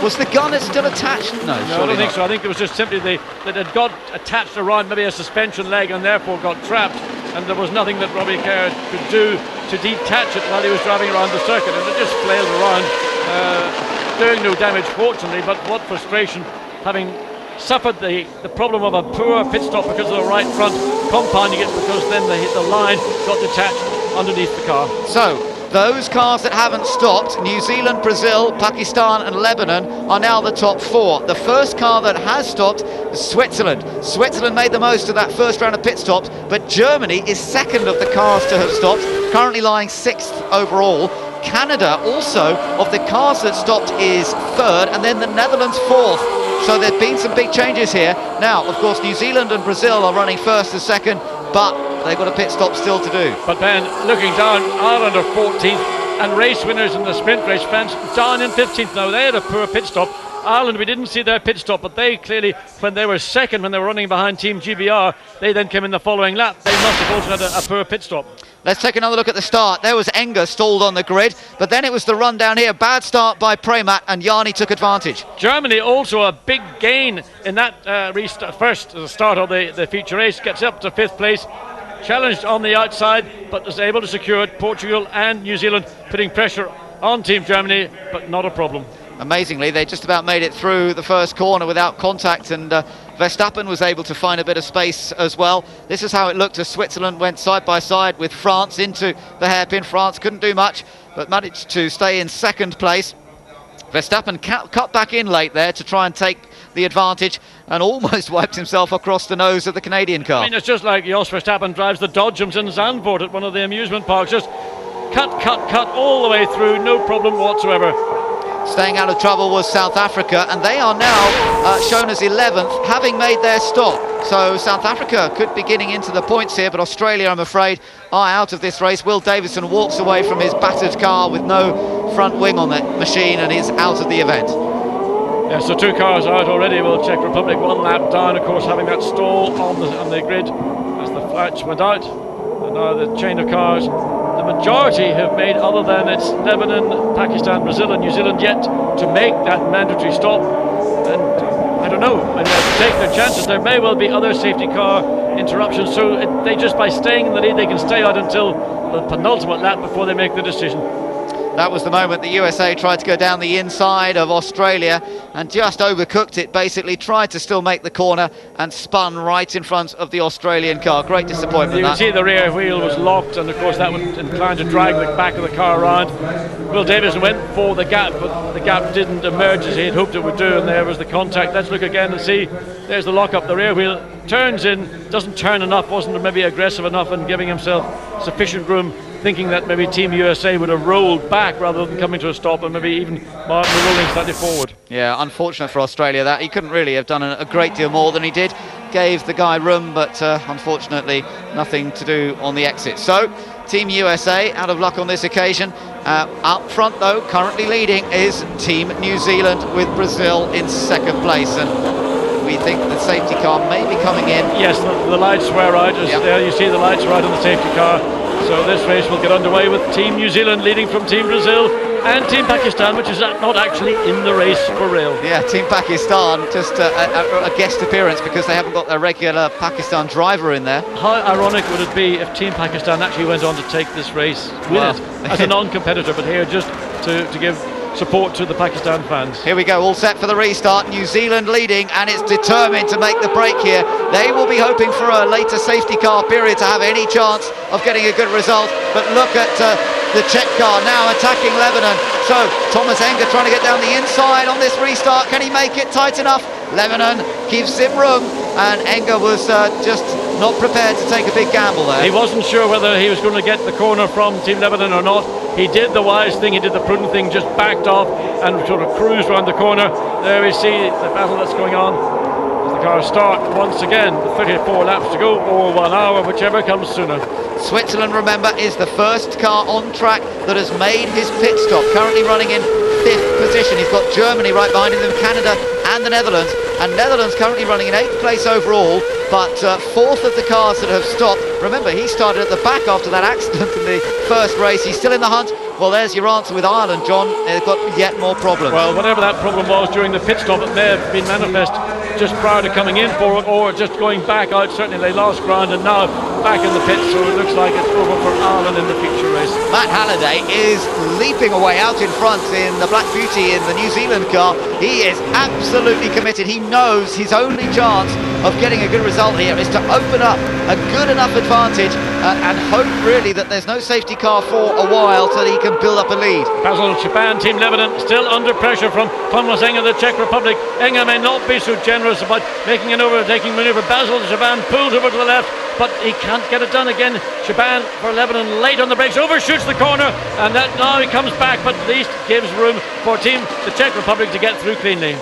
Was the gun still attached? No, I don't think so. I think it was just simply that it got attached around maybe a suspension leg and therefore got trapped, and there was nothing that Robbie Kerr could do to detach it while he was driving around the circuit, and it just flailed around, doing no damage fortunately, but what frustration having suffered the problem of a poor pit stop because of the right front, compounding it because then the line got detached underneath the car. So those cars that haven't stopped, New Zealand, Brazil, Pakistan and Lebanon, are now the top four. The first car that has stopped is Switzerland. Switzerland made the most of that first round of pit stops, but Germany is second of the cars to have stopped, currently lying 6th overall. Canada also, of the cars that stopped, is 3rd, and then the Netherlands 4th. So there's been some big changes here. Now, of course, New Zealand and Brazil are running 1st and 2nd, but they've got a pit stop still to do. But Ben, looking down, Ireland are 14th, and race winners in the sprint race, France down in 15th now. They had a poor pit stop. Ireland, we didn't see their pit stop, but they clearly, when they were second, when they were running behind Team GBR, they then came in the following lap. They must have also had a poor pit stop. Let's take another look at the start. There was Enger stalled on the grid, but then it was the run down here. Bad start by Premat, and Yanni took advantage. Germany also a big gain in that start of the feature race, gets up to 5th place. Challenged on the outside, but was able to secure it. Portugal and New Zealand putting pressure on Team Germany, but not a problem. Amazingly, they just about made it through the first corner without contact, and Verstappen was able to find a bit of space as well. This is how it looked as Switzerland went side by side with France into the hairpin. France couldn't do much, but managed to stay in 2nd place. Verstappen cut back in late there to try and take the advantage, and almost wiped himself across the nose of the Canadian car. I mean, it's just like Jos Verstappen drives the Dodgems in Zandvoort at one of the amusement parks. Just cut all the way through, no problem whatsoever. Staying out of trouble was South Africa, and they are now shown as 11th, having made their stop. So South Africa could be getting into the points here, but Australia, I'm afraid, are out of this race. Will Davison walks away from his battered car with no front wing on the machine and is out of the event. Yeah, so 2 cars out already. Well, Czech Republic 1 lap down, of course, having that stall on the grid as the flash went out. And now the chain of cars, the majority have made, other than it's Lebanon, Pakistan, Brazil and New Zealand, yet to make that mandatory stop. And I don't know, when they take their chances, there may well be other safety car interruptions. So they just, by staying in the lead, they can stay out until the penultimate lap before they make the decision. That was the moment the USA tried to go down the inside of Australia and just overcooked it, basically tried to still make the corner and spun right in front of the Australian car. Great disappointment. You can see the rear wheel was locked, and of course that would incline to drag the back of the car around. Will Davison went for the gap, but the gap didn't emerge as he had hoped it would do, and there was the contact. Let's look again and see. There's the lock-up. The rear wheel turns in, doesn't turn enough, wasn't maybe aggressive enough and giving himself sufficient room, thinking that maybe Team USA would have rolled back rather than coming to a stop, and maybe even rolling slightly forward. Yeah, unfortunate for Australia that he couldn't really have done a great deal more than he did. Gave the guy room, but unfortunately nothing to do on the exit. So Team USA out of luck on this occasion. Up front though, currently leading, is Team New Zealand, with Brazil in 2nd place, and we think the safety car may be coming in. Yes, the lights were out. There you see the lights are out on the safety car. So this race will get underway with Team New Zealand leading from Team Brazil and Team Pakistan, which is not actually in the race for real. Yeah, Team Pakistan, just a guest appearance because they haven't got their regular Pakistan driver in there. How ironic would it be if Team Pakistan actually went on to take this race with it as a non-competitor, but here just to give support to the Pakistan fans. Here we go, all set for the restart. New Zealand leading, and it's determined to make the break here. They will be hoping for a later safety car period to have any chance of getting a good result. But look at the Czech car now attacking Lebanon. So Thomas Enger trying to get down the inside on this restart. Can he make it tight enough? Lebanon gives him room, and Enger was just not prepared to take a big gamble there. He wasn't sure whether he was going to get the corner from Team Lebanon or not. He did the wise thing, he did the prudent thing, just backed off and sort of cruised around the corner. There we see the battle that's going on as the cars start once again, with 34 laps to go, or 1 hour, whichever comes sooner. Switzerland, remember, is the first car on track that has made his pit stop, currently running in 5th position. He's got Germany right behind him, Canada and the Netherlands, and Netherlands currently running in 8th place overall, but 4th of the cars that have stopped. Remember, he started at the back after that accident in the first race. He's still in the hunt. Well, there's your answer with Ireland, John. They've got yet more problems. Well, whatever that problem was during the pit stop, it may have been manifest just prior to coming in for it, or just going back out. Certainly they lost ground and now back in the pit, so it looks like it's over for Ireland in the future race. Matt Halliday is leaping away out in front in the Black Beauty in the New Zealand car. He is absolutely committed. He knows his only chance of getting a good result here is to open up a good enough advantage and hope really that there's no safety car for a while so that he can build up a lead. Basil Shaban, Team Lebanon, still under pressure from Thomas Enger, the Czech Republic. Enger may not be so generous about making an overtaking manoeuvre. Basil Shaban pulls over to the left, but he can't get it done again. Shaban for Lebanon late on the brakes, overshoots the corner, and that now he comes back, but at least gives room for the Czech Republic to get through cleanly.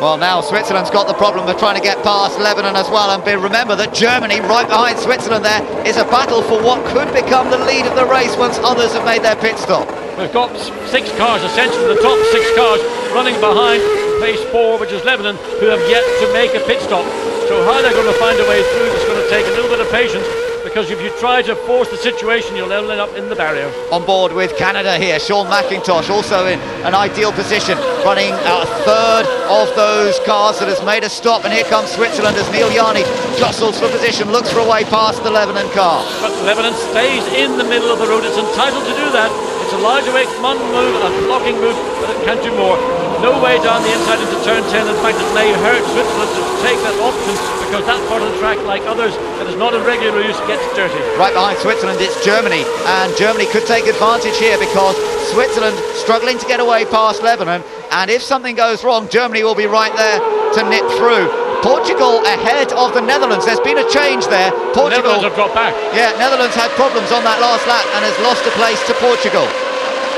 Well, now Switzerland's got the problem of trying to get past Lebanon as well, and remember that Germany, right behind Switzerland there, is a battle for what could become the lead of the race once others have made their pit stop. We've got 6 cars, essentially the top 6 cars running behind place 4, which is Lebanon, who have yet to make a pit stop. So how they're going to find a way through is going to take a little bit of patience, because if you try to force the situation, you'll end up in the barrier. On board with Canada here, Sean McIntosh also in an ideal position, running a third of those cars that has made a stop, and here comes Switzerland as Neil Yarni jostles for position, looks for a way past the Lebanon car. But Lebanon stays in the middle of the road. It's entitled to do that. It's a large awake move, a blocking move, but it can't do more. No way down the inside into turn 10. In fact, it may hurt Switzerland to take that option, because that part of the track, like others that is not in regular use, gets dirty. Right behind Switzerland it's Germany, and Germany could take advantage here because Switzerland struggling to get away past Lebanon, and if something goes wrong, Germany will be right there to nip through. Portugal ahead of the Netherlands. There's been a change there. Portugal Netherlands have dropped back. Yeah, Netherlands had problems on that last lap and has lost a place to Portugal.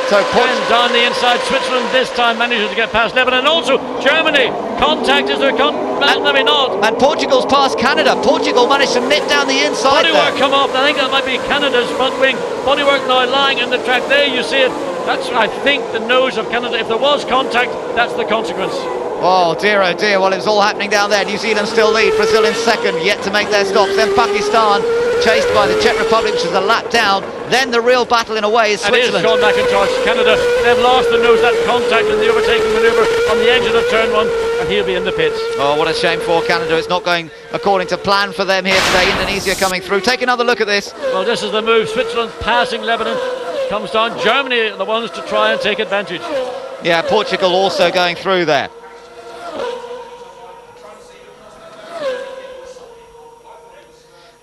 So down the inside, Switzerland this time manages to get past Lebanon. Also Germany, contact is there, maybe not. And Portugal's past Canada. Portugal managed to nip down the inside. Bodywork come off. I think that might be Canada's front wing. Bodywork now lying in the track. There you see it. That's, I think, the nose of Canada. If there was contact, that's the consequence. Oh dear, well, it was all happening down there. New Zealand still lead, Brazil in second, yet to make their stops. Then Pakistan, chased by the Czech Republic, which is a lap down. Then the real battle in a way is Switzerland. And it is Sean McIntosh. Canada, they've lost the nose, that contact in the overtaking manoeuvre on the edge of the turn 1, and he'll be in the pits. Oh, what a shame for Canada. It's not going according to plan for them here today. Indonesia coming through. Take another look at this. Well, this is the move. Switzerland passing Lebanon. Comes down. Germany are the ones to try and take advantage. Yeah, Portugal also going through there.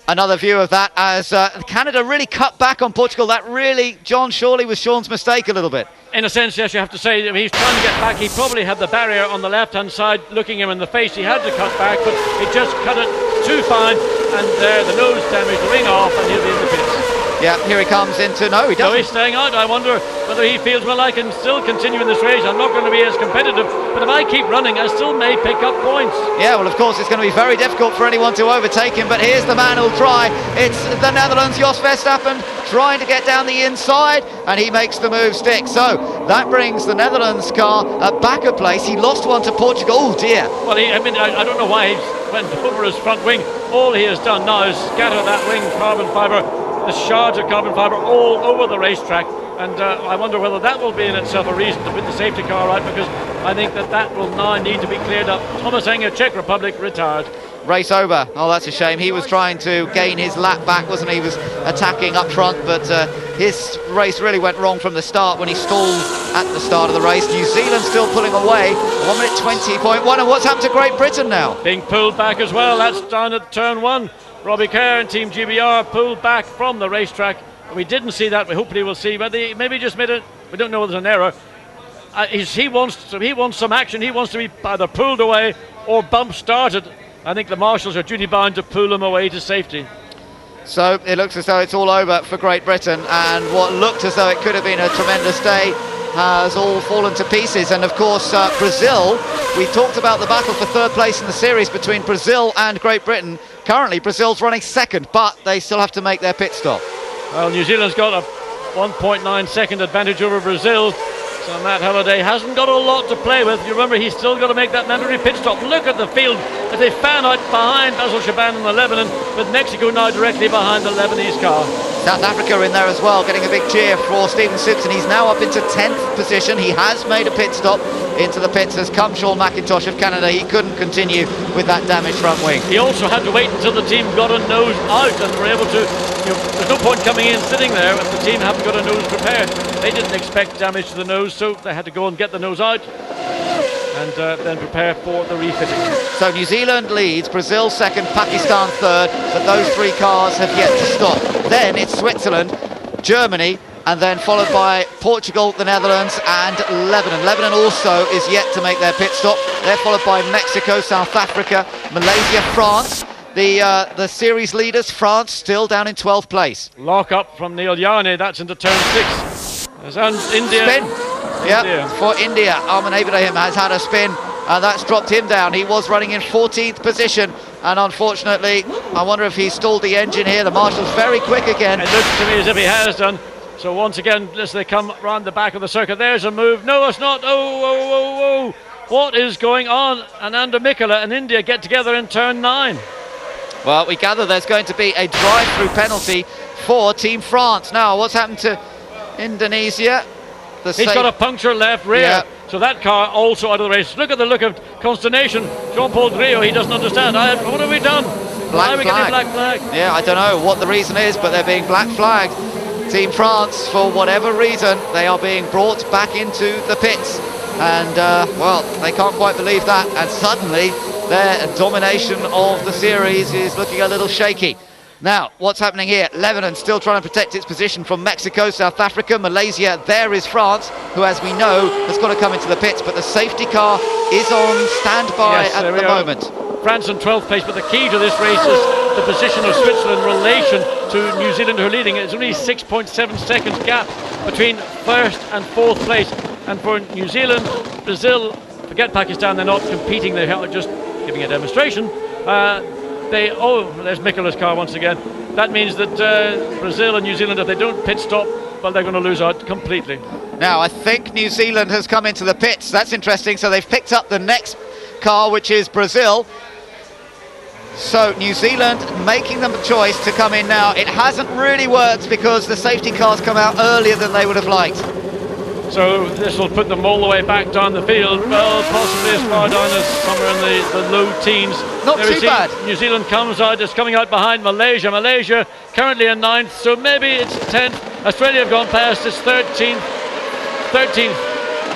Another view of that as Canada really cut back on Portugal. That really, John, surely was Sean's mistake a little bit. In a sense, yes, you have to say that he's trying to get back. He probably had the barrier on the left-hand side looking him in the face. He had to cut back, but he just cut it too fine, and there the nose damage, the wing off, and he'll be in the pits. Yeah, here he comes into... No, he doesn't. So he's staying out. I wonder whether he feels, well, I can still continue in this race. I'm not going to be as competitive, but if I keep running, I still may pick up points. Yeah, well, of course, it's going to be very difficult for anyone to overtake him, but here's the man who'll try. It's the Netherlands, Jos Verstappen, trying to get down the inside, and he makes the move stick. So that brings the Netherlands car back a place. He lost one to Portugal. Oh, dear. Well, I don't know why he went over his front wing. All he has done now is scatter that wing carbon fibre, the shards of carbon fibre all over the racetrack, and I wonder whether that will be in itself a reason to put the safety car out, because I think that will now need to be cleared up. Thomas Enger, Czech Republic, retired. Race over. Oh, that's a shame. He was trying to gain his lap back, wasn't he? He was attacking up front, but his race really went wrong from the start when he stalled at the start of the race. New Zealand still pulling away, 1 minute 20.1, and what's happened to Great Britain now? Being pulled back as well, that's down at turn 1. Robbie Kerr and Team GBR pulled back from the racetrack. We didn't see that, we hopefully will see, but they maybe just made it, we don't know whether there's an error. He wants some action, he wants to be either pulled away or bump started. I think the marshals are duty bound to pull him away to safety. So it looks as though it's all over for Great Britain, and what looked as though it could have been a tremendous day has all fallen to pieces. And of course Brazil, we talked about the battle for third place in the series between Brazil and Great Britain. Currently Brazil's running second, but they still have to make their pit stop. Well, New Zealand's got a 1.9 second advantage over Brazil, so Matt Halliday hasn't got a lot to play with. You remember, he's still got to make that mandatory pit stop. Look at the field as they fan out behind Basil Shaban and the Lebanon, with Mexico now directly behind the Lebanese car. South Africa in there as well, getting a big cheer for Stephen Simpson. He's now up into 10th position. He has made a pit stop. Into the pits has come Sean McIntosh of Canada. He couldn't continue with that damaged front wing. He also had to wait until the team got a nose out and were able to, there's no point coming in sitting there if the team haven't got a nose prepared. They didn't expect damage to the nose, so they had to go and get the nose out and then prepare for the refitting. So New Zealand leads, Brazil second, Pakistan third, but those three cars have yet to stop. Then it's Switzerland, Germany, and then followed by Portugal, the Netherlands and Lebanon. Lebanon also is yet to make their pit stop. They're followed by Mexico, South Africa, Malaysia, France. The series leaders, France, still down in 12th place. Lock up from Neil Yarney, that's into turn 6. And India. Spin. Yep, for India. Arman Ibrahim has had a spin, and that's dropped him down. He was running in 14th position, and unfortunately, I wonder if he stalled the engine here. The marshal's very quick again. It looks to me as if he has done. So once again, as they come round the back of the circuit, there's a move. No, it's not. Oh. What is going on? Ananda Mikkola and India get together in turn 9. Well, we gather there's going to be a drive-through penalty for Team France. Now, what's happened to Indonesia? He's got a puncture left rear. Yeah. So that car also out of the race. Look at the look of consternation. Jean-Paul Grillo, he doesn't understand. What have we done? Why are we getting black flag? Yeah, I don't know what the reason is, but they're being black flagged. Team France, for whatever reason, they are being brought back into the pits. And, well, they can't quite believe that. And suddenly, their domination of the series is looking a little shaky. Now, what's happening here? Lebanon still trying to protect its position from Mexico, South Africa, Malaysia. There is France, who, as we know, has got to come into the pits. But the safety car is on standby at the moment. France in 12th place, but the key to this race is the position of Switzerland in relation to New Zealand, who are leading. It's only 6.7 seconds gap between 1st and 4th place. And for New Zealand, Brazil, forget Pakistan, they're not competing, they're just giving a demonstration. There's Mikkola's car once again. That means that Brazil and New Zealand, if they don't pit stop, well, they're going to lose out completely. Now, I think New Zealand has come into the pits. That's interesting. So they've picked up the next car, which is Brazil. So New Zealand making them a choice to come in now. It hasn't really worked because the safety cars come out earlier than they would have liked. So this will put them all the way back down the field, well, possibly as far down as somewhere in the low teens. Not too bad. New Zealand is coming out behind Malaysia. Malaysia currently in 9th, so maybe it's 10th. Australia have gone past, it's 13th.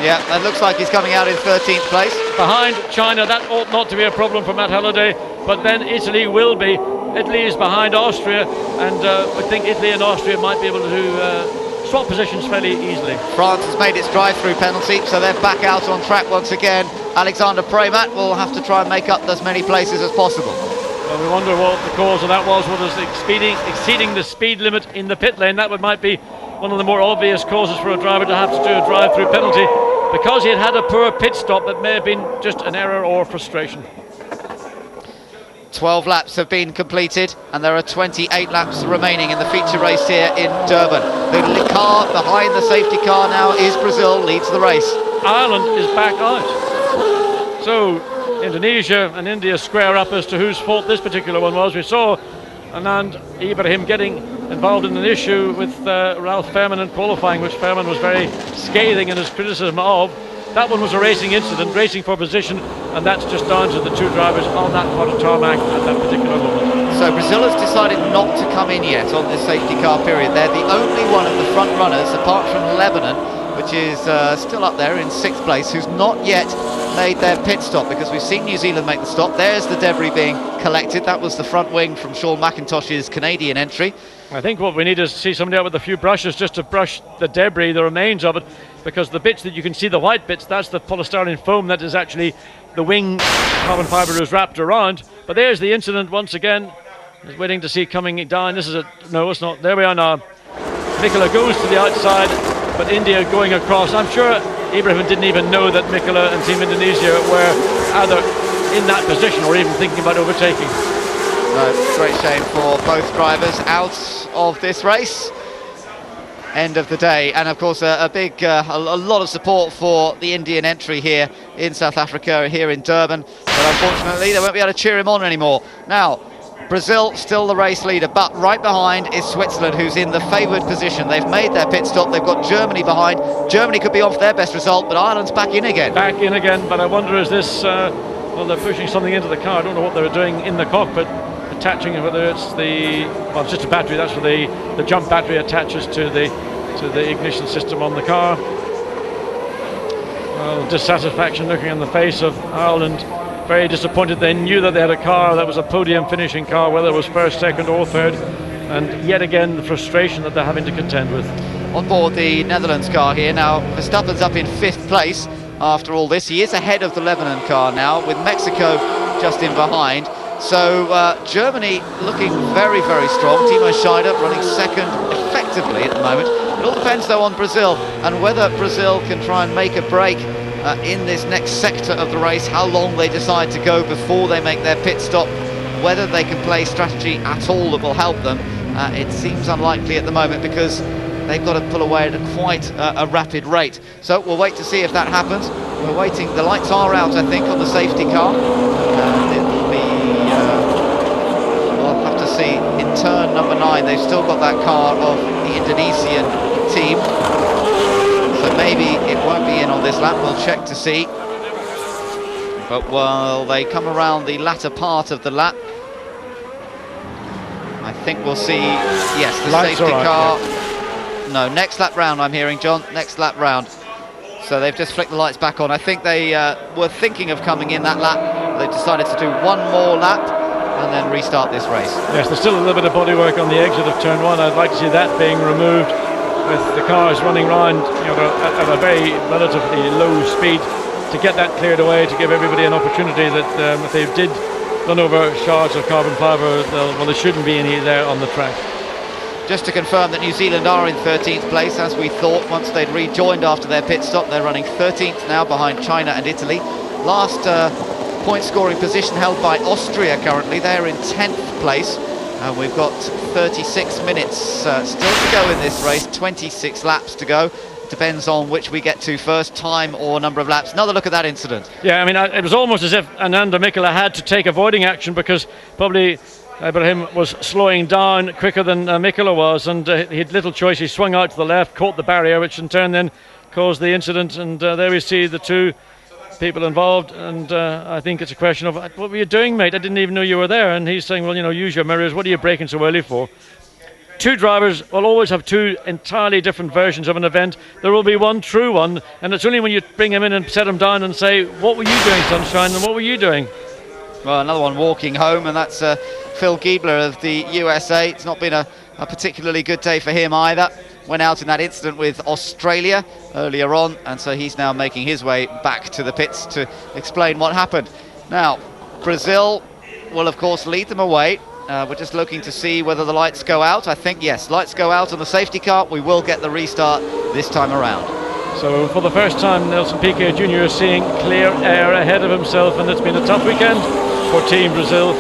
Yeah, that looks like he's coming out in 13th place. Behind China, that ought not to be a problem for Matt Halliday, but then Italy will be. Italy is behind Austria, and I think Italy and Austria might be able to swap positions fairly easily. France has made its drive-through penalty, so they're back out on track once again. Alexander Premat will have to try and make up as many places as possible. Well, we wonder what the cause of that was. Was exceeding the speed limit in the pit lane? That might be one of the more obvious causes for a driver to have to do a drive-through penalty. Because he had a poor pit stop, it may have been just an error or frustration. 12 laps have been completed, and there are 28 laps remaining in the feature race here in Durban. The car behind the safety car now is Brazil, leads the race. Ireland is back out. So Indonesia and India square up as to whose fault this particular one was. We saw Anand Ibrahim getting involved in an issue with Ralph Fairman in qualifying, which Fairman was very scathing in his criticism of. That one was a racing incident, racing for position, and that's just down to the two drivers on that part of tarmac at that particular moment. So Brazil has decided not to come in yet on this safety car period. They're the only one of the front runners, apart from Lebanon, which is still up there in 6th place, who's not yet made their pit stop, because we've seen New Zealand make the stop. There's the debris being collected. That was the front wing from Sean McIntosh's Canadian entry. I think what we need is to see somebody out with a few brushes just to brush the debris, the remains of it, because the bits that you can see, the white bits, that's the polystyrene foam that is actually the wing carbon fibre is wrapped around. But there's the incident once again. Just waiting to see coming down. This is a... No, it's not. There we are now. Mikola goes to the outside, but India going across. I'm sure Ibrahim didn't even know that Mikola and Team Indonesia were either in that position or even thinking about overtaking. No, great shame for both drivers out of this race. End of the day, and of course a lot of support for the Indian entry here in South Africa, here in Durban, but unfortunately they won't be able to cheer him on anymore. Now, Brazil still the race leader, but right behind is Switzerland, who's in the favoured position. They've made their pit stop. They've got Germany behind. Germany could be on for their best result, but Ireland's back in again. Back in again, but I wonder, is this... well, they're pushing something into the car. I don't know what they're doing in the cockpit, attaching it, whether it's the... Well, it's just a battery. That's where the jump battery attaches to the ignition system on the car. Well, dissatisfaction looking on the face of Ireland. Very disappointed. They knew that they had a car that was a podium finishing car, whether it was first, second or third, and yet again the frustration that they're having to contend with. On board the Netherlands car here now, Verstappen's up in 5th place after all this. He is ahead of the Lebanon car now, with Mexico just in behind. So Germany looking very, very strong. Timo Scheider running second effectively at the moment. It all depends though on Brazil, and whether Brazil can try and make a break in this next sector of the race, how long they decide to go before they make their pit stop, whether they can play strategy at all that will help them. It seems unlikely at the moment, because they've got to pull away at quite a rapid rate. So we'll wait to see if that happens. We're waiting. The lights are out, I think, on the safety car. It'll be... we'll have to see in turn number 9. They've still got that car of the Indonesian team. So maybe it won't be in on this lap. We'll check to see. But while they come around the latter part of the lap, I think we'll see, yes, the Lights safety right, car. yeah. No, next lap round, I'm hearing, John. Next lap round. So they've just flicked the lights back on. I think they were thinking of coming in that lap. They decided to do one more lap and then restart this race. Yes, there's still a little bit of bodywork on the exit of turn 1. I'd like to see that being removed, with the cars running round, you know, at a very relatively low speed, to get that cleared away, to give everybody an opportunity that if they did run over shards of carbon fibre, well, there shouldn't be any there on the track. Just to confirm that New Zealand are in 13th place, as we thought, once they'd rejoined after their pit stop. They're running 13th now, behind China and Italy. Last point scoring position held by Austria currently. They're in 10th place. And we've got 36 minutes still to go in this race, 26 laps to go. Depends on which we get to first, time or number of laps. Another look at that incident. Yeah, I mean, it was almost as if Ananda Mikola had to take avoiding action, because probably Ibrahim was slowing down quicker than Mikola was, and he had little choice. He swung out to the left, caught the barrier, which in turn then caused the incident, and there we see the two people involved, and I think it's a question of, what were you doing, mate? I didn't even know you were there. And he's saying, well, you know, use your mirrors. What are you braking so early for? Two drivers will always have two entirely different versions of an event. There will be one true one, and it's only when you bring him in and set him down and say, what were you doing, Sunshine, and what were you doing? Well, another one walking home, and that's Phil Giebler of the USA. It's not been a particularly good day for him either. Went out in that incident with Australia earlier on, and so he's now making his way back to the pits to explain what happened. Now, Brazil will of course lead them away. We're just looking to see whether the lights go out. I think yes, lights go out on the safety car. We will get the restart this time around. So for the first time, Nelson Piquet Jr. is seeing clear air ahead of himself, and it's been a tough weekend for Team Brazil.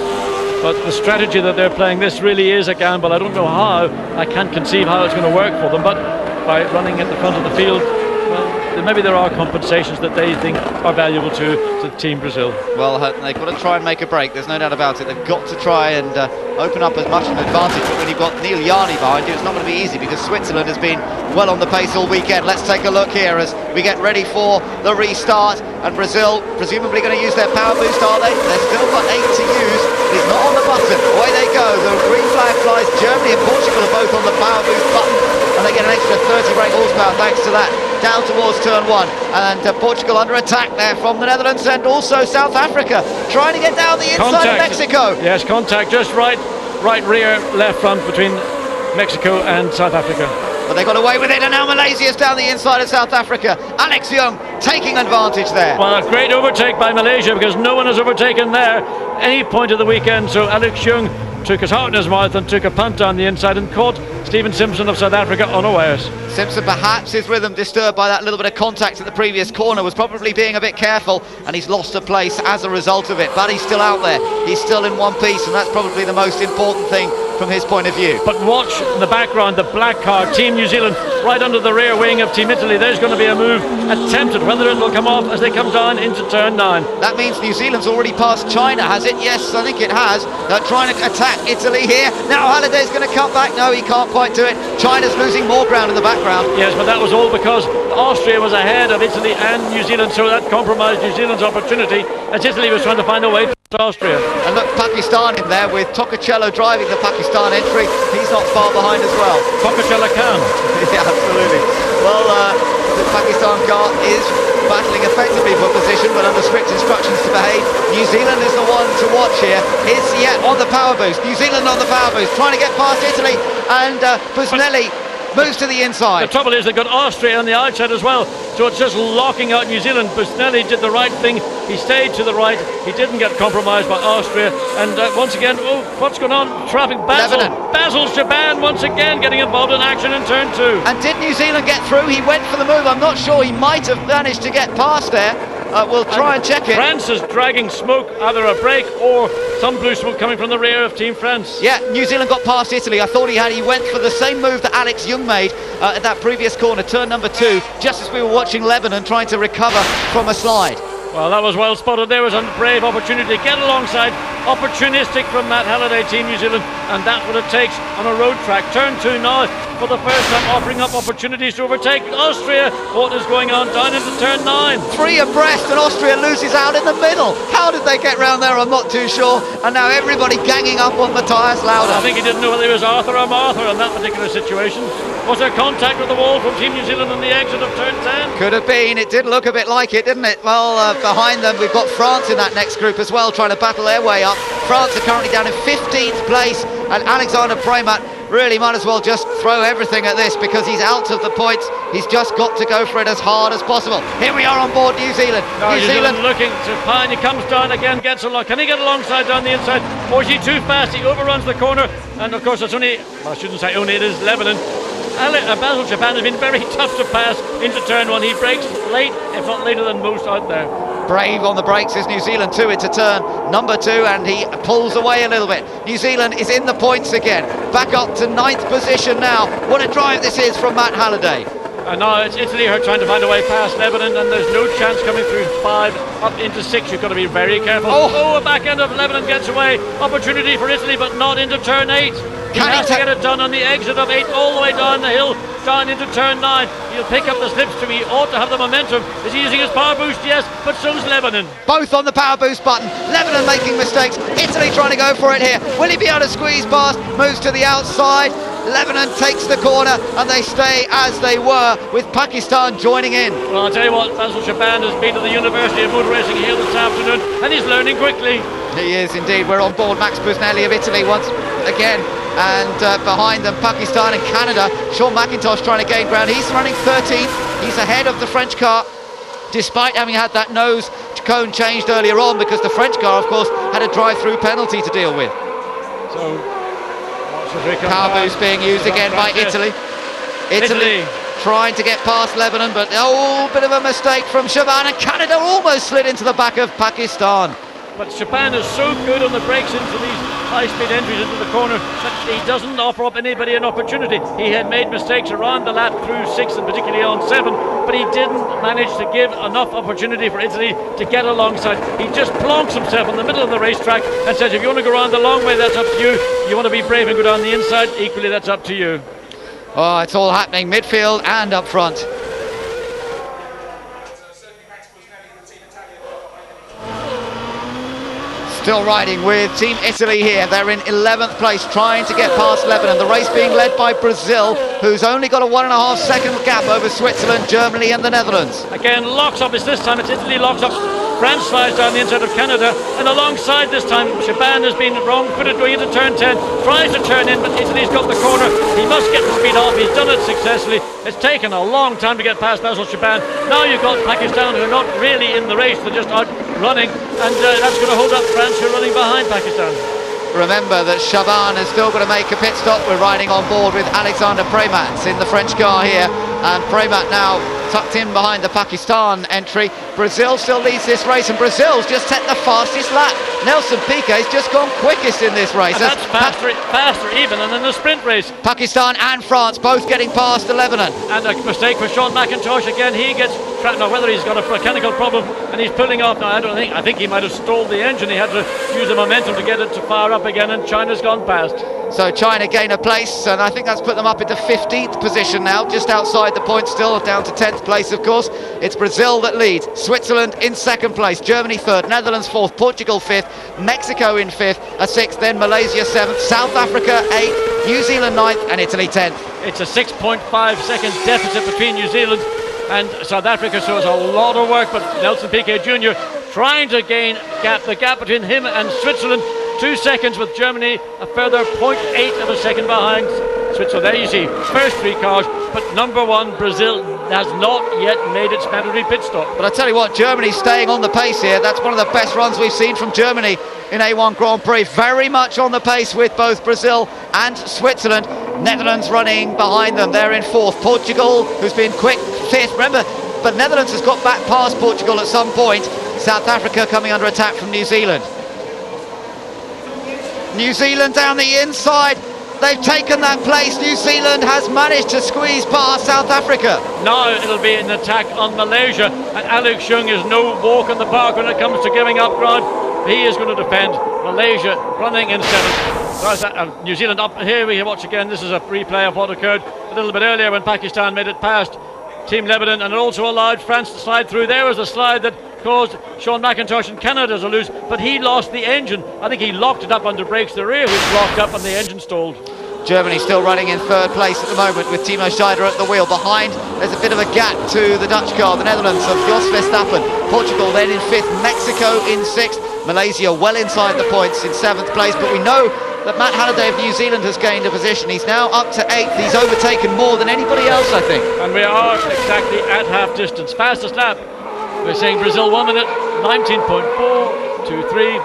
But the strategy that they're playing, this really is a gamble. I don't know how. I can't conceive how it's going to work for them, but by running at the front of the field, well, maybe there are compensations that they think are valuable to Team Brazil. Well, they've got to try and make a break, there's no doubt about it. They've got to try and open up as much of an advantage, but when you've got Neil Yarni behind you, it's not going to be easy, because Switzerland has been well on the pace all weekend. Let's take a look here as we get ready for the restart, and Brazil presumably going to use their power boost, are they? They've still got 8 to use, it's not on the button. Away they go, the green flag flies. Germany and Portugal are both on the power boost button, and they get an extra 30 brake horsepower thanks to that, down towards turn 1. And Portugal under attack there from the Netherlands, and also South Africa trying to get down the inside of Mexico. Yes, contact just right rear, left front between Mexico and South Africa. But they got away with it, and now Malaysia's down the inside of South Africa. Alex Young taking advantage there. Well, a great overtake by Malaysia, because no one has overtaken there any point of the weekend. So Alex Young took his heart in his mouth and took a punt down the inside and caught Stephen Simpson of South Africa unawares. Simpson, perhaps his rhythm disturbed by that little bit of contact at the previous corner, was probably being a bit careful, and he's lost a place as a result of it. But he's still out there, he's still in one piece, and that's probably the most important thing from his point of view. But watch in the background, the black car, Team New Zealand, right under the rear wing of Team Italy. There's going to be a move attempted, whether it will come off as they come down into turn 9. That means New Zealand's already passed China, has it? Yes, I think it has. They're trying to attack Italy here. Now Halliday's going to cut back. No, he can't quite do it. China's losing more ground in the background. Yes, but that was all because Austria was ahead of Italy and New Zealand, so that compromised New Zealand's opportunity as Italy was trying to find a way to Austria. And look, Pakistan in there with Tocacello driving the Pakistan entry. He's not far behind as well. Tocacello can. Yeah, absolutely. Well, the Pakistan car is battling effectively for position, but under strict instructions to behave. New Zealand is the one to watch here. Is yet on the power boost. New Zealand on the power boost, trying to get past Italy, and Busnelli moves to the inside. The trouble is they've got Austria on the outside as well, so it's just locking out New Zealand. Busnelli did the right thing, he stayed to the right, he didn't get compromised by Austria, and once again, what's going on? Traffic, Basil Shaban once again getting involved in action in turn 2. And did New Zealand get through? He went for the move, I'm not sure, he might have managed to get past there. We'll try and check it. France is dragging smoke, either a break or some blue smoke coming from the rear of Team France. Yeah, New Zealand got past Italy. I thought he went for the same move that Alex Young made at that previous corner, turn number 2, just as we were watching Lebanon trying to recover from a slide. Well, that was well spotted. There was a brave opportunity to get alongside. Opportunistic from Matt Halliday, Team New Zealand, and that's what it takes on a road track. Turn 2 now, for the first time offering up opportunities to overtake Austria. What is going on down into turn 9? 3 abreast, and Austria loses out in the middle. How did they get round there? I'm not too sure. And now everybody ganging up on Matthias Lauda. I think he didn't know whether he was Arthur or Martha in that particular situation. Was there contact with the wall from Team New Zealand on the exit of turn 10? Could have been. It did look a bit like it, didn't it? Well, behind them we've got France in that next group as well, trying to battle their way up. France are currently down in 15th place, and Alexander Premat really might as well just throw everything at this, because he's out of the points. He's just got to go for it as hard as possible. Here we are on board New Zealand. New Zealand looking to Pine. He comes down again, gets along. Can he get alongside down the inside? Or is he too fast? He overruns the corner, and of course it's only, well, I shouldn't say only, it is Lebanon. Basil Japan has been very tough to pass into turn 1. He breaks late, if not later than most out there. Brave on the brakes is New Zealand too into turn number 2, and he pulls away a little bit. New Zealand is in the points again, back up to 9th position now. What a drive this is from Matt Halliday. And now it's Italy who are trying to find a way past Lebanon, and there's no chance coming through 5 up into 6. You've got to be very careful. Oh, a back end of Lebanon gets away. Opportunity for Italy, but not into turn 8. He has to get it done on the exit of 8, all the way down the hill, down into turn 9. He'll pick up the slipstream. He ought to have the momentum. Is he using his power boost? Yes, but so's Lebanon. Both on the power boost button. Lebanon making mistakes. Italy trying to go for it here. Will he be able to squeeze past? Moves to the outside. Lebanon takes the corner, and they stay as they were, with Pakistan joining in. Well, I'll tell you what, Basil Shaban has been to the University of Motor Racing here this afternoon, and he's learning quickly. He is indeed. We're on board Max Busnelli of Italy once again, and behind them Pakistan and Canada. Sean McIntosh trying to gain ground. He's running 13th. He's ahead of the French car, despite having had that nose cone changed earlier on, because the French car, of course, had a drive-through penalty to deal with. So power boost being used again by Italy. Italy trying to get past Lebanon, but bit of a mistake from Shaban, and Canada almost slid into the back of Pakistan. But Shaban is so good on the brakes into these high-speed entries into the corner that he doesn't offer up anybody an opportunity. He had made mistakes around the lap through 6 and particularly on 7. but he didn't manage to give enough opportunity for Italy to get alongside. He just plonks himself in the middle of the racetrack and says, if you want to go around the long way, that's up to you. You want to be brave and go down the inside, equally that's up to you. Oh, it's all happening midfield and up front. Still riding with Team Italy here. They're in 11th place, trying to get past Lebanon. The race being led by Brazil, who's only got a 1.5 second gap over Switzerland, Germany and the Netherlands. Again, locks up. This time it's Italy locks up. France slides down the inside of Canada, and alongside this time Shaban has been wrong-footed going into turn 10, tries to turn in, but Italy's got the corner. He must get the speed off. He's done it successfully. It's taken a long time to get past Basil Shaban. Now you've got Pakistan, who are not really in the race, they're just out running, and that's going to hold up France, who are running behind Pakistan. Remember that Shaban has still got to make a pit stop. We're riding on board with Alexander Premat in the French car here, and Premat now tucked in behind the Pakistan entry. Brazil still leads this race, and Brazil's just set the fastest lap. Nelson Piquet's just gone quickest in this race. And that's faster even than in the sprint race. Pakistan and France both getting past the Lebanon. And a mistake for Sean McIntosh again. He gets trapped now, whether he's got a mechanical problem and he's pulling off now. I think he might have stalled the engine. He had to use the momentum to get it to fire up again, and China's gone past. So China gain a place, and I think that's put them up into 15th position now, just outside the point still, down to 10th place of course. It's Brazil that leads, Switzerland in 2nd place, Germany 3rd, Netherlands 4th, Portugal 5th, Mexico in 5th, a 6th, then Malaysia 7th, South Africa 8th, New Zealand 9th and Italy 10th. It's a 6.5 second deficit between New Zealand and South Africa, so it's a lot of work, but Nelson Piquet Jr. trying to gain the gap between him and Switzerland. 2 seconds, with Germany a further 0.8 of a second behind Switzerland. There you see, first 3 cars, but number 1, Brazil, has not yet made its mandatory pit stop. But I tell you what, Germany's staying on the pace here. That's one of the best runs we've seen from Germany in A1 Grand Prix. Very much on the pace with both Brazil and Switzerland. Netherlands running behind them. They're in 4th. Portugal, who's been quick, 5th. Remember, but Netherlands has got back past Portugal at some point. South Africa coming under attack from New Zealand. New Zealand down the inside. They've taken that place. New Zealand has managed to squeeze past South Africa. Now it'll be an attack on Malaysia, and Alex Chung is no walk in the park when it comes to giving up ground. He is going to defend. Malaysia running in 7th. New Zealand up here. We watch again. This is a replay of what occurred a little bit earlier when Pakistan made it past Team Lebanon, and it also allowed France to slide through. There was a slide that caused Sean McIntosh and Canada to lose, but he lost the engine. I think he locked it up under brakes. The rear was locked up and the engine stalled. Germany still running in 3rd place at the moment with Timo Scheider at the wheel. Behind, there's a bit of a gap to the Dutch car, the Netherlands of Jos Verstappen. Portugal then in 5th, Mexico in 6th, Malaysia well inside the points in 7th place, but we know that Matt Halliday of New Zealand has gained a position. He's now up to 8th. He's overtaken more than anybody else, I think. And we are exactly at half distance. Fastest lap, we're saying Brazil 1 minute 19.423,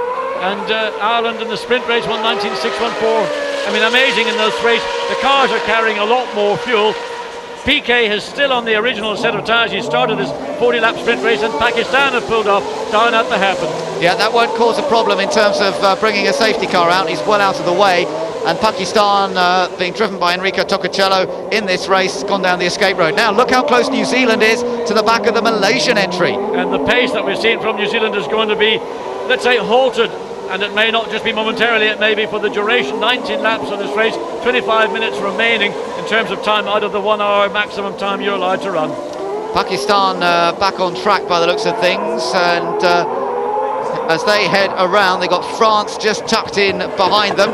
and Ireland in the sprint race 1:19.614. I mean, amazing in those races. The cars are carrying a lot more fuel. PK is still on the original set of tyres. He started his 40-lap sprint race, and Pakistan have pulled off down at the hairpin. Yeah, that won't cause a problem in terms of bringing a safety car out. He's well out of the way. And Pakistan, being driven by Enrico Tocacello in this race, gone down the escape road. Now, look how close New Zealand is to the back of the Malaysian entry. And the pace that we've seen from New Zealand is going to be, let's say, halted. And it may not just be momentarily, it may be for the duration. 19 laps of this race, 25 minutes remaining in terms of time out of the 1 hour maximum time you're allowed to run. Pakistan back on track by the looks of things, and as they head around, they've got France just tucked in behind them.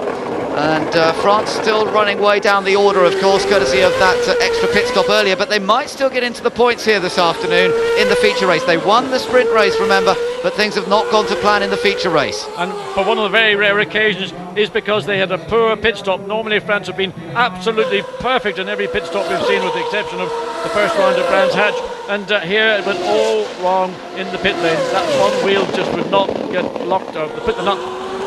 And France still running way down the order, of course, courtesy of that extra pit stop earlier, but they might still get into the points here this afternoon in the feature race. They won the sprint race, remember, but things have not gone to plan in the feature race. And for one of the very rare occasions is because they had a poor pit stop. Normally France have been absolutely perfect in every pit stop we've seen, with the exception of the first round at Brands Hatch. And here it went all wrong in the pit lane. That one wheel just would not get locked up.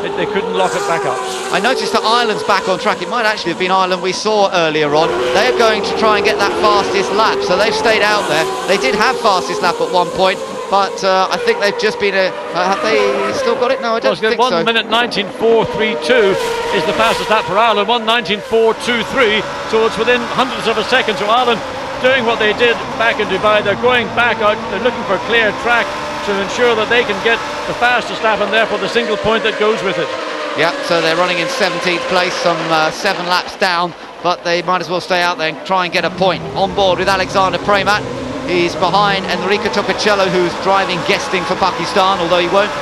They couldn't lock it back up. I noticed that Ireland's back on track. It might actually have been Ireland we saw earlier on. They're going to try and get that fastest lap, so they've stayed out there. They did have fastest lap at one point, but I think they've just been have they still got it? No, I don't think so. 1 minute 19.432 is the fastest lap for Ireland. 1:19.423, so it's within hundredths of a second. So Ireland doing what they did back in Dubai. They're going back out, they're looking for clear track to ensure that they can get the fastest lap and therefore the single point that goes with it. Yeah, so they're running in 17th place, some 7 laps down, but they might as well stay out there and try and get a point. On board with Alexander Premat. He's behind Enrico Topacello, who's driving guesting for Pakistan, although he won't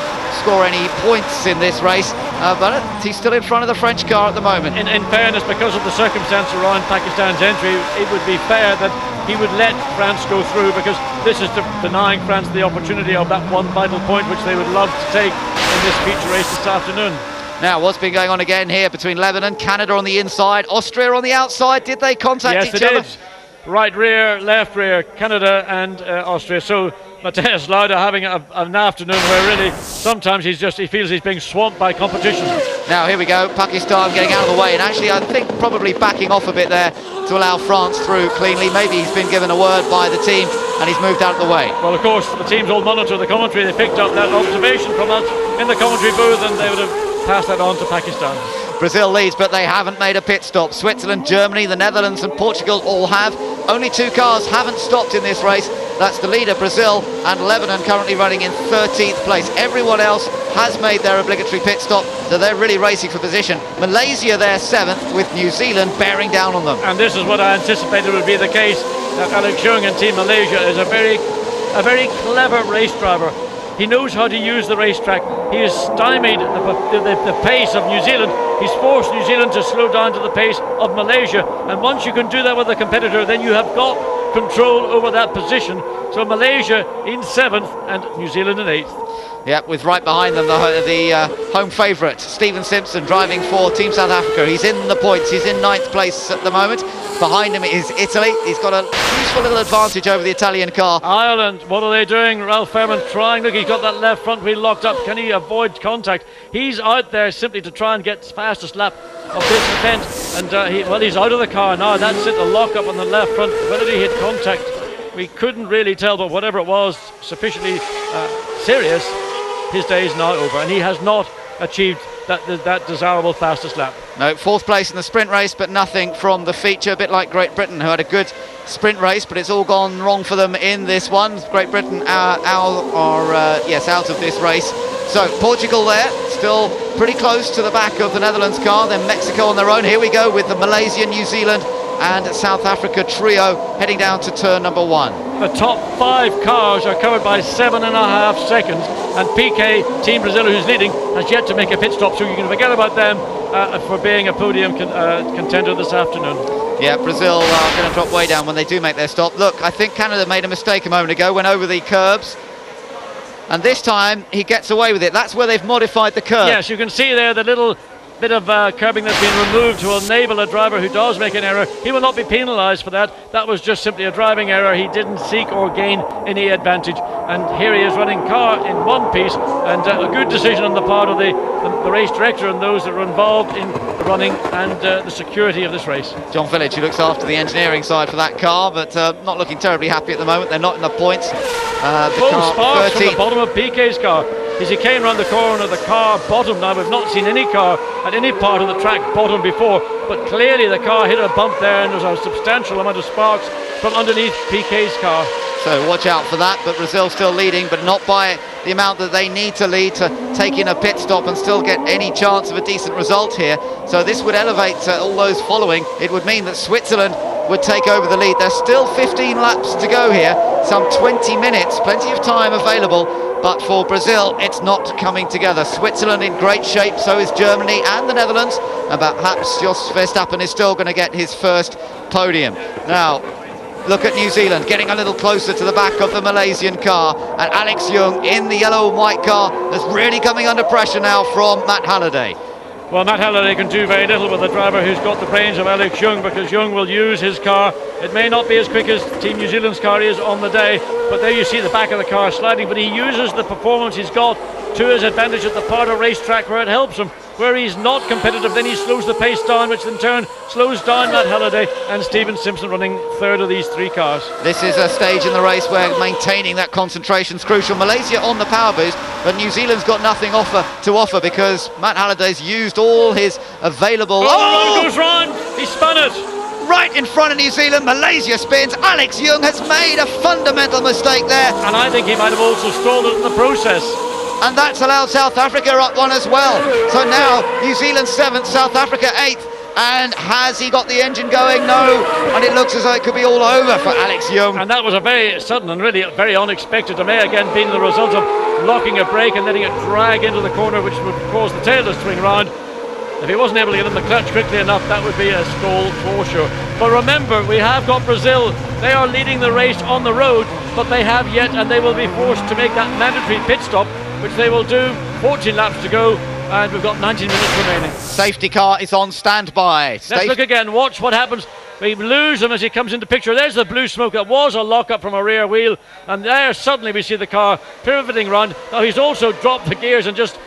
score any points in this race, but he's still in front of the French car at the moment. In fairness, because of the circumstance around Pakistan's entry, it would be fair that he would let France go through, because this is denying France the opportunity of that one vital point which they would love to take in this feature race this afternoon. Now, what's been going on again here between Lebanon, Canada on the inside, Austria on the outside? Did they contact each other? Yes, they did. Right rear, left rear, Canada and Austria. So Matthias Lauda having an afternoon where really sometimes he feels he's being swamped by competition. Now here we go, Pakistan getting out of the way, and actually I think probably backing off a bit there to allow France through cleanly. Maybe he's been given a word by the team and he's moved out of the way. Well, of course, the teams all monitor the commentary. They picked up that observation from us in the commentary booth, and they would have passed that on to Pakistan. Brazil leads, but they haven't made a pit stop. Switzerland, Germany, the Netherlands and Portugal all have. Only 2 cars haven't stopped in this race. That's the leader, Brazil, and Lebanon currently running in 13th place. Everyone else has made their obligatory pit stop, so they're really racing for position. Malaysia, they're 7th, with New Zealand bearing down on them. And this is what I anticipated would be the case, that Alex Young and Team Malaysia is a very clever race driver. He knows how to use the racetrack. He has stymied the pace of New Zealand. He's forced New Zealand to slow down to the pace of Malaysia. And once you can do that with a competitor, then you have got control over that position. So Malaysia in 7th and New Zealand in 8th. Yeah, with right behind them the home favourite, Stephen Simpson, driving for Team South Africa. He's in the points, he's in 9th place at the moment. Behind him is Italy. He's got a useful little advantage over the Italian car. Ireland, what are they doing? Ralph Fairman trying. Look, he's got that left front wheel locked up. Can he avoid contact? He's out there simply to try and get the fastest lap of this event. And he's out of the car now. That's it, the lock up on the left front. Whether he hit contact, we couldn't really tell, but whatever it was, sufficiently serious, his day is now over, and he has not achieved that desirable fastest lap. No, 4th place in the sprint race, but nothing from the feature. A bit like Great Britain, who had a good sprint race, but it's all gone wrong for them in this one. Great Britain out of this race. So Portugal there, still pretty close to the back of the Netherlands car. Then Mexico on their own. Here we go with the Malaysia, New Zealand and South Africa trio heading down to turn number 1. The top 5 cars are covered by 7.5 seconds, and PK, Team Brazil, who's leading, has yet to make a pit stop, so you can forget about them for being a podium contender this afternoon. Yeah, Brazil are going to drop way down when they do make their stop. Look, I think Canada made a mistake a moment ago, went over the curbs, and this time he gets away with it. That's where they've modified the curb. Yes, you can see there the little bit of curbing that's been removed to enable a driver who does make an error. He will not be penalised for that. That was just simply a driving error. He didn't seek or gain any advantage, and here he is running car in one piece, and a good decision on the part of the race director and those that are involved in the running and the security of this race. John Village, who looks after the engineering side for that car, but not looking terribly happy at the moment. They're not in the points. Full sparks from the bottom of PK's car. As he came round the corner, the car bottomed. Now, we've not seen any car at any part of the track bottom before, but clearly the car hit a bump there, and there's a substantial amount of sparks from underneath PK's car. So watch out for that, but Brazil still leading, but not by the amount that they need to lead to take in a pit stop and still get any chance of a decent result here. So this would elevate all those following. It would mean that Switzerland would take over the lead. There's still 15 laps to go here, some 20 minutes, plenty of time available, but for Brazil it's not coming together. Switzerland in great shape, so is Germany and the Netherlands, and perhaps Jos Verstappen is still going to get his first podium. Now look at New Zealand getting a little closer to the back of the Malaysian car, and Alex Young in the yellow and white car is really coming under pressure now from Matt Halliday. Well, Matt Halliday can do very little with a driver who's got the brains of Alex Young, because Young will use his car. It may not be as quick as Team New Zealand's car is on the day, but there you see the back of the car sliding, but he uses the performance he's got to his advantage at the part of racetrack where it helps him. Where he's not competitive, then he slows the pace down, which in turn slows down Matt Halliday and Stephen Simpson running 3rd of these 3 cars. This is a stage in the race where maintaining that concentration is crucial. Malaysia on the power boost, but New Zealand's got nothing to offer because Matt Halliday's used all his available... Oh, the run goes round! He spun it! right in front of New Zealand. Malaysia spins. Alex Young has made a fundamental mistake there. And I think he might have also stalled it in the process. And that's allowed South Africa up one as well. So now New Zealand 7th, South Africa 8th. And has he got the engine going? No. And it looks as though it could be all over for Alex Young. And that was a very sudden and really very unexpected. It may again been the result of locking a brake and letting it drag into the corner, which would cause the tail to swing round. If he wasn't able to get in the clutch quickly enough, that would be a stall for sure. But remember, we have got Brazil. They are leading the race on the road, but they have yet, and they will be forced to make that mandatory pit stop, which they will do. 14 laps to go. And we've got 19 minutes remaining. Safety car is on standby. Let's look again. Watch what happens. We lose him as he comes into picture. There's the blue smoke. That was a lock-up from a rear wheel. And there suddenly we see the car pivoting round. Now he's also dropped the gears and just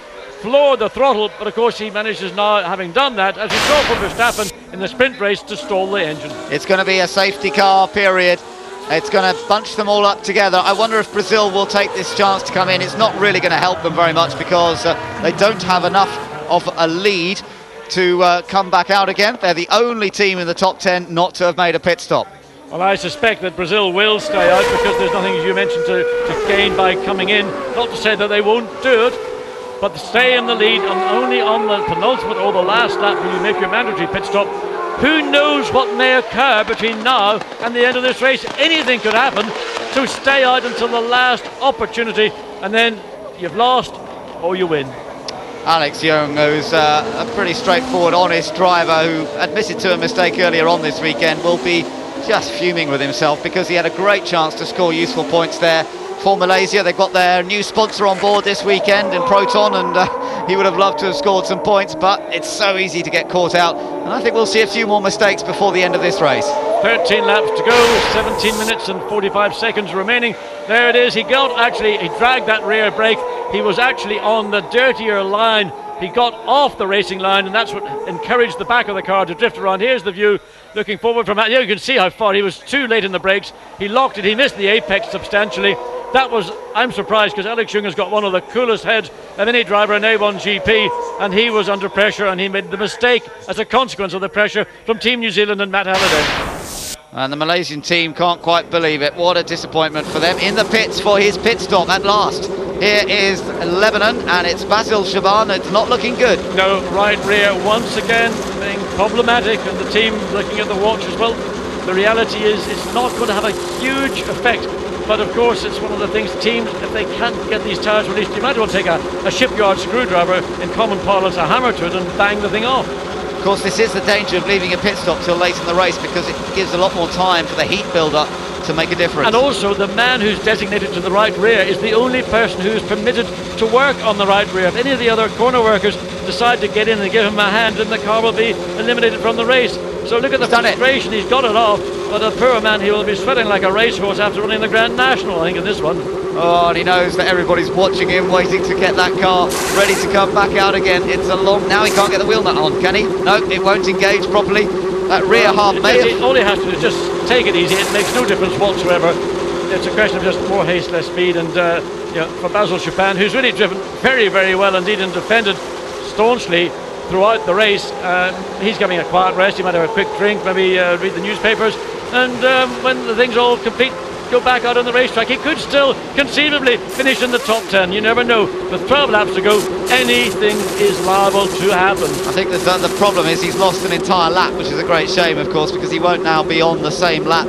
floored the throttle. But of course he manages now, having done that, as we saw from Verstappen in the sprint race, to stall the engine. It's going to be a safety car period. It's going to bunch them all up together. I wonder if Brazil will take this chance to come in. It's not really going to help them very much because they don't have enough of a lead to come back out again. They're the only team in the top 10 not to have made a pit stop. Well, I suspect that Brazil will stay out because there's nothing, as you mentioned, to gain by coming in. Not to say that they won't do it, but to stay in the lead and only on the penultimate or the last lap when you make your mandatory pit stop. Who knows what may occur between now and the end of this race? Anything could happen. To stay out until the last opportunity, and then you've lost or you win. Alex Young, who's a pretty straightforward, honest driver who admitted to a mistake earlier on this weekend, will be just fuming with himself because he had a great chance to score useful points there for Malaysia. They've got their new sponsor on board this weekend in Proton, and he would have loved to have scored some points, but it's so easy to get caught out, and I think we'll see a few more mistakes before the end of this race. 13 laps to go, 17 minutes and 45 seconds remaining. There it is. He dragged that rear brake. He was actually on the dirtier line. He got off the racing line, and that's what encouraged the back of the car to drift around. Here's the view looking forward from that. You can see how far he was too late in the brakes. He locked it. He missed the apex substantially. I'm surprised because Alex Young has got one of the coolest heads of any driver in A1GP, and he was under pressure and he made the mistake as a consequence of the pressure from Team New Zealand and Matt Halliday. And the Malaysian team can't quite believe it. What a disappointment for them. In the pits for his pit stop at last. Here is Lebanon, and it's Basil Shaban. It's not looking good. No, right rear once again being problematic, and the team looking at the watch as well. The reality is it's not going to have a huge effect. But of course, it's one of the things teams, if they can't get these tyres released, you might as well take a shipyard screwdriver, in common parlance, a hammer to it, and bang the thing off. Of course, this is the danger of leaving a pit stop till late in the race because it gives a lot more time for the heat build-up to make a difference. And also, the man who's designated to the right rear is the only person who is permitted to work on the right rear. If any of the other corner workers decide to get in and give him a hand, then the car will be eliminated from the race. So look at the frustration. He's got it off, but a poor man, he will be sweating like a racehorse after running the Grand National, I think, in this one. Oh, and he knows that everybody's watching him, waiting to get that car ready to come back out again. It's a long... Now he can't get the wheel nut on, can he? No, it won't engage properly. That rear half may have... All he has to do is just take it easy. It makes no difference whatsoever. It's a question of just more haste, less speed, and for Basil Shaban, who's really driven very, very well indeed and defended staunchly throughout the race. He's giving a quiet rest. He might have a quick drink, maybe read the newspapers, and when the thing's all complete, go back out on the racetrack. He could still conceivably finish in the top 10. You never know. With 12 laps to go, anything is liable to happen. I think the problem is he's lost an entire lap, which is a great shame, of course, because he won't now be on the same lap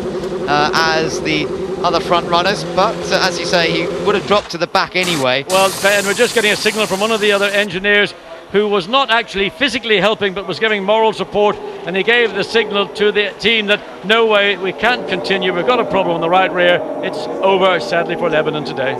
as the other front runners, but as you say, he would have dropped to the back anyway. Well, Ben, we're just getting a signal from one of the other engineers who was not actually physically helping but was giving moral support, and he gave the signal to the team that no way, we can't continue, we've got a problem on the right rear. It's over, sadly, for Lebanon today.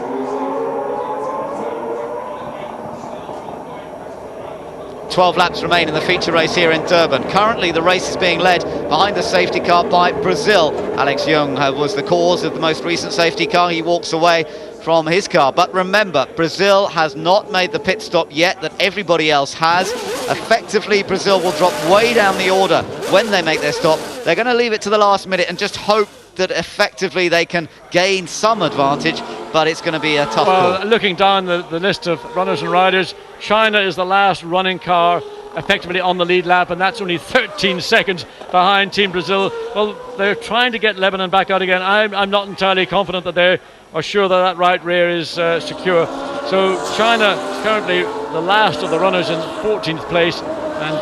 "12 laps remain in the feature race here in Durban. Currently the race is being led behind the safety car by Brazil. Alex Young was the cause of the most recent safety car. He walks away from his car. But remember, Brazil has not made the pit stop yet that everybody else has. Effectively, Brazil will drop way down the order when they make their stop. They're going to leave it to the last minute and just hope that effectively they can gain some advantage, but it's going to be a tough call. Looking down the list of runners and riders, China is the last running car. effectively on the lead lap, and that's only 13 seconds behind Team Brazil. Well, they're trying to get Lebanon back out again. I'm not entirely confident that they are sure that right rear is secure. So China currently the last of the runners in 14th place, and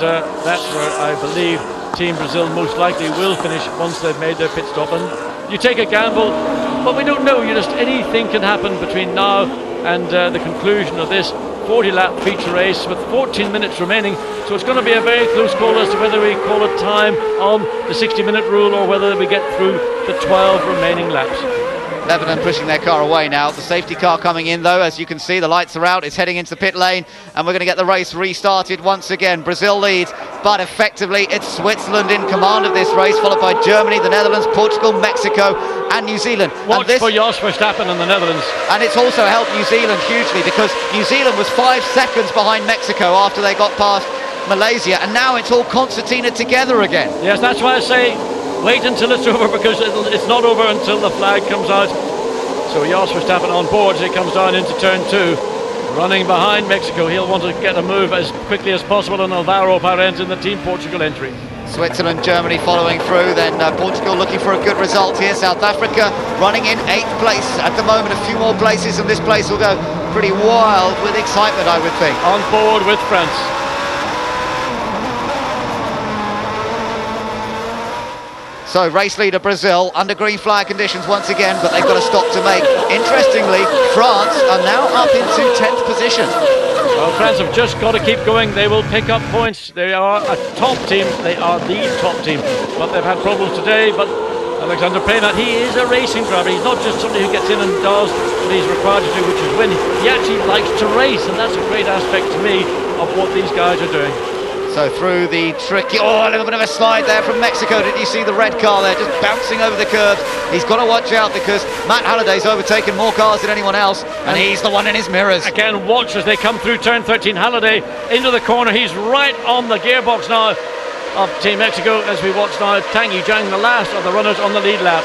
that's where I believe Team Brazil most likely will finish once they've made their pit stop. And you take a gamble, but we don't know. Anything can happen between now and the conclusion of this 40-lap feature race with 14 minutes remaining. So it's going to be a very close call as to whether we call a time on the 60-minute rule or whether we get through the 12 remaining laps. Lebanon pushing their car away now. The safety car coming in though, as you can see, the lights are out. It's heading into the pit lane, and we're going to get the race restarted once again. Brazil leads, but effectively it's Switzerland in command of this race, followed by Germany, the Netherlands, Portugal, Mexico and New Zealand. Watch for Jos Verstappen in the Netherlands. And it's also helped New Zealand hugely, because New Zealand was 5 seconds behind Mexico after they got past Malaysia, and now it's all concertina together again. Yes, that's why I say wait until it's over, because it's not over until the flag comes out. So Jos Verstappen on board as he comes down into turn 2, running behind Mexico. He'll want to get a move as quickly as possible on Alvaro Paredes in the Team Portugal entry. Switzerland, Germany following through, then Portugal looking for a good result here. South Africa running in 8th place at the moment. A few more places and this place will go pretty wild with excitement, I would think. On board with France. So race leader Brazil under green flag conditions once again, but they've got a stop to make. Interestingly, France are now up into 10th position. Well, France have just got to keep going. They will pick up points. They are a top team. They are the top team. But they've had problems today. But Alexander Premat, he is a racing driver. He's not just somebody who gets in and does what he's required to do, which is win. He actually likes to race, and that's a great aspect to me of what these guys are doing. So through the tricky, a little bit of a slide there from Mexico. Did you see the red car there, just bouncing over the curbs? He's got to watch out, because Matt Halliday's overtaken more cars than anyone else, and he's the one in his mirrors. Again, watch as they come through turn 13. Halliday into the corner. He's right on the gearbox now of Team Mexico as we watch now Tanguy Zhang, the last of the runners on the lead lap.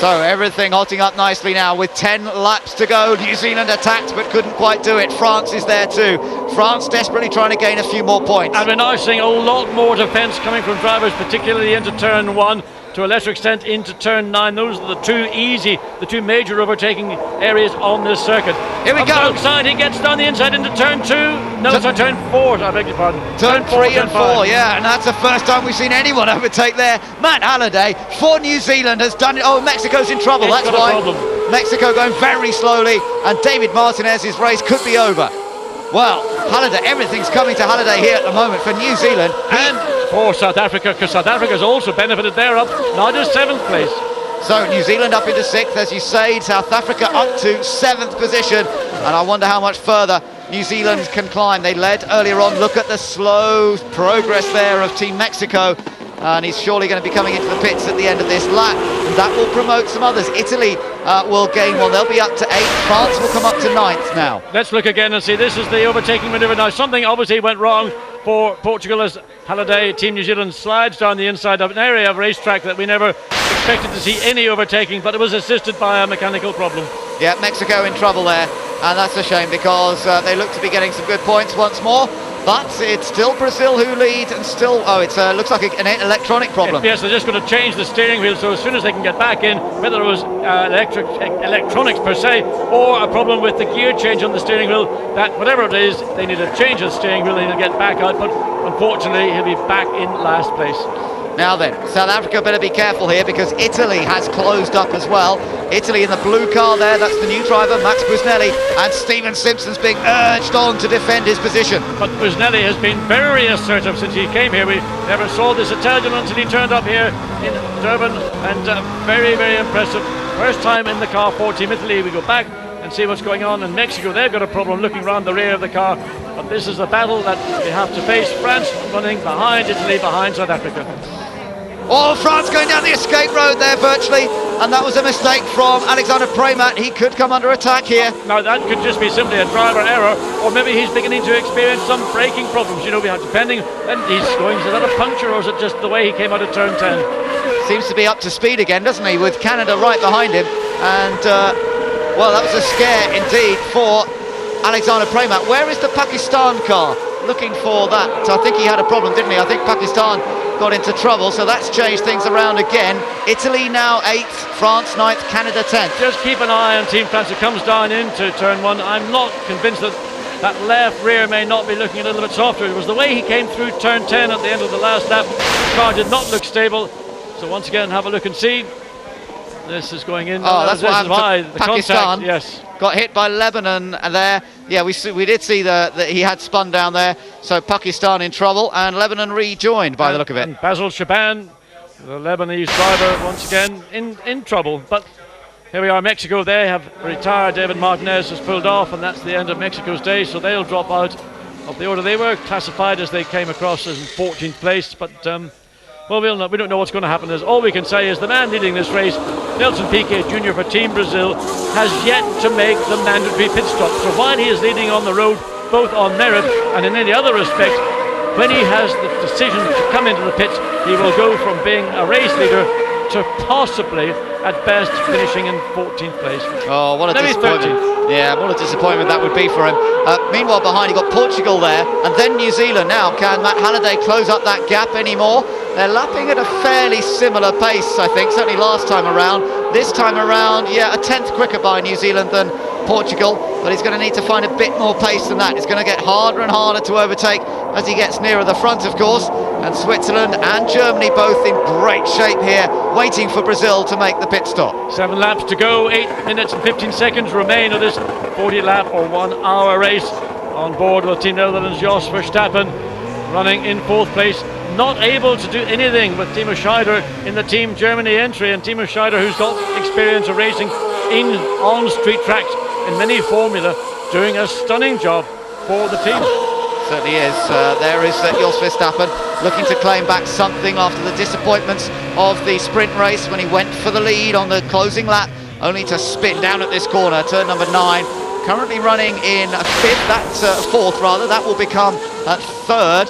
So everything hotting up nicely now with 10 laps to go. New Zealand attacked but couldn't quite do it. France is there too. France desperately trying to gain a few more points. And we're now seeing a lot more defence coming from drivers, particularly into turn 1, to a lesser extent into turn 9. Those are the two major overtaking areas on this circuit. Here we go. Outside, he gets down the inside into turn 2. No, sorry, turn 4, I beg your pardon. Turn 3 and 4, yeah, and that's the first time we've seen anyone overtake there. Matt Halliday for New Zealand has done it. Oh, Mexico's in trouble, that's why. Mexico going very slowly, and David Martinez's race could be over. Well, Halliday, everything's coming to Halliday here at the moment for New Zealand. And for South Africa, because South Africa's also benefited. They're up now to 7th place. So New Zealand up into 6th, as you say. South Africa up to 7th position, and I wonder how much further New Zealand can climb. They led earlier on. Look at the slow progress there of Team Mexico, and he's surely going to be coming into the pits at the end of this lap, and that will promote some others. Italy will gain one. They'll be up to 8th. France will come up to 9th now. Let's look again and see. This is the overtaking manoeuvre. Now, something obviously went wrong for Portugal as Halliday, Team New Zealand, slides down the inside of an area of racetrack that we never expected to see any overtaking, but it was assisted by a mechanical problem. Yeah, Mexico in trouble there, and that's a shame, because they look to be getting some good points once more. But it's still Brazil who lead, and still, it looks like an electronic problem. Yes, they're just going to change the steering wheel, so as soon as they can get back in, whether it was electronics per se, or a problem with the gear change on the steering wheel, that whatever it is, they need to change the steering wheel, they need to get back out, but unfortunately he'll be back in last place. Now then, South Africa better be careful here, because Italy has closed up as well. Italy in the blue car there, that's the new driver, Max Busnelli, and Stephen Simpson's being urged on to defend his position. But Busnelli has been very assertive since he came here. We never saw this Italian until he turned up here in Durban, and very, very impressive. First time in the car for Team Italy. We go back and see what's going on in Mexico. They've got a problem looking around the rear of the car, but this is the battle that they have to face. France running behind Italy, behind South Africa. Oh, France going down the escape road there virtually, and that was a mistake from Alexander Premat. He could come under attack here. Now that could just be simply a driver error, or maybe he's beginning to experience some braking problems. You know, we have depending, and he's going, is that a puncture, or is it just the way he came out of turn 10? Seems to be up to speed again, doesn't he, with Canada right behind him, and well, that was a scare indeed for Alexander Premat. Where is the Pakistan car? looking for that. I think he had a problem, didn't he? I think Pakistan got into trouble, so that's changed things around again. Italy now 8th, France 9th, Canada 10th. Just keep an eye on Team France. It comes down into turn 1. I'm not convinced that that left rear may not be looking a little bit softer. It was the way he came through turn 10 at the end of the last lap. The car did not look stable. So once again, have a look and see. This is going in. Oh, that's what happened to Pakistan. Contact, yes. Got hit by Lebanon there. Yeah, we did see that he had spun down there. So Pakistan in trouble, and Lebanon rejoined by the look of it. And Basil Shaban, the Lebanese driver, once again in trouble. But here we are, Mexico. They have retired. David Martinez has pulled off, and that's the end of Mexico's day. So they'll drop out of the order. They were classified as they came across as in 14th place, but well, we don't know what's going to happen. All we can say is the man leading this race, Nelson Piquet Jr. for Team Brazil, has yet to make the mandatory pit stop. So while he is leading on the road, both on merit and in any other respect, when he has the decision to come into the pits, he will go from being a race leader to possibly, at best, finishing in 14th place. Oh, what a Maybe disappointment. 13th. Yeah, what a disappointment that would be for him. Meanwhile, behind, you got Portugal there, and then New Zealand now. Can Matt Halliday close up that gap anymore? They're lapping at a fairly similar pace, I think, certainly last time around. This time around, yeah, a 10th quicker by New Zealand than Portugal, but he's going to need to find a bit more pace than that. It's going to get harder and harder to overtake as he gets nearer the front, of course. And Switzerland and Germany both in great shape here, waiting for Brazil to make the pit stop. 7 laps to go, 8 minutes and 15 seconds remain of this 40-lap or 1-hour race. On board with Team Netherlands, Jos Verstappen running in 4th place, not able to do anything with Timo Scheider in the Team Germany entry, and Timo Scheider, who's got experience of racing on street tracks in many formula, doing a stunning job for the team. Certainly is. There is Jos Verstappen looking to claim back something after the disappointments of the sprint race when he went for the lead on the closing lap, only to spin down at this corner, turn number 9. Currently running in 5th, that's 4th rather. That will become 3rd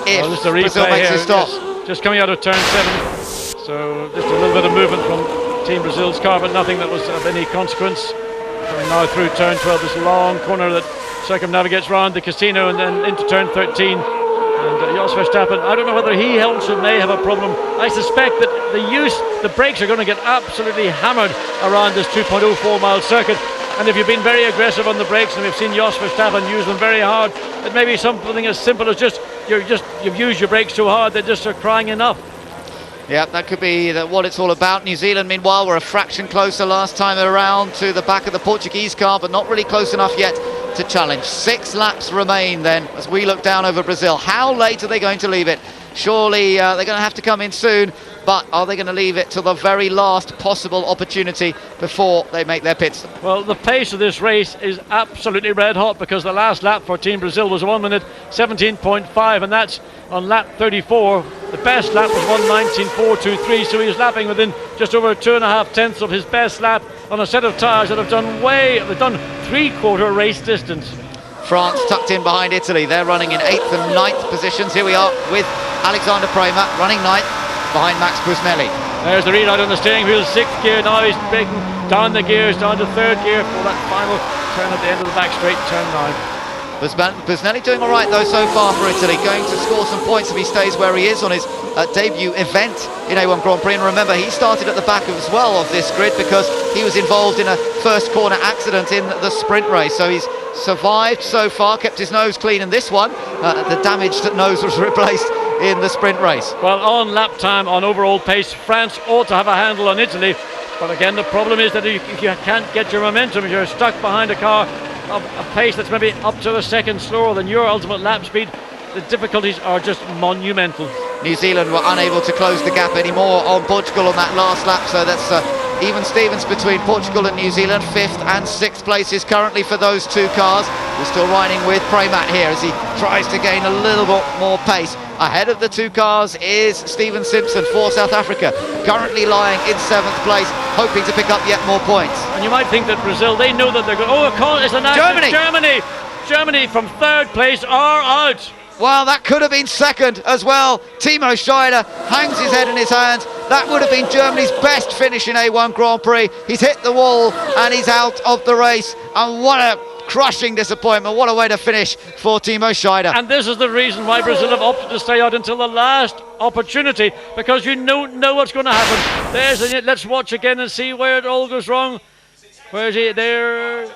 if Brazil makes his stop. Yes. Just coming out of turn 7, so just a little bit of movement from Team Brazil's car, but nothing that was of any consequence. Coming now through turn 12, this long corner that circumnavigates round the casino and then into turn 13. And Jos Verstappen, I don't know whether he also may have a problem. I suspect that the brakes are going to get absolutely hammered around this 2.04 mile circuit. And if you've been very aggressive on the brakes, and we've seen Jos Verstappen use them very hard, it may be something as simple as you've used your brakes so hard, they just are crying enough. Yeah, that could be what it's all about. New Zealand, meanwhile, were a fraction closer last time around to the back of the Portuguese car, but not really close enough yet to challenge. 6 laps remain then as we look down over Brazil. How late are they going to leave it? Surely they're going to have to come in soon, but are they going to leave it to the very last possible opportunity before they make their pits? Well, the pace of this race is absolutely red hot, because the last lap for Team Brazil was 1 minute 17.5, and that's on lap 34. The best lap was 1:19.423, so he was lapping within just over 2.5 tenths of his best lap on a set of tyres that have done 3/4 race distance. France tucked in behind Italy. They're running in 8th and 9th positions. Here we are with Alexander Prema running 9th behind Max Busnelli. There's the readout on the steering wheel, 6th gear. Now he's breaking down the gears, down to 3rd gear for that final turn at the end of the back straight, turn 9. Busnelli doing all right though so far for Italy, going to score some points if he stays where he is on his debut event in A1 Grand Prix. And remember, he started at the back as well of this grid because he was involved in a first corner accident in the sprint race. So he's survived so far, kept his nose clean in this one. The damaged nose was replaced in the sprint race. Well, on lap time, on overall pace, France ought to have a handle on Italy. But again, the problem is that if you can't get your momentum, if you're stuck behind a car of a pace that's maybe up to a second slower than your ultimate lap speed, the difficulties are just monumental. New Zealand were unable to close the gap anymore on Portugal on that last lap, so that's even Stevens between Portugal and New Zealand. 5th and 6th places currently for those two cars. We're still riding with Prematt here as he tries to gain a little bit more pace. Ahead of the two cars is Stephen Simpson for South Africa, currently lying in 7th place, hoping to pick up yet more points. And you might think that Brazil, they know that they're going. Oh, a call! It's an accident. Germany from 3rd place are out. Well, that could have been 2nd as well. Timo Scheider hangs his head in his hands. That would have been Germany's best finish in A1 Grand Prix. He's hit the wall and he's out of the race. And what a crushing disappointment. What a way to finish for Timo Scheider. And this is the reason why Brazil have opted to stay out until the last opportunity, because you don't know what's going to happen. Let's watch again and see where it all goes wrong. Where is he? There.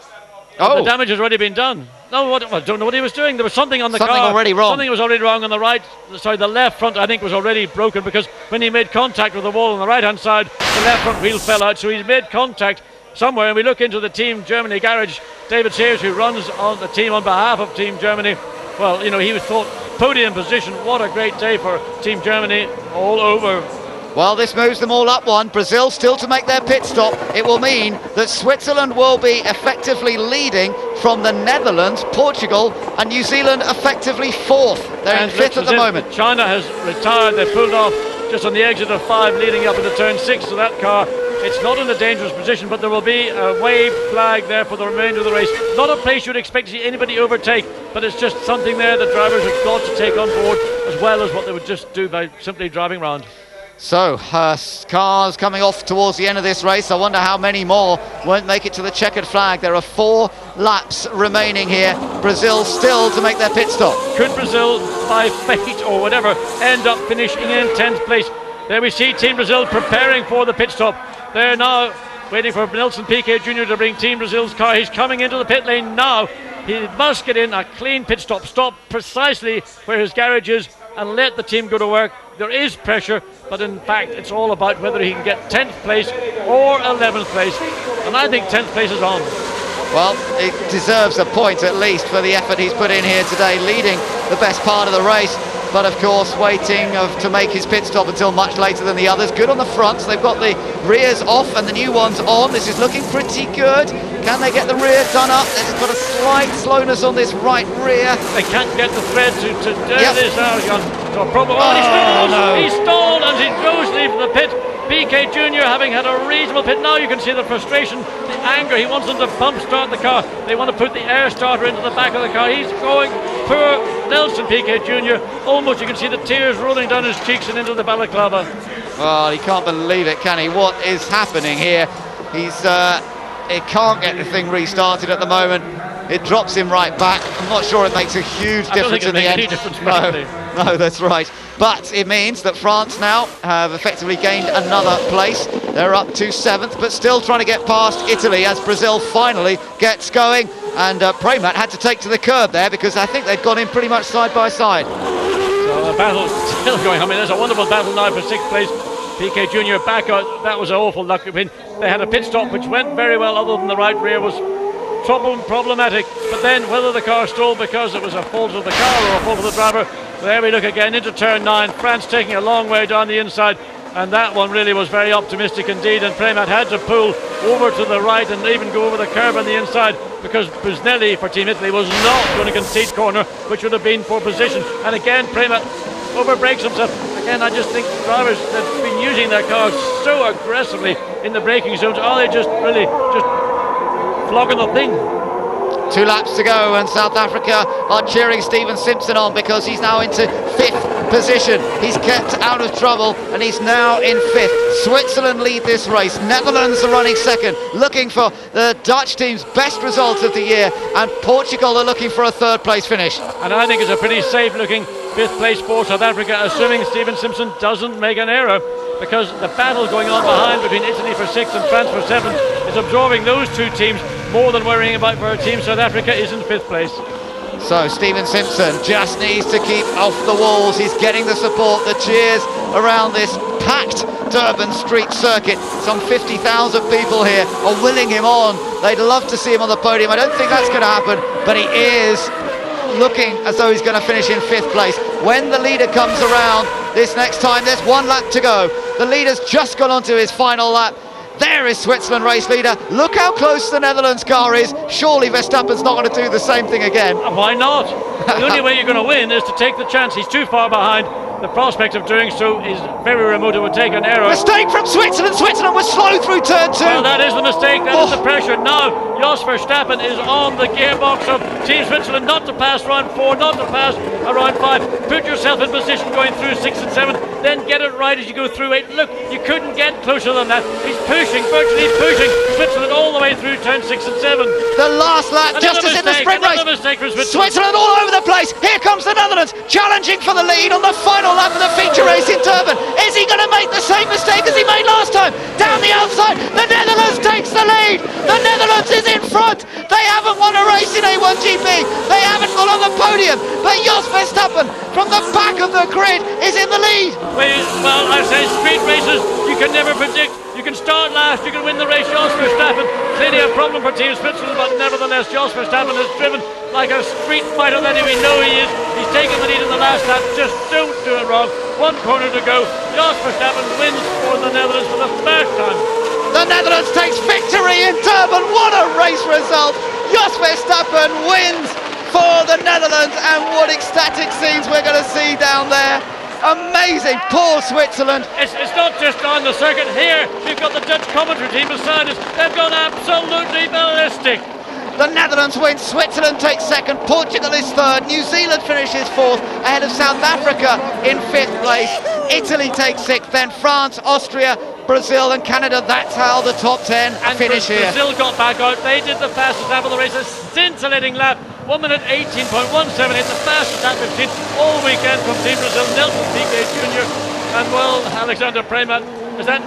Oh. The damage has already been done. No, I don't know what he was doing. There was something on the car. Something already wrong. Something was already wrong on the right. Sorry, the left front, I think, was already broken, because when he made contact with the wall on the right-hand side, the left front wheel fell out. So he's made contact somewhere. And we look into the Team Germany garage. David Sears, who runs on the team on behalf of Team Germany. Well, you know, he was thought podium position. What a great day for Team Germany all over. Well, this moves them all up one. Brazil still to make their pit stop. It will mean that Switzerland will be effectively leading from the Netherlands, Portugal and New Zealand effectively fourth. They're in fifth at the moment. China has retired. They pulled off just on the exit of 5 leading up into turn 6. So that car, it's not in a dangerous position, but there will be a wave flag there for the remainder of the race. Not a place you'd expect to see anybody overtake, but it's just something there the drivers have got to take on board, as well as what they would just do by simply driving round. So, cars coming off towards the end of this race. I wonder how many more won't make it to the checkered flag. There are 4 laps remaining here. Brazil still to make their pit stop. Could Brazil, by fate or whatever, end up finishing in 10th place? There we see Team Brazil preparing for the pit stop. They're now waiting for Nelson Piquet Jr. to bring Team Brazil's car. He's coming into the pit lane now. He must get in a clean pit stop. Stop precisely where his garage is and let the team go to work. There is pressure, but in fact it's all about whether he can get 10th place or 11th place, and I think 10th place is on. Well, it deserves a point at least for the effort he's put in here today, leading the best part of the race, but of course waiting to make his pit stop until much later than the others. Good on the fronts, they've got the rears off and the new ones on. This is looking pretty good. Can they get the rear done up? They've got a slight slowness on this right rear. They can't get the thread to do this now. So probably, he stalled and he goes leaving the pit. Piquet Jr. having had a reasonable pit. Now you can see the frustration, the anger. He wants them to bump start the car. They want to put the air starter into the back of the car. He's going, poor Nelson Piquet Jr. Almost you can see the tears rolling down his cheeks and into the balaclava. Well, he can't believe it, can he? What is happening here? He can't get the thing restarted at the moment. It drops him right back. I'm not sure it makes a huge difference in the end. No, that's right. But it means that France now have effectively gained another place. They're up to 7th, but still trying to get past Italy as Brazil finally gets going. And Pramac had to take to the curb there because I think they'd gone in pretty much side by side. So the battle's still going. I mean, there's a wonderful battle now for 6th place. Piquet Jr. back out. That was an awful luck. I mean, they had a pit stop which went very well, other than the right rear was problematic. But then whether the car stalled because it was a fault of the car or a fault of the driver, there we look again into turn 9. France taking a long way down the inside, and that one really was very optimistic indeed, and Pramac had to pull over to the right and even go over the curb on the inside because Busnelli for Team Italy was not going to concede corner, which would have been for position. And again Pramac overbrakes himself. Again, I just think drivers that have been using their cars so aggressively in the braking zones, are they just really just flogging the thing? 2 laps to go and South Africa are cheering Stephen Simpson on because he's now into 5th position. He's kept out of trouble and he's now in 5th. Switzerland lead this race. Netherlands are running 2nd, looking for the Dutch team's best result of the year, and Portugal are looking for a 3rd place finish. And I think it's a pretty safe looking 5th place for South Africa, assuming Stephen Simpson doesn't make an error, because the battle going on behind between Italy for 6th and France for 7th is absorbing those 2 teams more than worrying about where Team South Africa is in 5th place. So Stephen Simpson just needs to keep off the walls. He's getting the support, the cheers around this packed Durban street circuit. Some 50,000 people here are willing him on. They'd love to see him on the podium. I don't think that's going to happen, but he is looking as though he's going to finish in 5th place. When the leader comes around this next time, there's 1 lap to go. The leader's just gone on to his final lap. There is Switzerland race leader. Look how close the Netherlands car is. Surely Verstappen's not going to do the same thing again. Why not? The only way you're going to win is to take the chance. He's too far behind. The prospect of doing so is very remote. It would take an error. Mistake from Switzerland. Switzerland was slow through turn 2. Well, that is the mistake. That is the pressure. Now Jos Verstappen is on the gearbox of Team Switzerland, not to pass round 4, not to pass around 5. Put yourself in position going through 6 and 7, then get it right as you go through 8. Look, you couldn't get closer than that. He's pushing, virtually pushing Switzerland all the way through turn 6 and 7. The last lap, just as in the sprint race. Switzerland all over the place. Here comes the Netherlands, challenging for the lead on the final lap of the feature race in Durban. Is he going to make the same mistake as he made last time? Down the outside, the Netherlands takes the lead. The Netherlands is in front. They haven't won a race in A1GP. They haven't got on the podium. But Jos Verstappen, from the back of the grid, is in the lead. Well, I say street races, you can never predict. You can start last, you can win the race. Jos Verstappen, clearly a problem for Team Switzerland, but nevertheless, Jos Verstappen has driven like a street fighter that we know he is. He's taken the lead in the last lap. Just don't do it wrong. 1 corner to go. Jos Verstappen wins for the Netherlands for the first time. The Netherlands takes victory in Durban. What a race result. Jos Verstappen wins for the Netherlands, and what ecstatic scenes we're going to see down there. Amazing, poor Switzerland. It's not just on the circuit here. We've got the Dutch commentary team beside us. They've gone absolutely ballistic. The Netherlands win, Switzerland takes second, Portugal is third, New Zealand finishes fourth, ahead of South Africa in fifth place. Italy takes sixth, then France, Austria, Brazil and Canada. That's how the top 10 finish here. Brazil got back out. They did the fastest lap of the race, a scintillating lap. 1 minute 18.17. It's the fastest lap we've seen all weekend from Team Brazil. Nelson Piquet Jr. and, well, Alexander Premat. Is that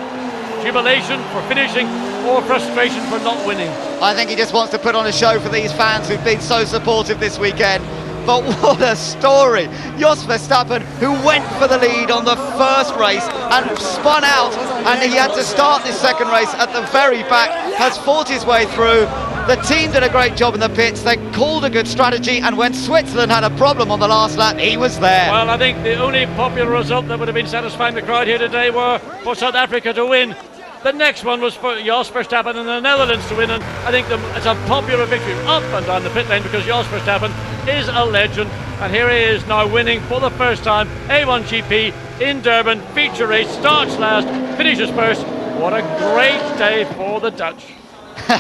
jubilation for finishing or frustration for not winning? I think he just wants to put on a show for these fans who've been so supportive this weekend. But what a story. Jos Verstappen, who went for the lead on the first race and spun out, and he had to start this second race at the very back, has fought his way through. The team did a great job in the pits. They called a good strategy, and when Switzerland had a problem on the last lap, he was there. Well, I think the only popular result that would have been satisfying the crowd here today were for South Africa to win. The next one was for Jos Verstappen and the Netherlands to win, and I think it's a popular victory up and down the pit lane because Jos Verstappen is a legend, and here he is now winning for the first time A1GP in Durban. Feature race, starts last, finishes first. What a great day for the Dutch.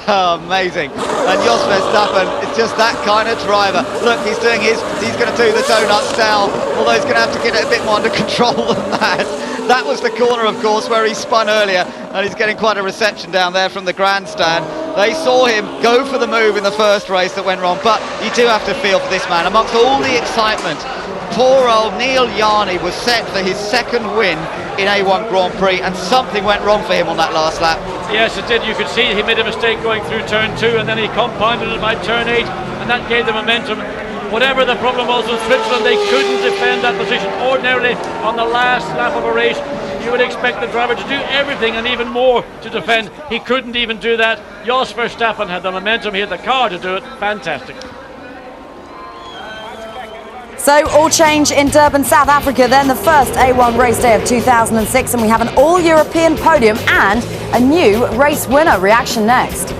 Amazing. And Jos Verstappen is just that kind of driver. Look, he's going to do the donut style, although he's going to have to get it a bit more under control than that. That was the corner, of course, where he spun earlier, and he's getting quite a reception down there from the grandstand. They saw him go for the move in the first race that went wrong, but you do have to feel for this man. Amongst all the excitement, poor old Neil Yarni was set for his second win in A1 Grand Prix, and something went wrong for him on that last lap. Yes, it did. You could see he made a mistake going through turn 2, and then he compounded it by turn 8, and that gave the momentum. Whatever the problem was with Switzerland, they couldn't defend that position. Ordinarily, on the last lap of a race, you would expect the driver to do everything and even more to defend. He couldn't even do that. Jos Verstappen had the momentum, he had the car to do it. Fantastic. So, all change in Durban, South Africa, then the first A1 race day of 2006, and we have an all-European podium and a new race winner. Reaction next.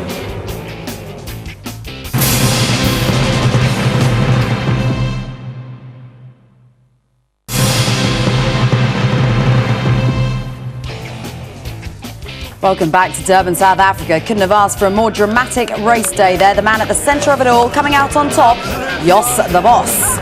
Welcome back to Durban, South Africa. Couldn't have asked for a more dramatic race day there. The man at the centre of it all, coming out on top, Jos the Boss.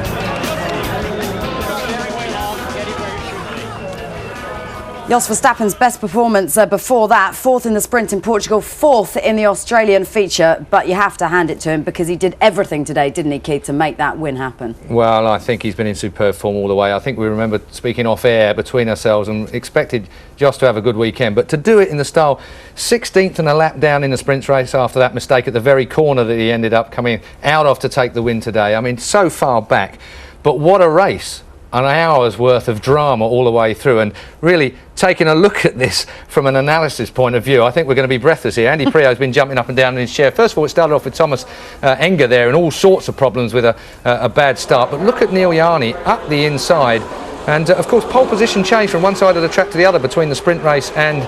Jos Verstappen's best performance before that, 4th in the sprint in Portugal, 4th in the Australian feature, but you have to hand it to him because he did everything today, didn't he, Keith, to make that win happen? Well, I think he's been in superb form all the way. I think we remember speaking off air between ourselves and expected Jos to have a good weekend, but to do it in the style 16th and a lap down in the sprint race after that mistake at the very corner that he ended up coming out of to take the win today. I mean, so far back, but what a race. An hour's worth of drama all the way through, and really taking a look at this from an analysis point of view, I think we're going to be breathless here. Andy Prio's been jumping up and down in his chair. First of all, it started off with Thomas Enger there and all sorts of problems with a bad start, but look at Neil Yarni up the inside, and of course pole position changed from one side of the track to the other between the sprint race and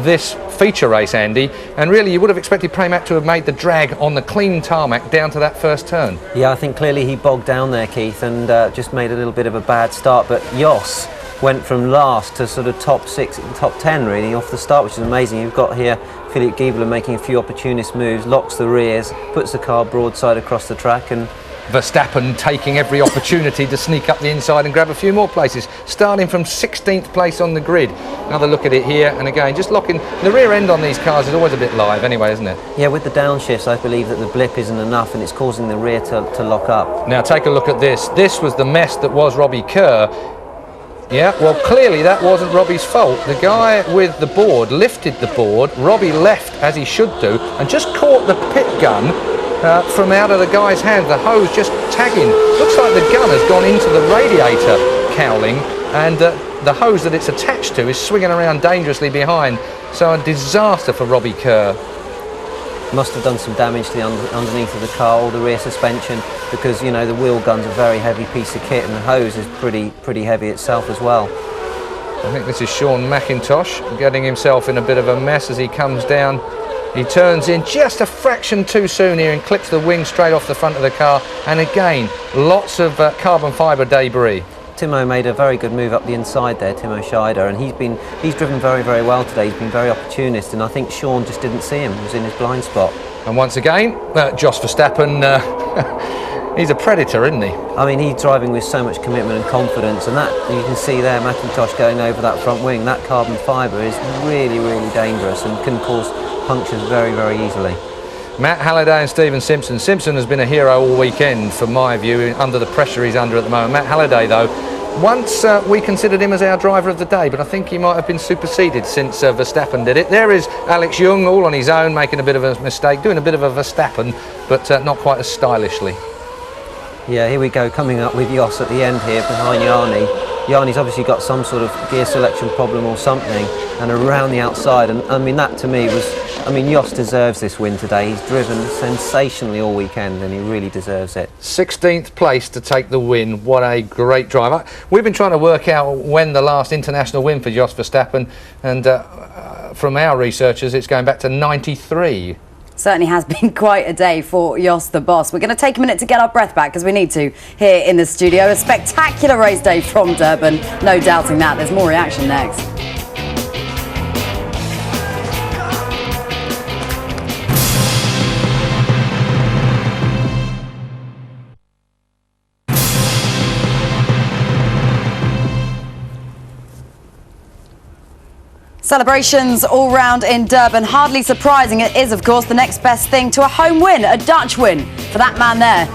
this feature race, Andy, and really you would have expected Premat to have made the drag on the clean tarmac down to that first turn. Yeah, I think clearly he bogged down there, Keith, and just made a little bit of a bad start, but Jos went from last to sort of top 6, top 10 really off the start, which is amazing. You've got here Philippe Giebler making a few opportunist moves, locks the rears, puts the car broadside across the track, and Verstappen taking every opportunity to sneak up the inside and grab a few more places, starting from 16th place on the grid. Another look at it here, and again, just locking the rear end on these cars is always a bit live anyway, isn't it? Yeah, with the downshifts, I believe that the blip isn't enough and it's causing the rear to lock up. Now take a look at this. This was the mess that was Robbie Kerr. Yeah, well, clearly that wasn't Robbie's fault. The guy with the board lifted the board, Robbie left as he should do, and just caught the pit gun from out of the guy's hand. The hose just tagging. Looks like the gun has gone into the radiator cowling, and the hose that it's attached to is swinging around dangerously behind. So a disaster for Robbie Kerr. Must have done some damage to the underneath of the car, or the rear suspension, because you know the wheel gun's a very heavy piece of kit, and the hose is pretty heavy itself as well. I think this is Sean McIntosh getting himself in a bit of a mess as he comes down. He turns in just a fraction too soon here and clips the wing straight off the front of the car, and again lots of carbon fibre debris. Timo made a very good move up the inside there, Timo Scheider, and he's driven very well today. He's been very opportunist, and I think Sean just didn't see him. He was in his blind spot. And once again, Jos Verstappen, he's a predator, isn't he? I mean, he's driving with so much commitment and confidence, and that you can see there, McIntosh going over that front wing. That carbon fibre is really dangerous and can cause punctures very easily. Matt Halliday and Stephen Simpson. Simpson has been a hero all weekend, from my view, under the pressure he's under at the moment. Matt Halliday, though, once we considered him as our driver of the day, but I think he might have been superseded since Verstappen did it. There is Alex Young, all on his own, making a bit of a mistake, doing a bit of a Verstappen, but not quite as stylishly. Yeah, here we go, coming up with Jos at the end here behind Jarni. Jarni's obviously got some sort of gear selection problem or something, and around the outside, and I mean that to me was, I mean Jos deserves this win today. He's driven sensationally all weekend and he really deserves it. 16th place to take the win. What a great driver. We've been trying to work out when the last international win for Jos Verstappen, and from our researchers it's going back to 93. Certainly has been quite a day for Jos the boss. We're going to take a minute to get our breath back, because we need to, here in the studio. A spectacular race day from Durban, no doubting that. There's more reaction next. Celebrations all round in Durban. Hardly surprising, it is, of course, the next best thing to a home win, a Dutch win for that man there.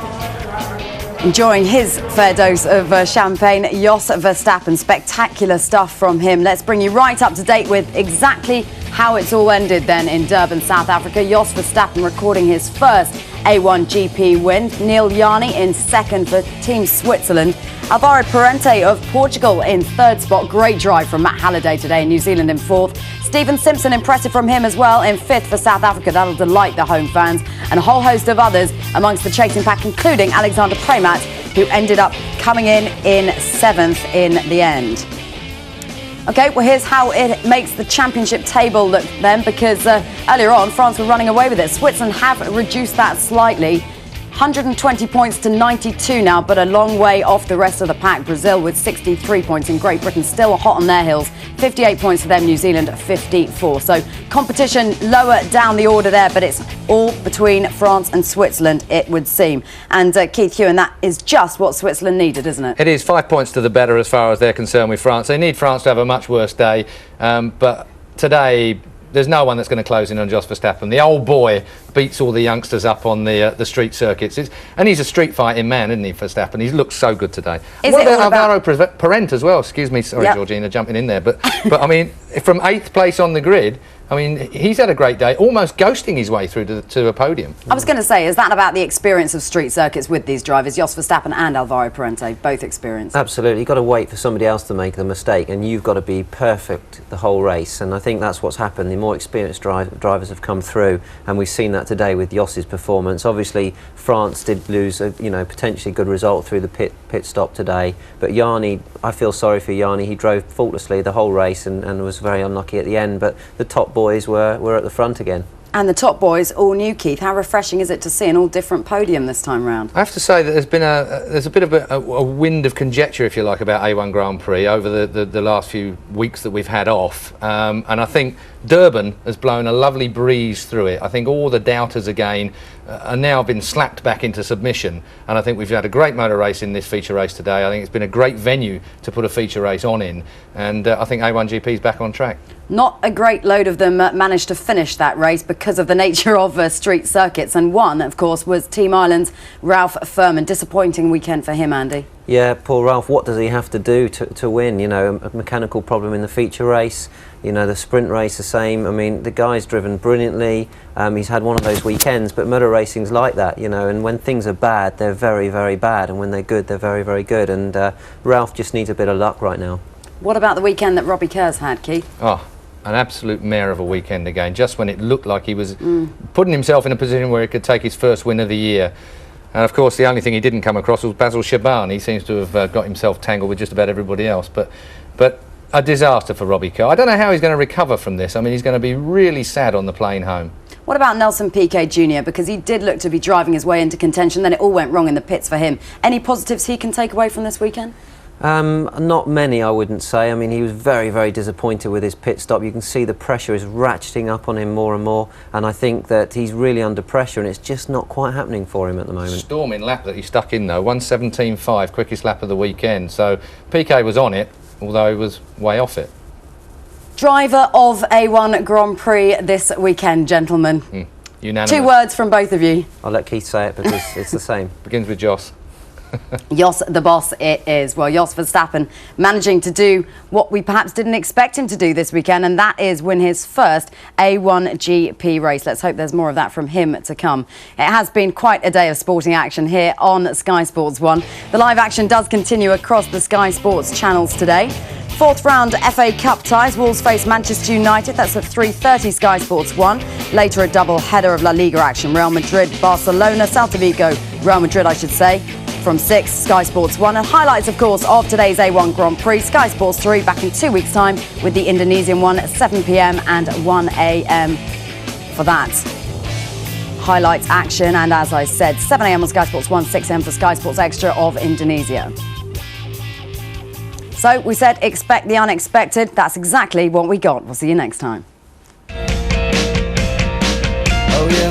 Enjoying his fair dose of champagne, Jos Verstappen. Spectacular stuff from him. Let's bring you right up to date with exactly how it's all ended then in Durban, South Africa. Jos Verstappen recording his first A1GP win. Neil Jarni in second for Team Switzerland. Alvaro Parente of Portugal in third spot. Great drive from Matt Halliday today. New Zealand in fourth. Stephen Simpson, impressive from him as well, in fifth for South Africa. That'll delight the home fans. And a whole host of others amongst the chasing pack, including Alexander Premat, who ended up coming in seventh in the end. OK, well, here's how it makes the championship table look then, because earlier on, France were running away with it. Switzerland have reduced that slightly. 120 points to 92 now, but a long way off the rest of the pack. Brazil with 63 points, and Great Britain still hot on their heels. 58 points for them, New Zealand 54. So competition lower down the order there, but it's all between France and Switzerland, it would seem. And Keith Hewan, that is just what Switzerland needed, isn't it? It is 5 points to the better as far as they're concerned with France. They need France to have a much worse day, but today there's no one that's going to close in on Jos Verstappen. The old boy beats all the youngsters up on the street circuits. And he's a street fighting man, isn't he, Verstappen? He looks so good today. What about Alvaro Parente as well? Excuse me, sorry, Georgina, jumping in there. But I mean, from 8th place on the grid, I mean, he's had a great day, almost ghosting his way through to a podium. I was going to say, is that about the experience of street circuits with these drivers? Jos Verstappen and Alvaro Parente, both experienced. Absolutely. You've got to wait for somebody else to make the mistake, and you've got to be perfect the whole race. And I think that's what's happened. The more experienced drivers have come through, and we've seen that today with Jos's performance. Obviously, France did lose a potentially good result through the pit stop today. But Jarni, I feel sorry for Jarni. He drove faultlessly the whole race and was very unlucky at the end. But the top boys were at the front again. And the top boys, all new, Keith. How refreshing is it to see an all different podium this time round? I have to say that there's a bit of a wind of conjecture, if you like, about A1 Grand Prix over the last few weeks that we've had off. And I think Durban has blown a lovely breeze through it. I think all the doubters again are now been slapped back into submission. And I think we've had a great motor race in this feature race today. I think it's been a great venue to put a feature race on in. And I think A1GP is back on track. Not a great load of them managed to finish that race because of the nature of street circuits. And one, of course, was Team Ireland's Ralph Furman. Disappointing weekend for him, Andy. Yeah, poor Ralph. What does he have to do to win? You know, a mechanical problem in the feature race. You know, the sprint race the same. I mean, the guy's driven brilliantly. He's had one of those weekends, but motor racing's like that, you know. And when things are bad, they're very, very bad. And when they're good, they're very, very good. And Ralph just needs a bit of luck right now. What about the weekend that Robbie Kerr's had, Keith? Oh, an absolute mare of a weekend again. Just when it looked like he was putting himself in a position where he could take his first win of the year. And of course, the only thing he didn't come across was Basil Shaban. He seems to have got himself tangled with just about everybody else. But a disaster for Robbie Kerr. I don't know how he's going to recover from this. I mean, he's going to be really sad on the plane home. What about Nelson Piquet Jr.? Because he did look to be driving his way into contention, then it all went wrong in the pits for him. Any positives he can take away from this weekend? Not many, I wouldn't say. I mean, he was very, very disappointed with his pit stop. You can see the pressure is ratcheting up on him more and more, and I think that he's really under pressure, and it's just not quite happening for him at the moment. Storming lap that he stuck in, though. 1:17.5, quickest lap of the weekend. So Piquet was on it, although he was way off it. Driver of A1 Grand Prix this weekend, gentlemen. Unanimous. 2 words from both of you. I'll let Keith say it because it's the same. Begins with Jos. Jos the boss it is. Well, Jos Verstappen managing to do what we perhaps didn't expect him to do this weekend, and that is win his first A1GP race. Let's hope there's more of that from him to come. It has been quite a day of sporting action here on Sky Sports 1. The live action does continue across the Sky Sports channels today. 4th round FA Cup ties. Wolves face Manchester United. That's at 3:30 Sky Sports 1. Later a double header of La Liga action. Real Madrid, Barcelona, Celta Vigo. Real Madrid, I should say. From 6, Sky Sports 1. And highlights, of course, of today's A1 Grand Prix. Sky Sports 3 back in 2 weeks' time with the Indonesian one at 7 p.m. and 1 a.m. for that. Highlights action, and as I said, 7 a.m. on Sky Sports 1, 6 a.m. for Sky Sports Extra of Indonesia. So we said expect the unexpected. That's exactly what we got. We'll see you next time. Oh yeah.